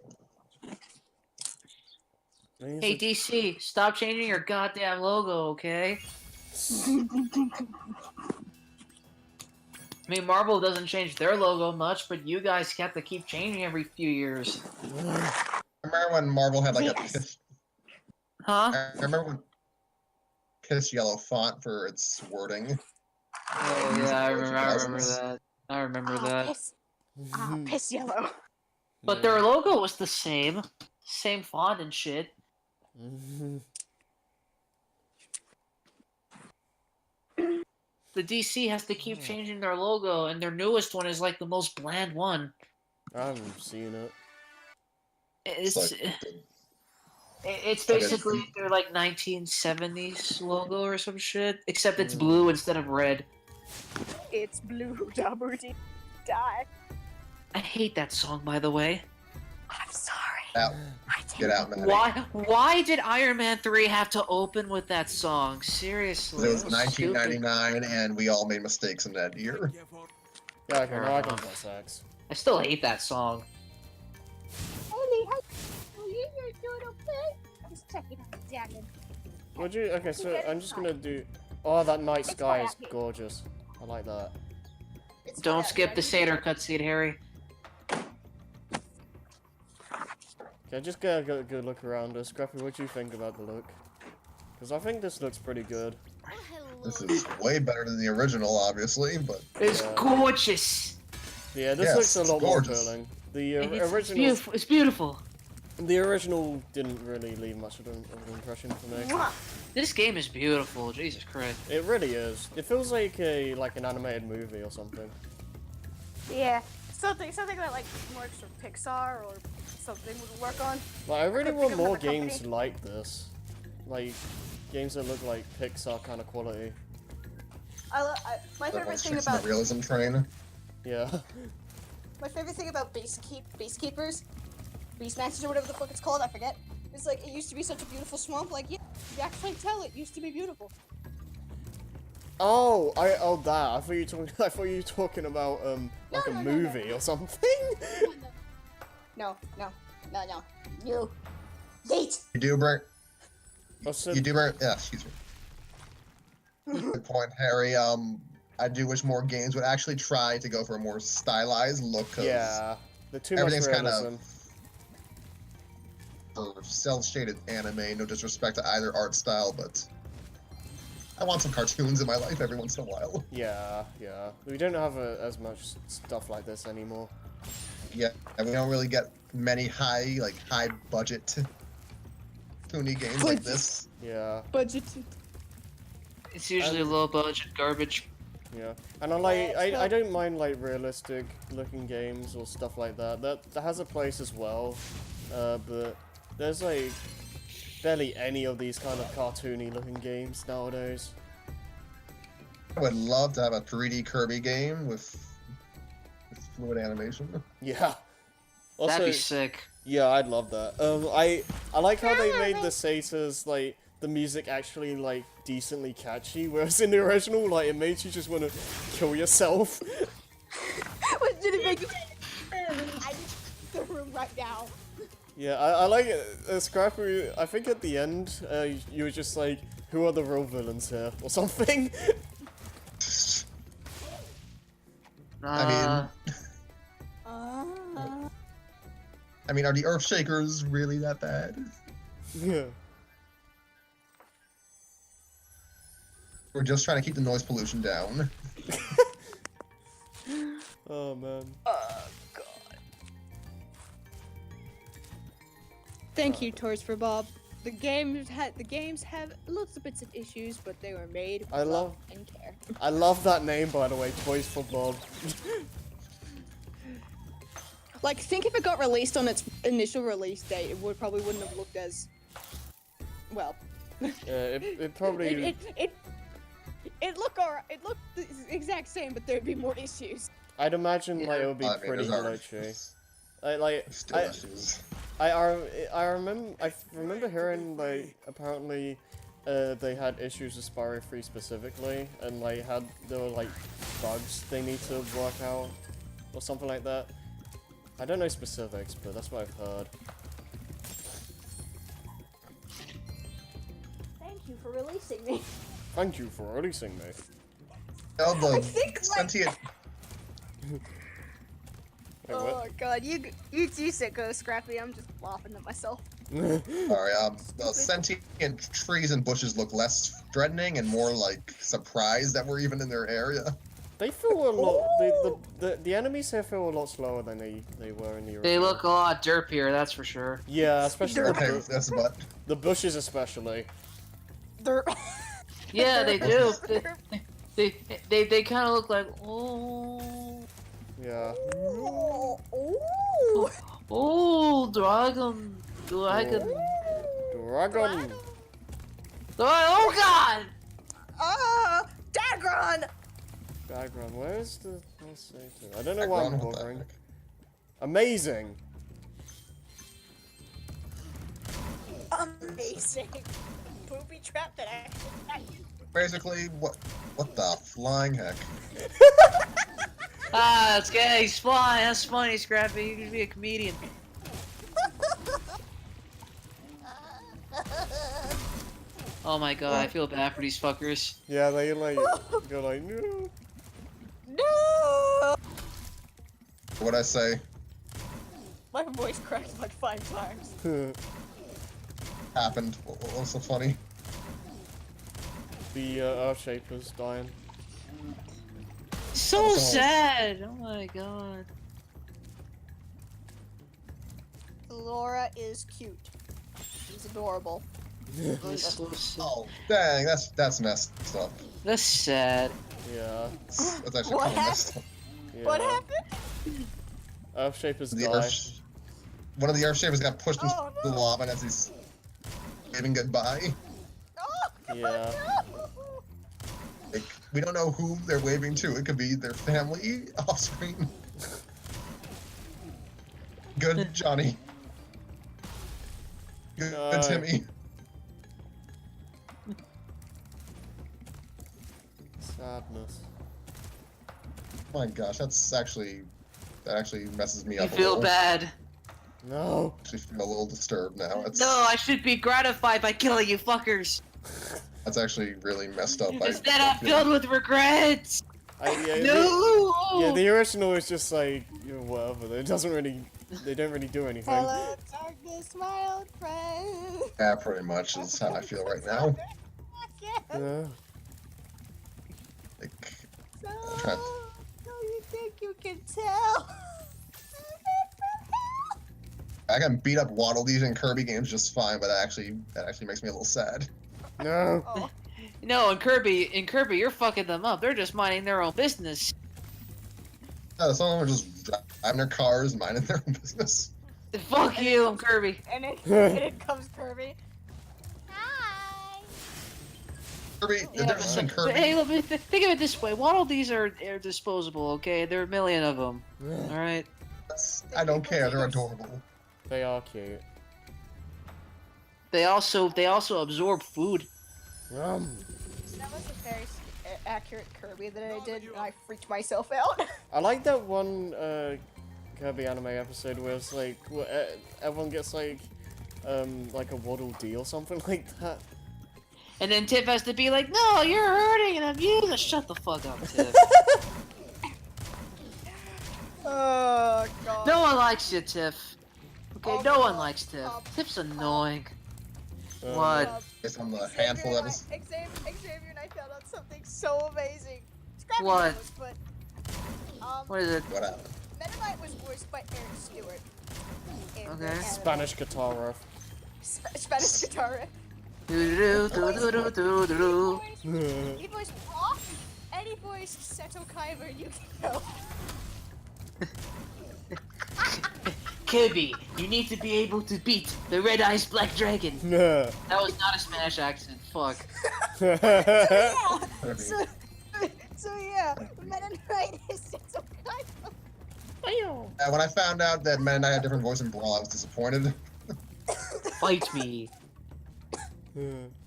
Hey DC, stop changing your goddamn logo, okay? I mean, Marvel doesn't change their logo much, but you guys have to keep changing every few years. remember when Marvel had like Yes. a piss, Huh? I remember when piss yellow font for its wording. Oh, yeah, I Early remember 2000s. that. I remember that. Piss yellow. But their logo was the same. Same font and shit. The DC has to keep changing their logo, and their newest one is like the most bland one. I haven't seen it. It's Like, It's basically their like 1970s logo or some shit, except it's blue instead of red. It's blue, Dabuti. Die. I hate that song, by the way. I'm sorry. Out. Get out, man. Why did Iron Man 3 have to open with that song? Seriously. It was that stupid. 1999, and we all made mistakes in that year. Yeah, okay, now I can play sax. I still hate that song. Ellie, how you doing okay? I'm just checking out the dragon. Would you? Okay, so I'm just gonna do. Oh, that night sky is gorgeous. I like that. Don't skip the Satyr cutscene, Harry. Okay, just get a good look around us. Scrappy, what do you think about the look? Because I think this looks pretty good. This is way better than the original, obviously, but It's gorgeous. Yeah, this Yes, looks a lot more gorgeous. appealing. The It's original. beautiful. It's beautiful. The original didn't really leave much of an impression for me. This game is beautiful. Jesus Christ. It really is. It feels like an animated movie or something. Yeah, something that like works for Pixar or something would work on. Like, I really Could want think of more another company. games like this. Like, games that look like Pixar kind of quality. My favorite everyone's thing chasing about the realism train. Yeah. my favorite thing about Beastkeepers, Beastmasters or whatever the fuck it's called, I forget. It's like it used to be such a beautiful swamp. Like yeah, you actually tell it used to be beautiful. Oh, that. I thought you were talking about like a no, movie or something. No. You. Date. You do bring. I said, You do bring. Yeah, excuse me. Good point, Harry. I do wish more games would actually try to go for a more stylized look. 'Cause yeah, the too much everything's kind realism. of for cel-shaded anime. No disrespect to either art style, but I want some cartoons in my life every once in a while. Yeah. We don't have as much stuff like this anymore. Yeah, and we don't really get many high budget toony games like this. Yeah. Budget. It's usually low budget garbage. Yeah, and I don't mind like realistic looking games or stuff like that. That has a place as well, but there's like barely any of these kind of cartoony looking games nowadays. I would love to have a 3D Kirby game with fluid animation. Yeah. Also, That'd be sick. yeah, I'd love that. I like how they made the satyrs like the music actually like decently catchy, whereas in the original like it made you just want to kill yourself. What did it make you? I the room right now. Yeah, I like it. Scrappy, I think at the end, you were just like, who are the real villains here? Or something. I mean, are the Earthshakers really that bad? Yeah. We're just trying to keep the noise pollution down. Oh, man. Thank you, Toys for Bob. The games have lots of bits of issues, but they were made with I love- and care. I love that name, by the way, Toys for Bob. Like, think if it got released on its initial release date, it probably wouldn't have looked as well. Yeah, it probably... It looked alright. It looked the exact same, but there'd be more issues. I'd imagine like it would be I mean, pretty there's glitchy. still issues. I remember hearing like apparently they had issues with Spyro 3 specifically, and like there were like bugs they need to work out or something like that. I don't know specifics, but that's what I've heard. Thank you for releasing me. Thank you for releasing me. Oh, the think, like- sentient. Wait, Oh what? god, you said go Scrappy. I'm just laughing at myself. Sorry, the sentient trees and bushes look less threatening and more like surprised that we're even in their area. They feel a lot. The enemies here feel a lot slower than they were in the original. They look a lot derpier, that's for sure. Yeah, especially Okay, that's but the bushes, especially. They're Yeah, they do. They kind of look like Yeah. oh, oh dragon. Dragon. Dragon! Oh god! Dagron! Dagron, where's the... Let's see. I don't know why I'm Dagron, what the bothering. heck? Amazing! Amazing. Booby trap that actually. Basically, what the flying heck? Ah, it's gay, he's flying, that's funny, Scrappy, you can be a comedian. Oh my god, I feel bad for these fuckers. Yeah, they like... go like, no! No! What'd I say? My voice cracked like 5 times. Happened. What's so funny? The Earthshaper's dying. So sad! Oh my god. Laura is cute. She's adorable. That's so sad. Oh, dang, that's messed up. That's sad. Yeah. That's actually What kind of messed up. Yeah. What happened? Earthshaper's The die. One of the Earthshapers got pushed into Oh, the no. lava as he's waving goodbye. Oh, Yeah. no! Like, we don't know who they're waving to. It could be their family off screen. Good, Johnny. Good, Timmy. Sadness. My gosh, that actually messes me You up. feel a little. bad. No! I actually feel a little disturbed now. No, I should be gratified by killing you fuckers. That's actually really messed up. Instead, I'm filled with regrets. Yeah, No! Yeah, the original is just like, you know, whatever. It doesn't really... They don't really do anything. Hello, darkness, my old friend. Yeah, pretty much is how I feel right now. Yeah. Like, No, trying- no, you think you can tell? I can beat up Waddle Dees in Kirby games just fine, but that actually makes me a little sad. No! Oh, No, in Kirby, you're fucking them up. They're just minding their own business. Some of them are just driving their cars, minding their own business. Fuck you, I'm Kirby. and it comes Kirby. Hi. Kirby, the Yeah, difference between but Kirby. hey, look, think of it this way. Waddle these are disposable, okay? There are a million of them. Alright? I don't care. They're adorable. They are cute. They also absorb food. That was a very accurate Kirby that I did, and I freaked myself out. I like that one Kirby anime episode where it's like everyone gets like a Waddle Dee or something like that. And then Tiff has to be like, no, you're hurting and abusing. Shut the fuck up, Tiff. Oh god. No one likes you, Tiff. Okay, Oh, no one no. likes Tiff. Oh, Tiff's annoying. Um, What? Based on the Xavier handful and that I- was. Xavier and I found out something so amazing. Scrappy What? knows, but What is it? What happened? Meta Knight was voiced by Eric Stewart. In the Okay. anime. Spanish guitar riff. Spanish guitar. Do-do-do-do-do-do-do-do. He voiced Brock, and he voiced Seto Kaiba and Yukio. Kirby, you need to be able to beat the Red Eyes Black Dragon. Yeah. That was not a Spanish accent. Fuck. Yeah. Kirby. So yeah, Meta Knight is Seto Kaiba. When I found out that Men and I had different voice in Brawl, I was disappointed. Fight me.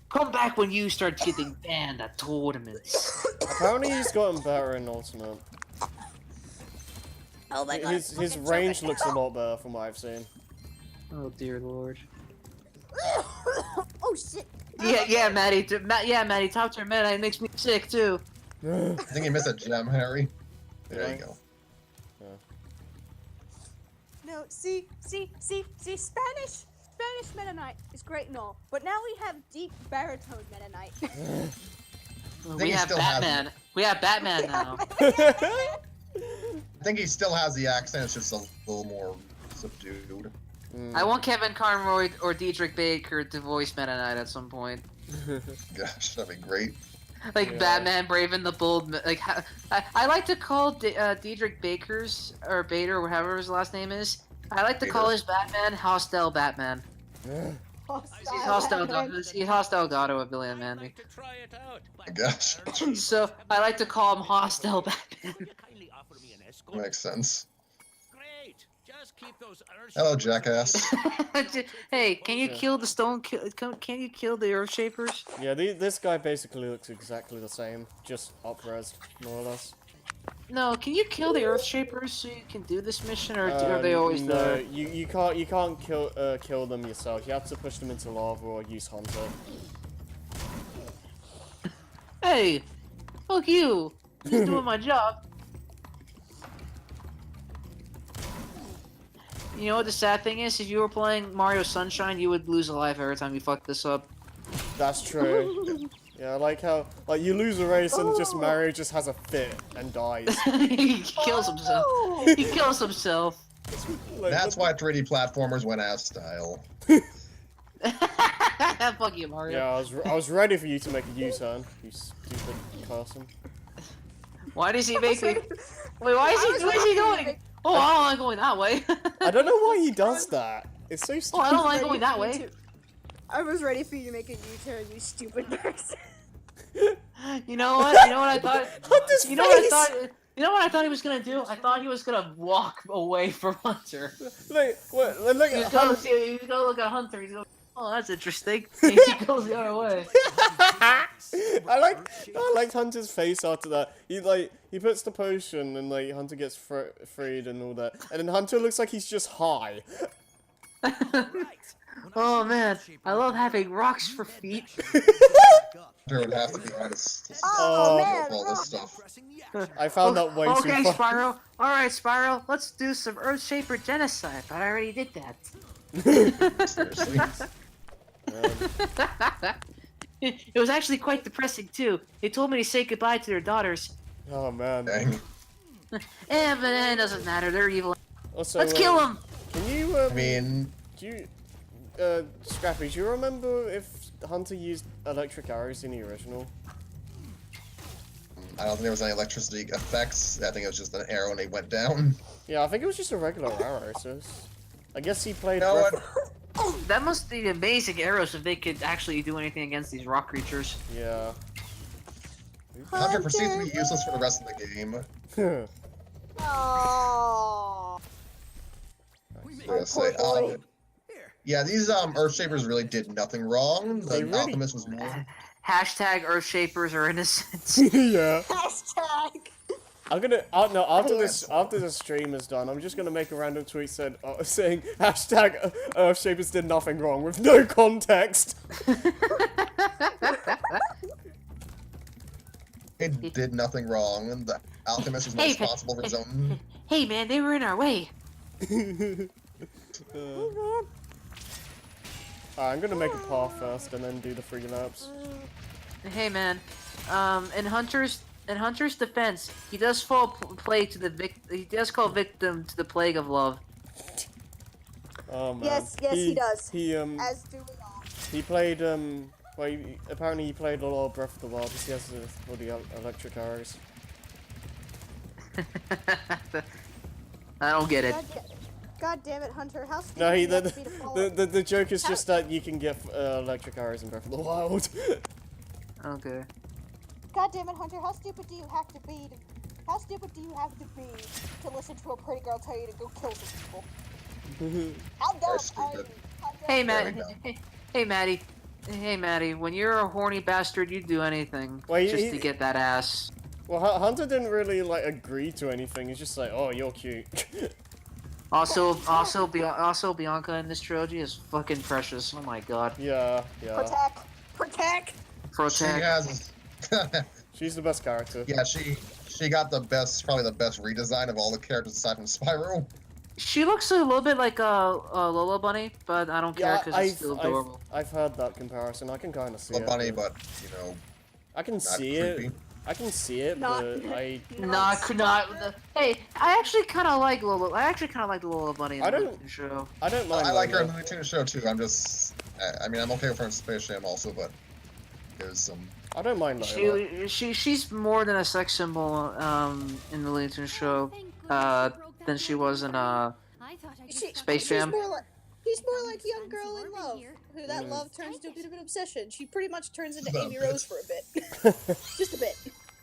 Come back when you start getting banned at tournaments. Apparently he's gotten better in Ultimate. Oh my god. His fucking range choke it. looks a lot better from what I've seen. Oh dear lord. Oh shit. Yeah, Maddie. Maddie. Top tier Maddie makes me sick too. I think you missed a gem, Harry. There you go. No, see, Spanish Meta Knight is great and all, but now we have deep baritone Meta Knight. We he have still has Batman. We have Batman now. I think he still has the accent, it's just a little more subdued. I want Kevin Conroy or Diedrich Baker to voice Meta Knight at some point. Gosh, that'd be great. Like Yeah. Batman, Brave and the Bold. Like I like to call Diedrich Baker's or Bader or whatever his last name is. I like to call Bader. his Batman Hostile Batman. He's hostile Gato ability man. I'd like to try it out. I guess. So I like to call him hostile Batman. Will you kindly offer me an escort? Makes sense. Great. Just keep those Earth Hello, Shapers jackass. Hey, can you kill the stone? Can you kill the Earth Shapers? Yeah, this guy basically looks exactly the same, just up-res, more or less. No, can you kill the Earth Shapers so you can do this mission, or are they always no, there? you can't kill them yourself. You have to push them into lava or use Hunter. Hey, fuck you! I'm just doing my job. You know what the sad thing is? If you were playing Mario Sunshine, you would lose a life every time you fuck this up. That's true. Yeah, I like how you lose a race and just Mario just has a fit and dies. He kills himself. He kills himself. Like, That's why 3D platformers went ass style. Fuck you, Mario. Yeah, I was ready for you to make a U-turn, you stupid person. Why does he make me? Wait, why is he going? Oh, I don't like going that way. I don't know why he does that. It's so Oh, stupid. I don't like going that way. I was ready for you to make a U-turn, you stupid person. You know what? You know what I thought? Hunter's You know what I face! thought? You know what I thought he was gonna do? I thought he was gonna walk away from Hunter. Look, look He was at gonna Hunter. see. He was gonna look at Hunter. He's going, oh, that's interesting. And he goes the other way. I like Hunter's face after that. He puts the potion and like Hunter gets freed and all that, and then Hunter looks like he's just high. Oh man, I love having rocks for feet. There would have to be honest. Oh, man, All this stuff. I found that way too Okay, far. Spyro. All right, Spyro. Let's do some Earth Shaper genocide. But I already did that. Seriously. It was actually quite depressing too. They told me to say goodbye to their daughters. Oh man. Dang. But it doesn't matter. They're evil. Also, Let's kill them. Can you? I mean, Do you, Scrappy? Do you remember if Hunter used electric arrows in the original? I don't think there was any electricity effects. I think it was just an arrow and they went down. Yeah, I think it was just a regular arrow. So I guess he played. You know what? That must be amazing arrows if they could actually do anything against these rock creatures. Yeah. Hunter proceeds to be useless for the rest of the game. Oh. Yeah, say, yeah, these Earth Shapers really did nothing wrong. They The really- Alchemist was more. Hashtag Earth Shapers are innocent. Yeah. Hashtag. I'm gonna. No, after the stream is done, I'm just gonna make a random tweet saying hashtag Earthshapers did nothing wrong with no context. It did nothing wrong, and the Alchemist was Hey, responsible for his own. Hey man, they were in our way. I'm gonna make a path first and then do the 3 laps. Hey man, in Hunter's defense, he does fall prey to the he does fall victim to the plague of love. Oh man. Yes, he does. He As do we all. he played well, apparently he played a lot of Breath of the Wild because he has all the electric arrows. I don't get it. God damn it, Hunter! How stupid No, do you have to be to follow the joke is just that you can get electric arrows in Breath of the Wild. Okay. God damn it, Hunter! How stupid do you have to be? How stupid do you have to be to listen to a pretty girl tell you to go kill some people? How dumb are stupid. you? How dumb Hey are Matt. you? Hey Maddie. Hey Maddie. When you're a horny bastard, you'd do anything Well, just to get that ass. Well, Hunter didn't really like agree to anything. He's just like, "Oh, you're cute." Also, Bianca in this trilogy is fucking precious. Oh my god. Yeah. Protect. She has. She's the best character. Yeah, she got probably the best redesign of all the characters aside from Spyro. She looks a little bit like a Lola Bunny, but I don't care because it's still adorable. I've heard that comparison. I can kind of see The it. bunny, but you know, I can not see creepy. it. I can see it, Not- but I. Not. Hey, I actually kind of like Lola. I actually kind of like the Lola Bunny in I the don't- show. I don't mind. I like her in Lola. the Looney Tunes show too. I'm just. I mean, I'm okay with her in Space Jam also, but there's some. I don't mind Lola. She's more than a sex symbol in the Looney Tunes show than she was in I thought I just Space Jam. He's more like young Fancy girl in Orbit love, here. who that love turns to a bit of an obsession. She pretty much turns into A Amy bit. Rose for a bit. Just a bit.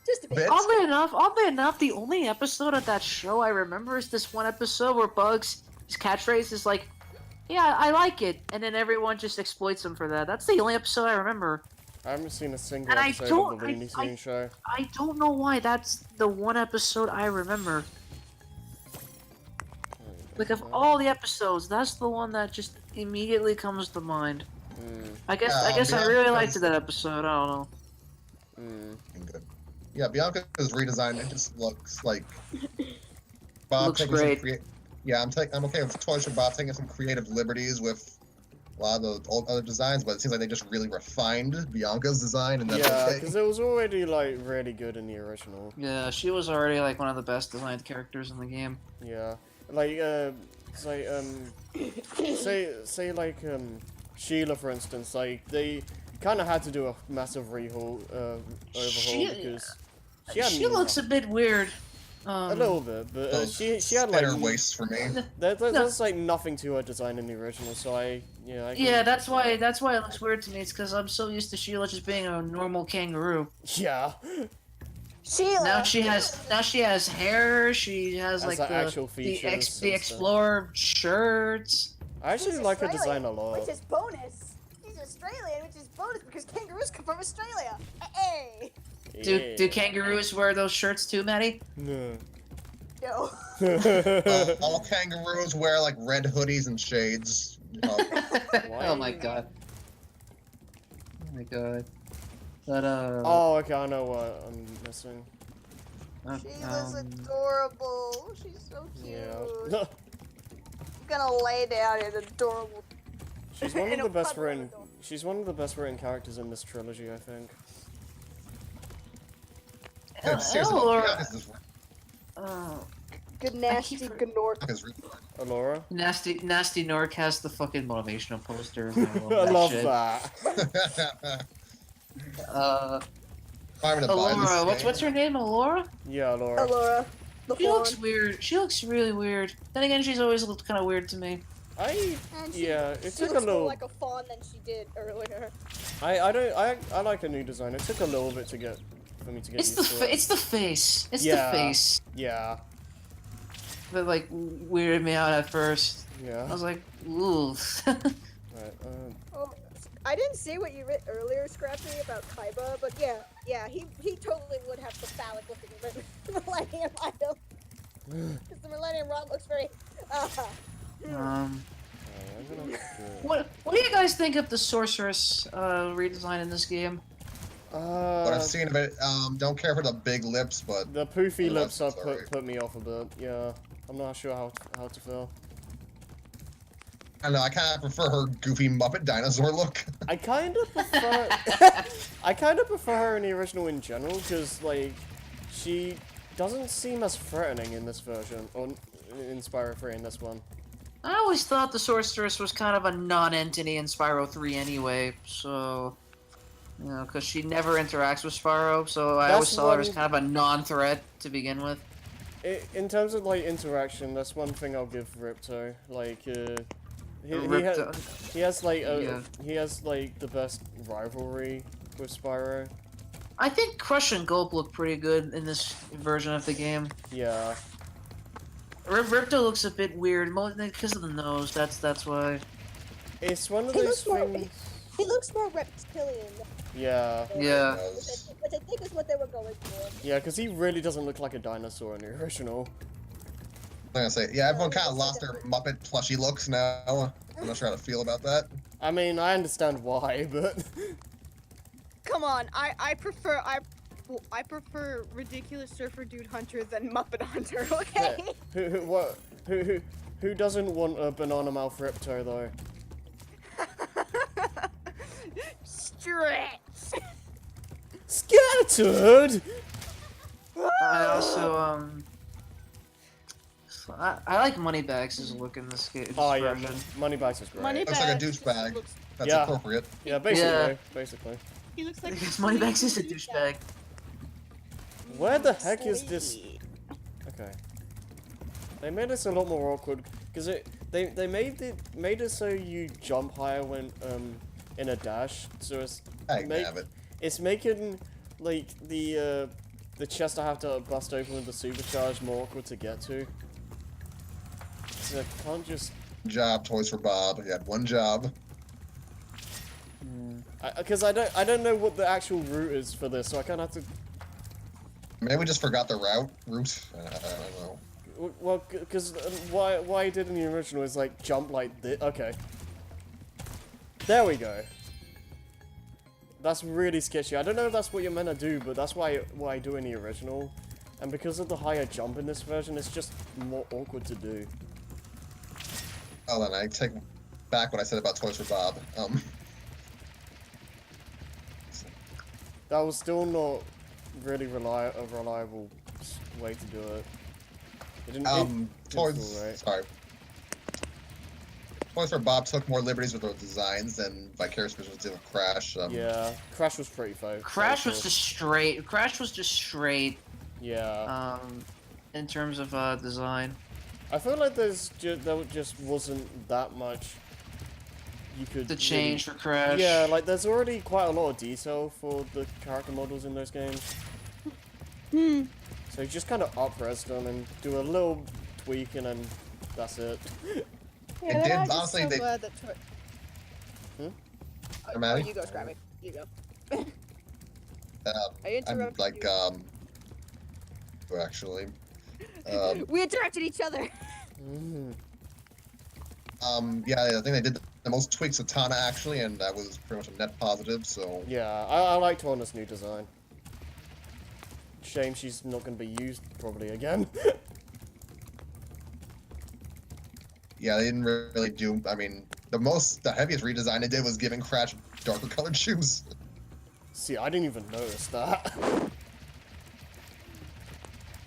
Just a bit. Bit? Oddly enough, the only episode of that show I remember is this one episode where Bugs, his catchphrase is like, "Yeah, I like it," and then everyone just exploits him for that. That's the only episode I remember. I haven't seen a single And I episode don't- of the Looney I- Tunes show. I don't know why that's the one episode I remember. Like, of all the episodes, that's the one that just immediately comes to mind. I guess I Bianca's- really liked that episode. I don't know. Good. Yeah, Bianca's redesign, it just looks like Bob Looks taking great. some Yeah, I'm okay with Toy Shop Bob taking some creative liberties with a lot of the old other designs, but it seems like they just really refined Bianca's design, and that's Yeah, okay. because it was already like really good in the original. Yeah, she was already like one of the best designed characters in the game. Yeah, like say like Sheila, for instance, like they kind of had to do a massive overhaul because She looks a bit weird. a little bit, but Those she had like spinner wastes for me. there's like nothing to her design in the original, so I can- Yeah, that's why it looks weird to me. It's because I'm so used to Sheila just being a normal kangaroo. yeah. Sheila. Now she has hair. She has Has like the the actual features the and stuff. Explorer shirts. I actually She's like her Australian, design a lot. Which is bonus. She's Australian, which is bonus because kangaroos come from Australia. Hey. Do Yeah. kangaroos wear those shirts too, Maddie? No. Yo. All kangaroos wear like red hoodies and shades. Oh my god. Oh my god. But Oh, okay, I know what I'm missing. Sheila's adorable. She's so cute. Yeah. I'm gonna lay down an adorable. She's one of And the a best cuddle written. adult. She's one of the best written characters in this trilogy, I think. Dude, seriously, Laura. Bianca's just- Good nasty Gnork. Bianca's re- Alora? Nasty Nork has the fucking motivational posters. I love shit. that. I'm gonna buy this Alora, game. what's her name? Alora? Yeah, Alora. Laura. The She looks fawn. weird. She looks really weird. Then again, she's always looked kind of weird to me. And she, Yeah, it she took a looks more little. like a fawn than she did earlier. I like a new design. It took a little bit for me to get It's the used to it. it's the face. It's Yeah. the face Yeah, that like weirded me out at first. I yeah. was like, ooh. Right, Oh, I didn't say what you read earlier, Scrappy, about Kaiba, but yeah, he totally would have the phallic looking Millennium item. Because the Millennium Rod looks very. I'm gonna. What do you guys think of the sorceress redesign in this game? What I've seen of it, don't care for the big lips, but The poofy The lips lips have is alright. put me off a bit. Yeah, I'm not sure how to feel. I don't know, I kind of prefer her goofy Muppet dinosaur look. I kind of prefer. I kind of prefer her in the original in general because like she doesn't seem as threatening in this version or in Spyro 3 in this one. I always thought the sorceress was kind of a non-entity in Spyro 3 anyway, so you know, because she never interacts with Spyro, so I always That's saw her as one- kind of a non-threat to begin with. In terms of like interaction, that's one thing I'll give Ripto. Like, Ripto. he has like Yeah. he has like the best rivalry with Spyro. I think Crush and Gulp look pretty good in this version of the game. Yeah, Ripto looks a bit weird, mostly because of the nose. That's why. it's one of He those looks more- things. He looks more reptilian. Yeah, Yeah. Which I think is what they were going for. yeah, because he really doesn't look like a dinosaur in the original. I'm gonna say, yeah, everyone kind of lost their Muppet plushy looks now. I'm not sure how to feel about that. I mean, I understand why, but Come on, I prefer ridiculous surfer dude hunter than Muppet Hunter. Okay. who doesn't want a banana mouth Ripto though? Stretch. Scattered. I also I like Moneybags' look in this game. Oh yeah, version. Moneybags is great. Looks like a douchebag. That's Yeah. appropriate. Yeah, basically, Yeah. basically. He looks like Because Moneybags is a douchebag. Where the heck is this? Okay. They made this a lot more awkward because they They made it so you jump higher when in a dash, so it's Damn it. it's making like the chest I have to bust open with the supercharge more awkward to get to. So I can't just. Job, Toys for Bob. He had one job. Because I don't know what the actual route is for this, so I kind of have to. Maybe we just forgot the route. I don't know. Well, because why I did in the original is like jump like this. Okay. There we go. That's really sketchy. I don't know if that's what you're meant to do, but that's what I do in the original. And because of the higher jump in this version, it's just more awkward to do. Oh, then I take back what I said about Toys for Bob. That was still not really a reliable way to do it. It didn't Toys. feel right. Sorry. Toys for Bob took more liberties with their designs than Vicarious Visions did with Crash. Yeah, Crash was pretty fake. Crash was just straight. Yeah. In terms of design. I feel like there just wasn't that much you could The change for Crash. Yeah, like there's already quite a lot of detail for the character models in those games. So you just kind of up-res them and do a little tweak and then that's it. Yeah, It did, I'm just honestly, so they- glad that Hey, Maddie? you go, Scrappy. You go. I I'm interrupted like, you. actually. We interrupted each other. Yeah, I think they did the most tweaks of Tana, actually, and that was pretty much a net positive, so... Yeah, I like Tana's new design. Shame she's not going to be used probably again. Yeah, they didn't really do... I mean, the heaviest redesign they did was giving Crash darker colored shoes. See, I didn't even notice that.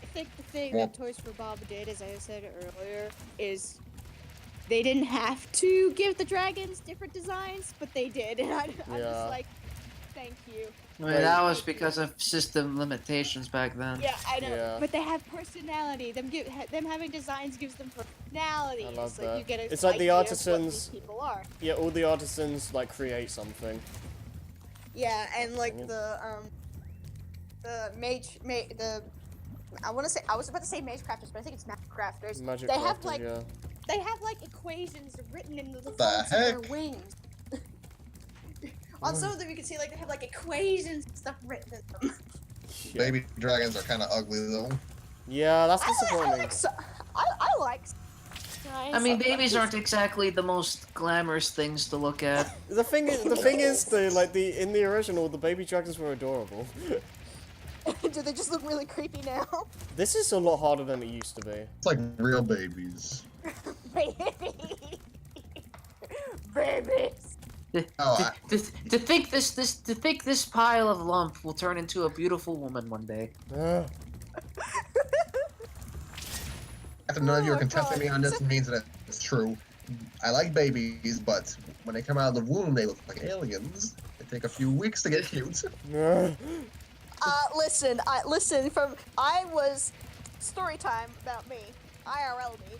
I think the thing Well- that Toys for Bob did, as I said earlier, is they didn't have to give the dragons different designs, but they did, and I'm Yeah. just like, thank you. I mean, that was because of system limitations back then. Yeah, I know, Yeah. but they have personality. Them having designs gives them personality. I love It's like that. you get a It's like the idea of what artisans- these people are. Yeah, all the artisans like create something. Yeah, and like Mhm. the I was about to say mage crafters, but I think it's magic crafters. Magic they have crafters, like yeah. they have like equations written in the The folds of their heck? wings. On some of them, you can see like they have like equations and stuff written in them. Yeah, Baby dragons are kind of ugly, though. yeah that's I disappointing. like. I mean, babies aren't exactly the most glamorous things to look at. The thing is, in the original, the baby dragons were adorable. Do they just look really creepy now? This is a lot harder than it used to be. It's like real babies. Babies. Oh, To think this pile of lump will turn into a beautiful woman one day. After none of you are Oh, contesting God. me on this means that it's true. I like babies, but when they come out of the womb, they look like aliens. They take a few weeks to get cute. Listen. I was story time about me. IRL me.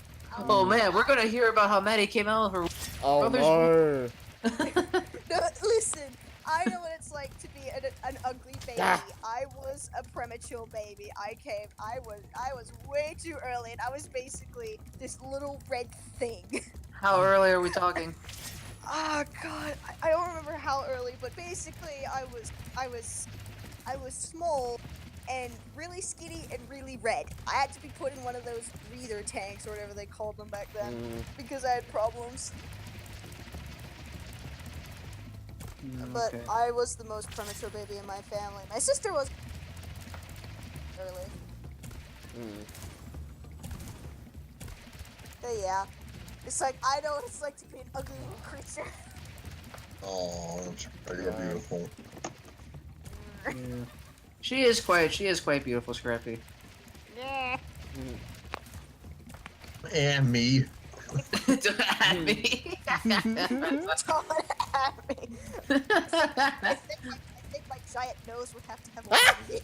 Oh man, we're gonna hear about how Maddie came out of her. Oh Brothers- no. No, listen. I know what it's like to be an ugly baby. Ah. I was a premature baby. I was way too early, and I was basically this little red thing. How early are we talking? Oh God, I don't remember how early, but basically I was small and really skinny and really red. I had to be put in one of those breather tanks or whatever they called them back then because I had problems. But Okay. I was the most premature baby in my family. My sister was early. But yeah, it's like I know what it's like to be an ugly little creature. Oh, you're beautiful. Yeah. She is quite beautiful, Scrappy. Yeah. And me. Don't at me. Don't at me. I think my giant nose would have to have one of you.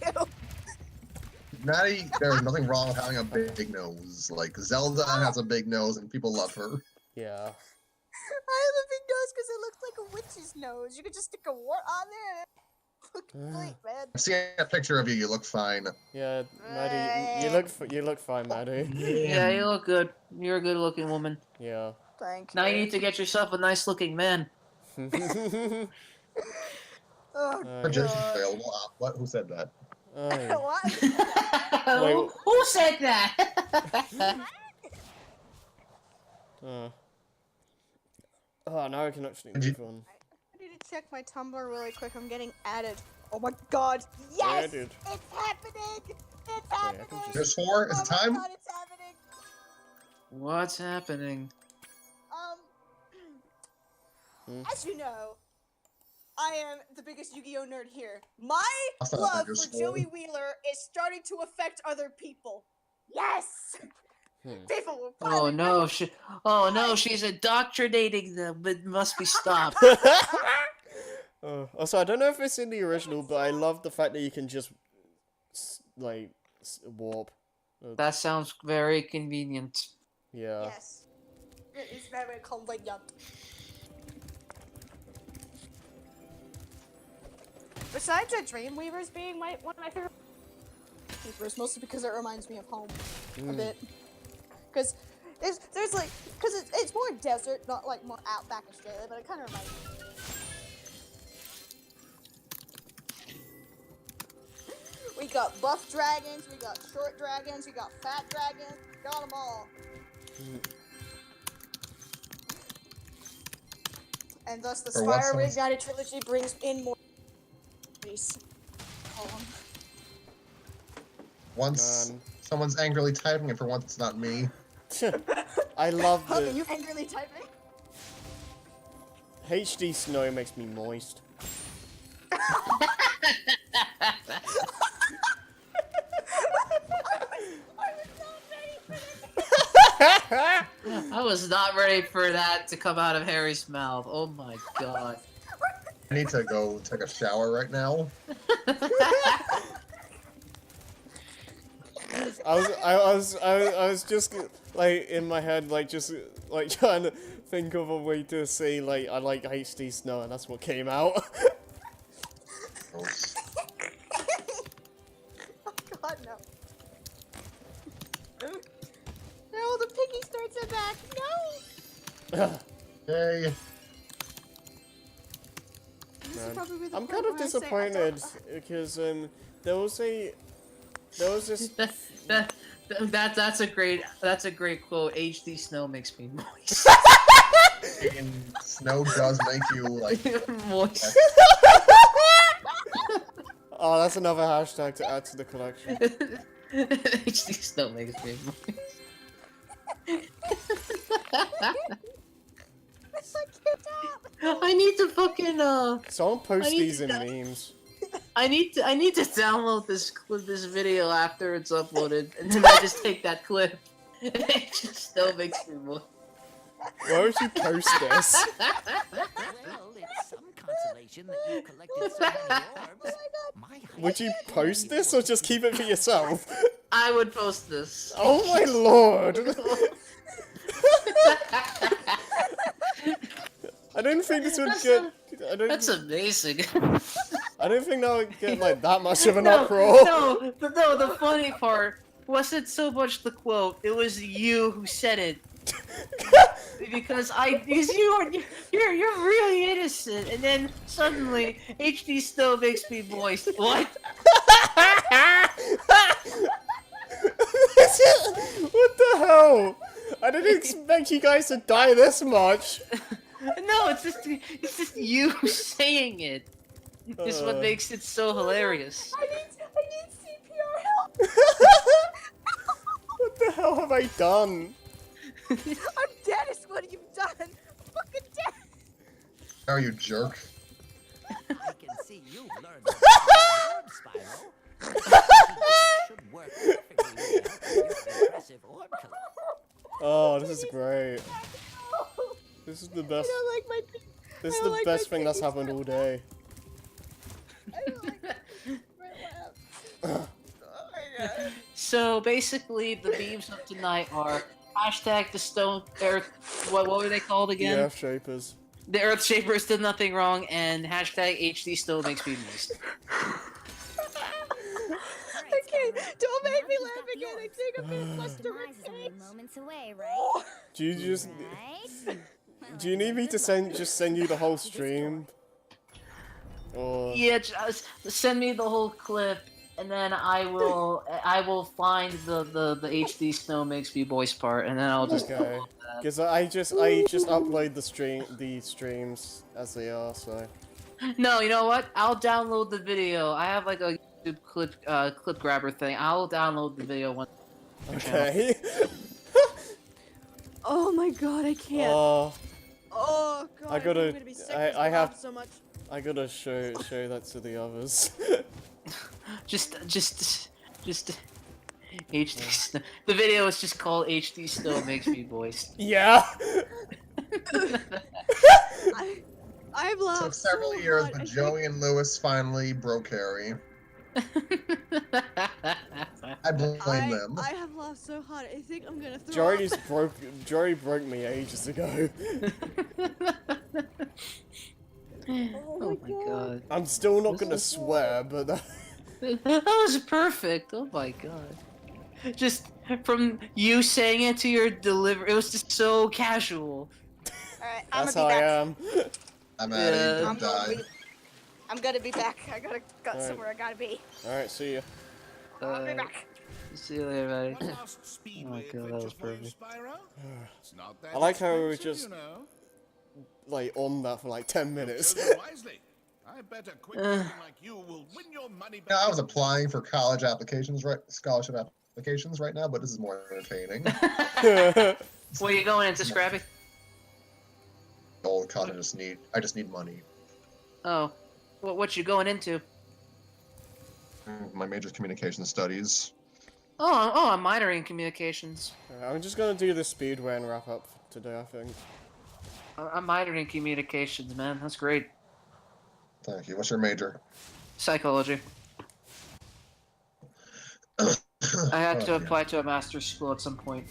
Maddie, there's nothing wrong with having a big nose. Like, Zelda has a big nose and people love her. Yeah. I have a big nose because it looks like a witch's nose. You could just stick a wart on there and look great, man. I see a picture of you. You look fine. Yeah, Maddie, you look fine, Maddie. Yeah, you look good. You're a good-looking woman. Yeah. Thank Now you need to get yourself a nice-looking man. Oh, Purchase God. available. What? Who said that? Oh. What? Who said that? Oh, now I can actually Did you- move on. I need to check my Tumblr really quick. I'm getting added. Oh my God! Yes! dude. It's happening! It's happening! There's 4. Is Oh it my time? God, it's happening! What's happening? As you know, I am the biggest Yu-Gi-Oh nerd here. My I thought love that was for full. Joey Wheeler is starting to affect other people. Yes! People will Oh finally no, she's indoctrinating them, but must be stopped. Also, I don't know if it's in the original, but I love the fact that you can just warp. That sounds very convenient. Yeah. Yes. It is very convenient. Besides the Dreamweavers being one of my favorite Weavers, mostly because it reminds me of home a bit. Because it's more desert, not like more outback Australia, but it kind of reminds me. We got buff dragons, we got short dragons, we got fat dragons, got them all. And thus the For what Spyro someone's- Reignited Trilogy brings in more space. Once Man. someone's angrily typing, and for once it's not me. I love Are the you angrily typing? HD snow makes me moist. I was not ready for that to come out of Harry's mouth. Oh my god. I need to go take a shower right now. I was just like in my head just trying to think of a way to say I like HD snow, and that's what came out. Gross. Oh god, no. No, the piggy starts are back. No! Yay. This Man. is probably the I'm point kind of where I say I disappointed don't- because there was this That's a great quote. HD snow makes me moist. And snow does make you Moist. oh, that's another hashtag to add to the collection. HD snow makes me moist. I need to fucking Someone post I need these to in know. memes. I need to download this video after it's uploaded, and then I just take that clip. It just still makes me moist. Why would you post this? Well, it's some consolation that you collected so many orbs. My Would you post this or just keep it for yourself? I would post this. Oh my lord! I don't think this would get. That's amazing. I don't think that would get that much of an No, uproar. no, the funny part wasn't so much the quote; it was you who said it. Because you're really innocent, and then suddenly HD still makes me moist. What? What the hell? I didn't expect you guys to die this much. No, it's just you saying it. Is what makes it so hilarious. I need CPR help! What the hell have I done? I'm dead is what you've done! I'm fucking dead! Are you jerk? I can see you've learned the orb, Spyro. Should work perfectly well with your impressive orb collection. Oh, this is great. This is the best. I don't like my This I is don't the like best my thing that's piggy happened all day. I don't like my laugh. Oh my god. So basically, the memes of tonight are Hashtag the stone earth. What were they called The again? Earth Shapers. The Earth Shapers did nothing wrong, and hashtag HD still makes me moist. Okay, don't make me laugh again. I think I'm gonna bust a Demise is only face. moments away, right? Do you just... Right? Do you need me to send you the whole stream? Or... Yeah, just send me the whole clip, and then I will find the HD Snow Makes Me Voice part, and then I'll just Okay. Because I just upload the streams as they are, so... No, you know what? I'll download the video. I have like a YouTube clip grabber thing. I'll download the video once. Okay. Oh my god, I can't. Oh god, I gotta- I'm gonna be sick. I have- so much. I gotta show that to the others. Just HD Snow. The video is just called HD Snow Makes Me Voice. Yeah! I've laughed Took several so years, hard. but I Joey and Lewis finally broke Harry. I blame them. I have laughed so hard. I think I'm gonna throw Jory broke me ages ago. Oh my god. I'm still not gonna swear, but That was perfect. Oh my god. Just from you saying it to your delivery, it was just so casual. Alright, I'm that's gonna how be I back. am. I'm out of here. I'm Die. gonna be back. I gotta go Alright. somewhere I gotta be. Alright, see ya. I'll be back. See you later, buddy. One last speedway Oh god, that was adventure for you, perfect. Spyro? It's not that I like how it was expensive, just- you know. Like, on that for like 10 minutes. Choose it wisely. I bet a quick person like you will win your money back. Yeah, I was applying for college applications, scholarship applications right now, but this is more entertaining. Where you going into Scrappy? Old con, I just need money. Oh. What you going into? My major communication studies. Oh, I'm minoring in communications. I'm just gonna do the speedway and wrap up today, I think. I'm minoring in communications, man. That's great. Thank you. What's your major? Psychology. I had to Oh, apply to a master's school at some point.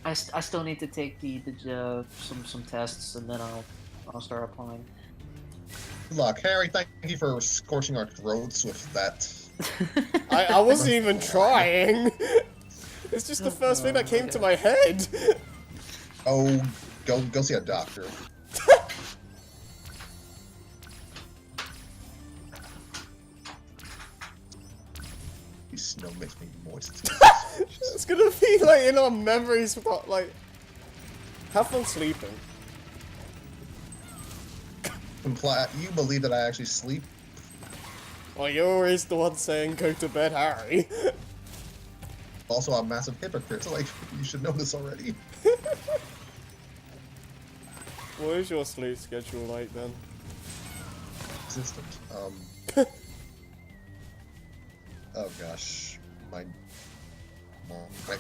I still need to take some tests, and then I'll start applying. Good luck, Harry. Thank you for scorching our throats with that. I wasn't even trying! It's just the first thing that came to my head! Oh, go see a doctor. Snow makes me moist. It's gonna be like in our memories without like... Have fun sleeping. You believe that I actually sleep? Well, you're always the one saying go to bed, Harry. Also, I'm a massive hypocrite, so like, you should know this already. What is your sleep schedule like then? Existent. Oh gosh, my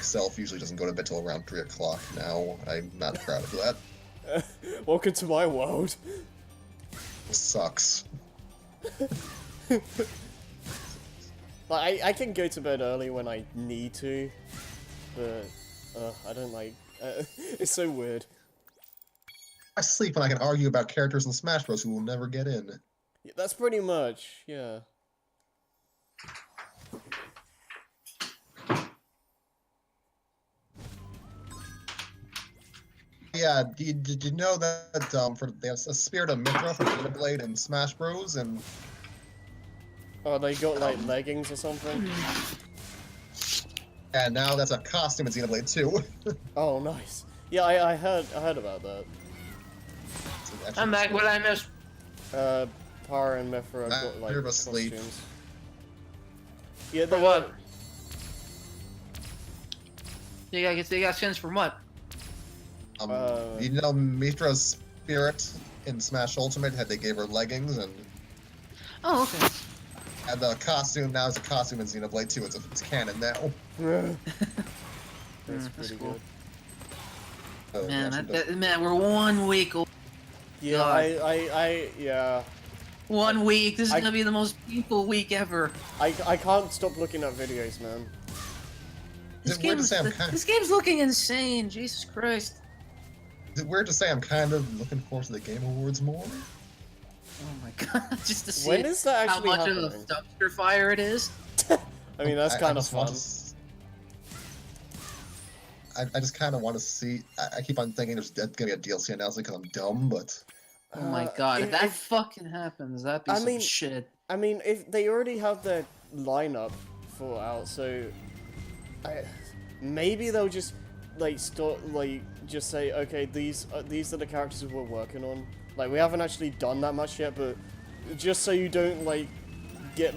self usually doesn't go to bed till around 3 o'clock now. I'm not proud of that. Welcome to my world. It sucks. Like, I can go to bed early when I need to, but I don't like... it's so weird. I sleep when I can argue about characters in Smash Bros. Who will never get in. Yeah, that's pretty much, yeah. Yeah, did you know that they have a Spirit of Mithra for Xenoblade and Smash Bros. And Oh, they got like leggings or something? now that's a costume in Xenoblade 2. Oh, nice. Yeah, I heard about that. I'm back. What I missed? Power and Mithra Nah, got like you're asleep. costumes. Yeah, For they what? You got skins from what? You know Mithra's spirit in Smash Ultimate they gave her leggings and Oh, okay. the costume now is a costume in Xenoblade 2. It's canon now. That's that's pretty cool. good. So, Man, actually man, we're 1 week old. Yeah, God. yeah. 1 week. This is I- gonna be the most painful week ever. I can't stop looking at videos, man. Is it weird to say I'm kind this game's looking insane. Jesus Christ. Is it weird to say I'm kind of looking forward to the Game Awards more? Oh my god, just to see When is that how actually much happening? of a dumpster fire it is. I mean, that's kind of just want fun. I just kind of want to see. I keep on thinking there's gonna be a DLC announcement because I'm dumb, but Oh my god, if that if- fucking happens, that'd be I some mean- shit. I mean, if they already have their lineup for out, so maybe they'll just like start just say, okay, these are the characters we're working on. Like, we haven't actually done that much yet, but just so you don't get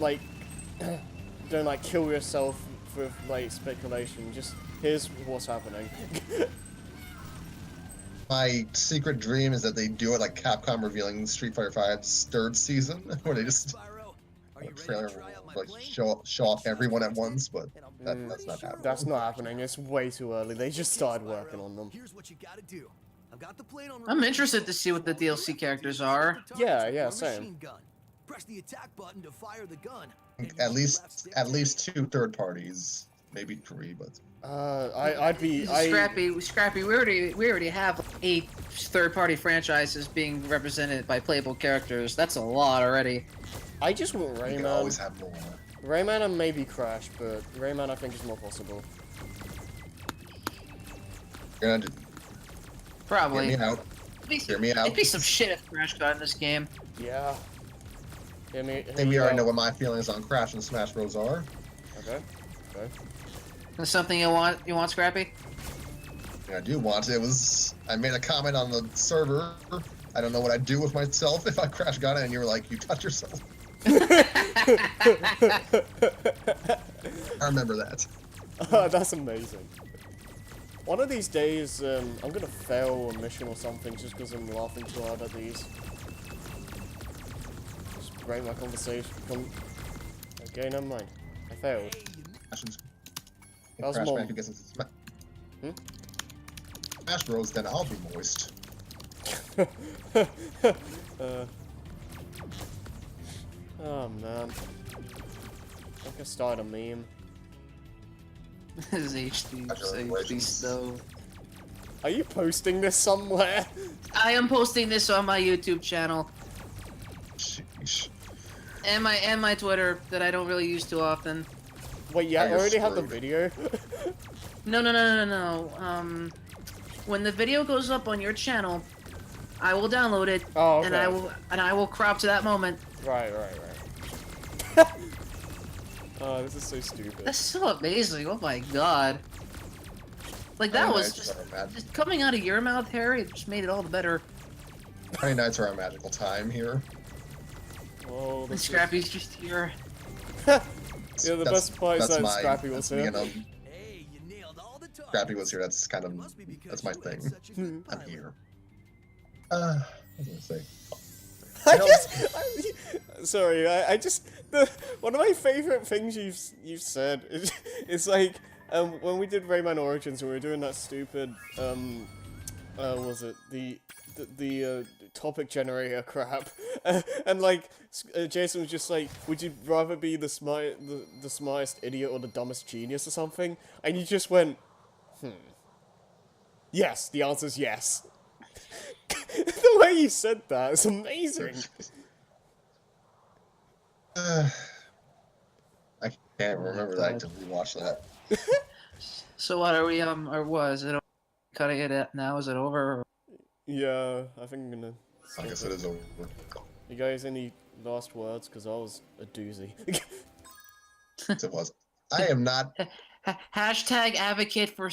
don't kill yourself with speculation. Just here's what's happening. my secret dream is that they do it like Capcom revealing Street Fighter V's third season, where they just trailer show off everyone at once. But that's not happening. That's not happening. It's way too early. They just started working on them. Here's what you gotta do. I've got the plane on. I'm interested to see what the DLC characters are. Yeah, same. Press the attack button to fire the gun. At least 2 third parties, maybe 3, but Scrappy. We already have 8 third-party franchises being represented by playable characters. That's a lot already. I just want you can always Rayman. have more. Rayman and maybe Crash, but Rayman I think is more possible. You're gonna Probably. hear me out. Hear me out. It'd be some shit if Crash got in this game. Yeah. I think we already know what my feelings on Crash and Smash Bros. Are. Okay. That's something you want, Scrappy? I do want it. I made a comment on the server. I don't know what I'd do with myself if I Crash got it, and you were like, you touch yourself. I remember that. That's amazing. One of these days, I'm gonna fail a mission or something just because I'm laughing too hard at these. Just break my conversation. Okay, never mind. I failed. That was Crash mom. Bandicoot gets into Smash Bros, then I'll be moist. Oh man. I think I started a meme. This is HD stove. Are you posting this somewhere? I am posting this on my YouTube channel Sheesh. and my Twitter that I don't really use too often. Wait, you Oh, you're already have the screwed. video? No. When the video goes up on your channel, I will download it Oh, okay. and I will crop to that moment. Right. Oh, this is so stupid. That's so amazing. Oh my god. Like that was just coming out of your mouth, Harry. It just made it all the better. Friday nights are our magical time here. Oh, And this Scrappy's just here. Yeah, the best part is that's that Scrappy was here. Hey, you nailed all the targets. Scrappy was here. That's kind of Must be because that's my you had thing. such a good I'm pilot. here. What was I gonna say? Sorry, I just one of my favorite things you've said is like when we did Rayman Origins, we were doing that stupid was it the topic generator crap, and like Jason was just like, would you rather be the smartest idiot or the dumbest genius or something? And you just went, yes. The answer's yes. The way you said that is amazing. I can't remember that to rewatch that. So what are we or was it cutting it now? Is it over? Yeah, I think I'm gonna. I guess it is over. You guys, any last words? Because I was a doozy. It was. I am not. Hashtag advocate for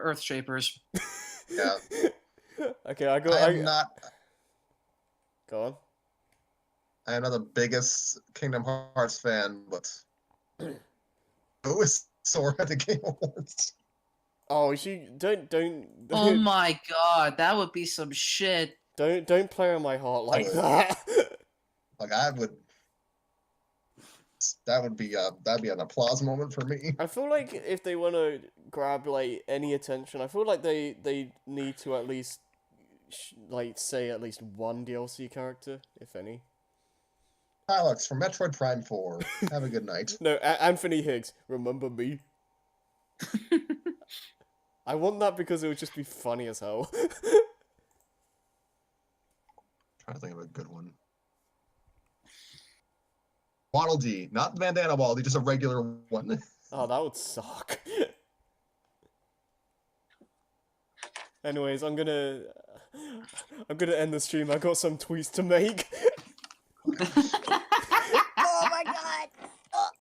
Earthshapers. Yeah. Okay, I am not. Go on. I am not the biggest Kingdom Hearts fan, but who is Sora at the Game Awards? Oh, don't. Oh my god, that would be some shit. Don't play on my heart like would. that. Like I would. That'd be an applause moment for me. I feel like if they want to grab like any attention, I feel like they need to at least say at least one DLC character, if any. Alex from Metroid Prime 4. Have a good night. No, Anthony Higgs. Remember me? I want that because it would just be funny as hell. Trying to think of a good one. Waddle Dee, not the bandana Waddle Dee, just a regular one. Oh, that would suck. Anyways, I'm gonna end the stream. I got some tweets to make.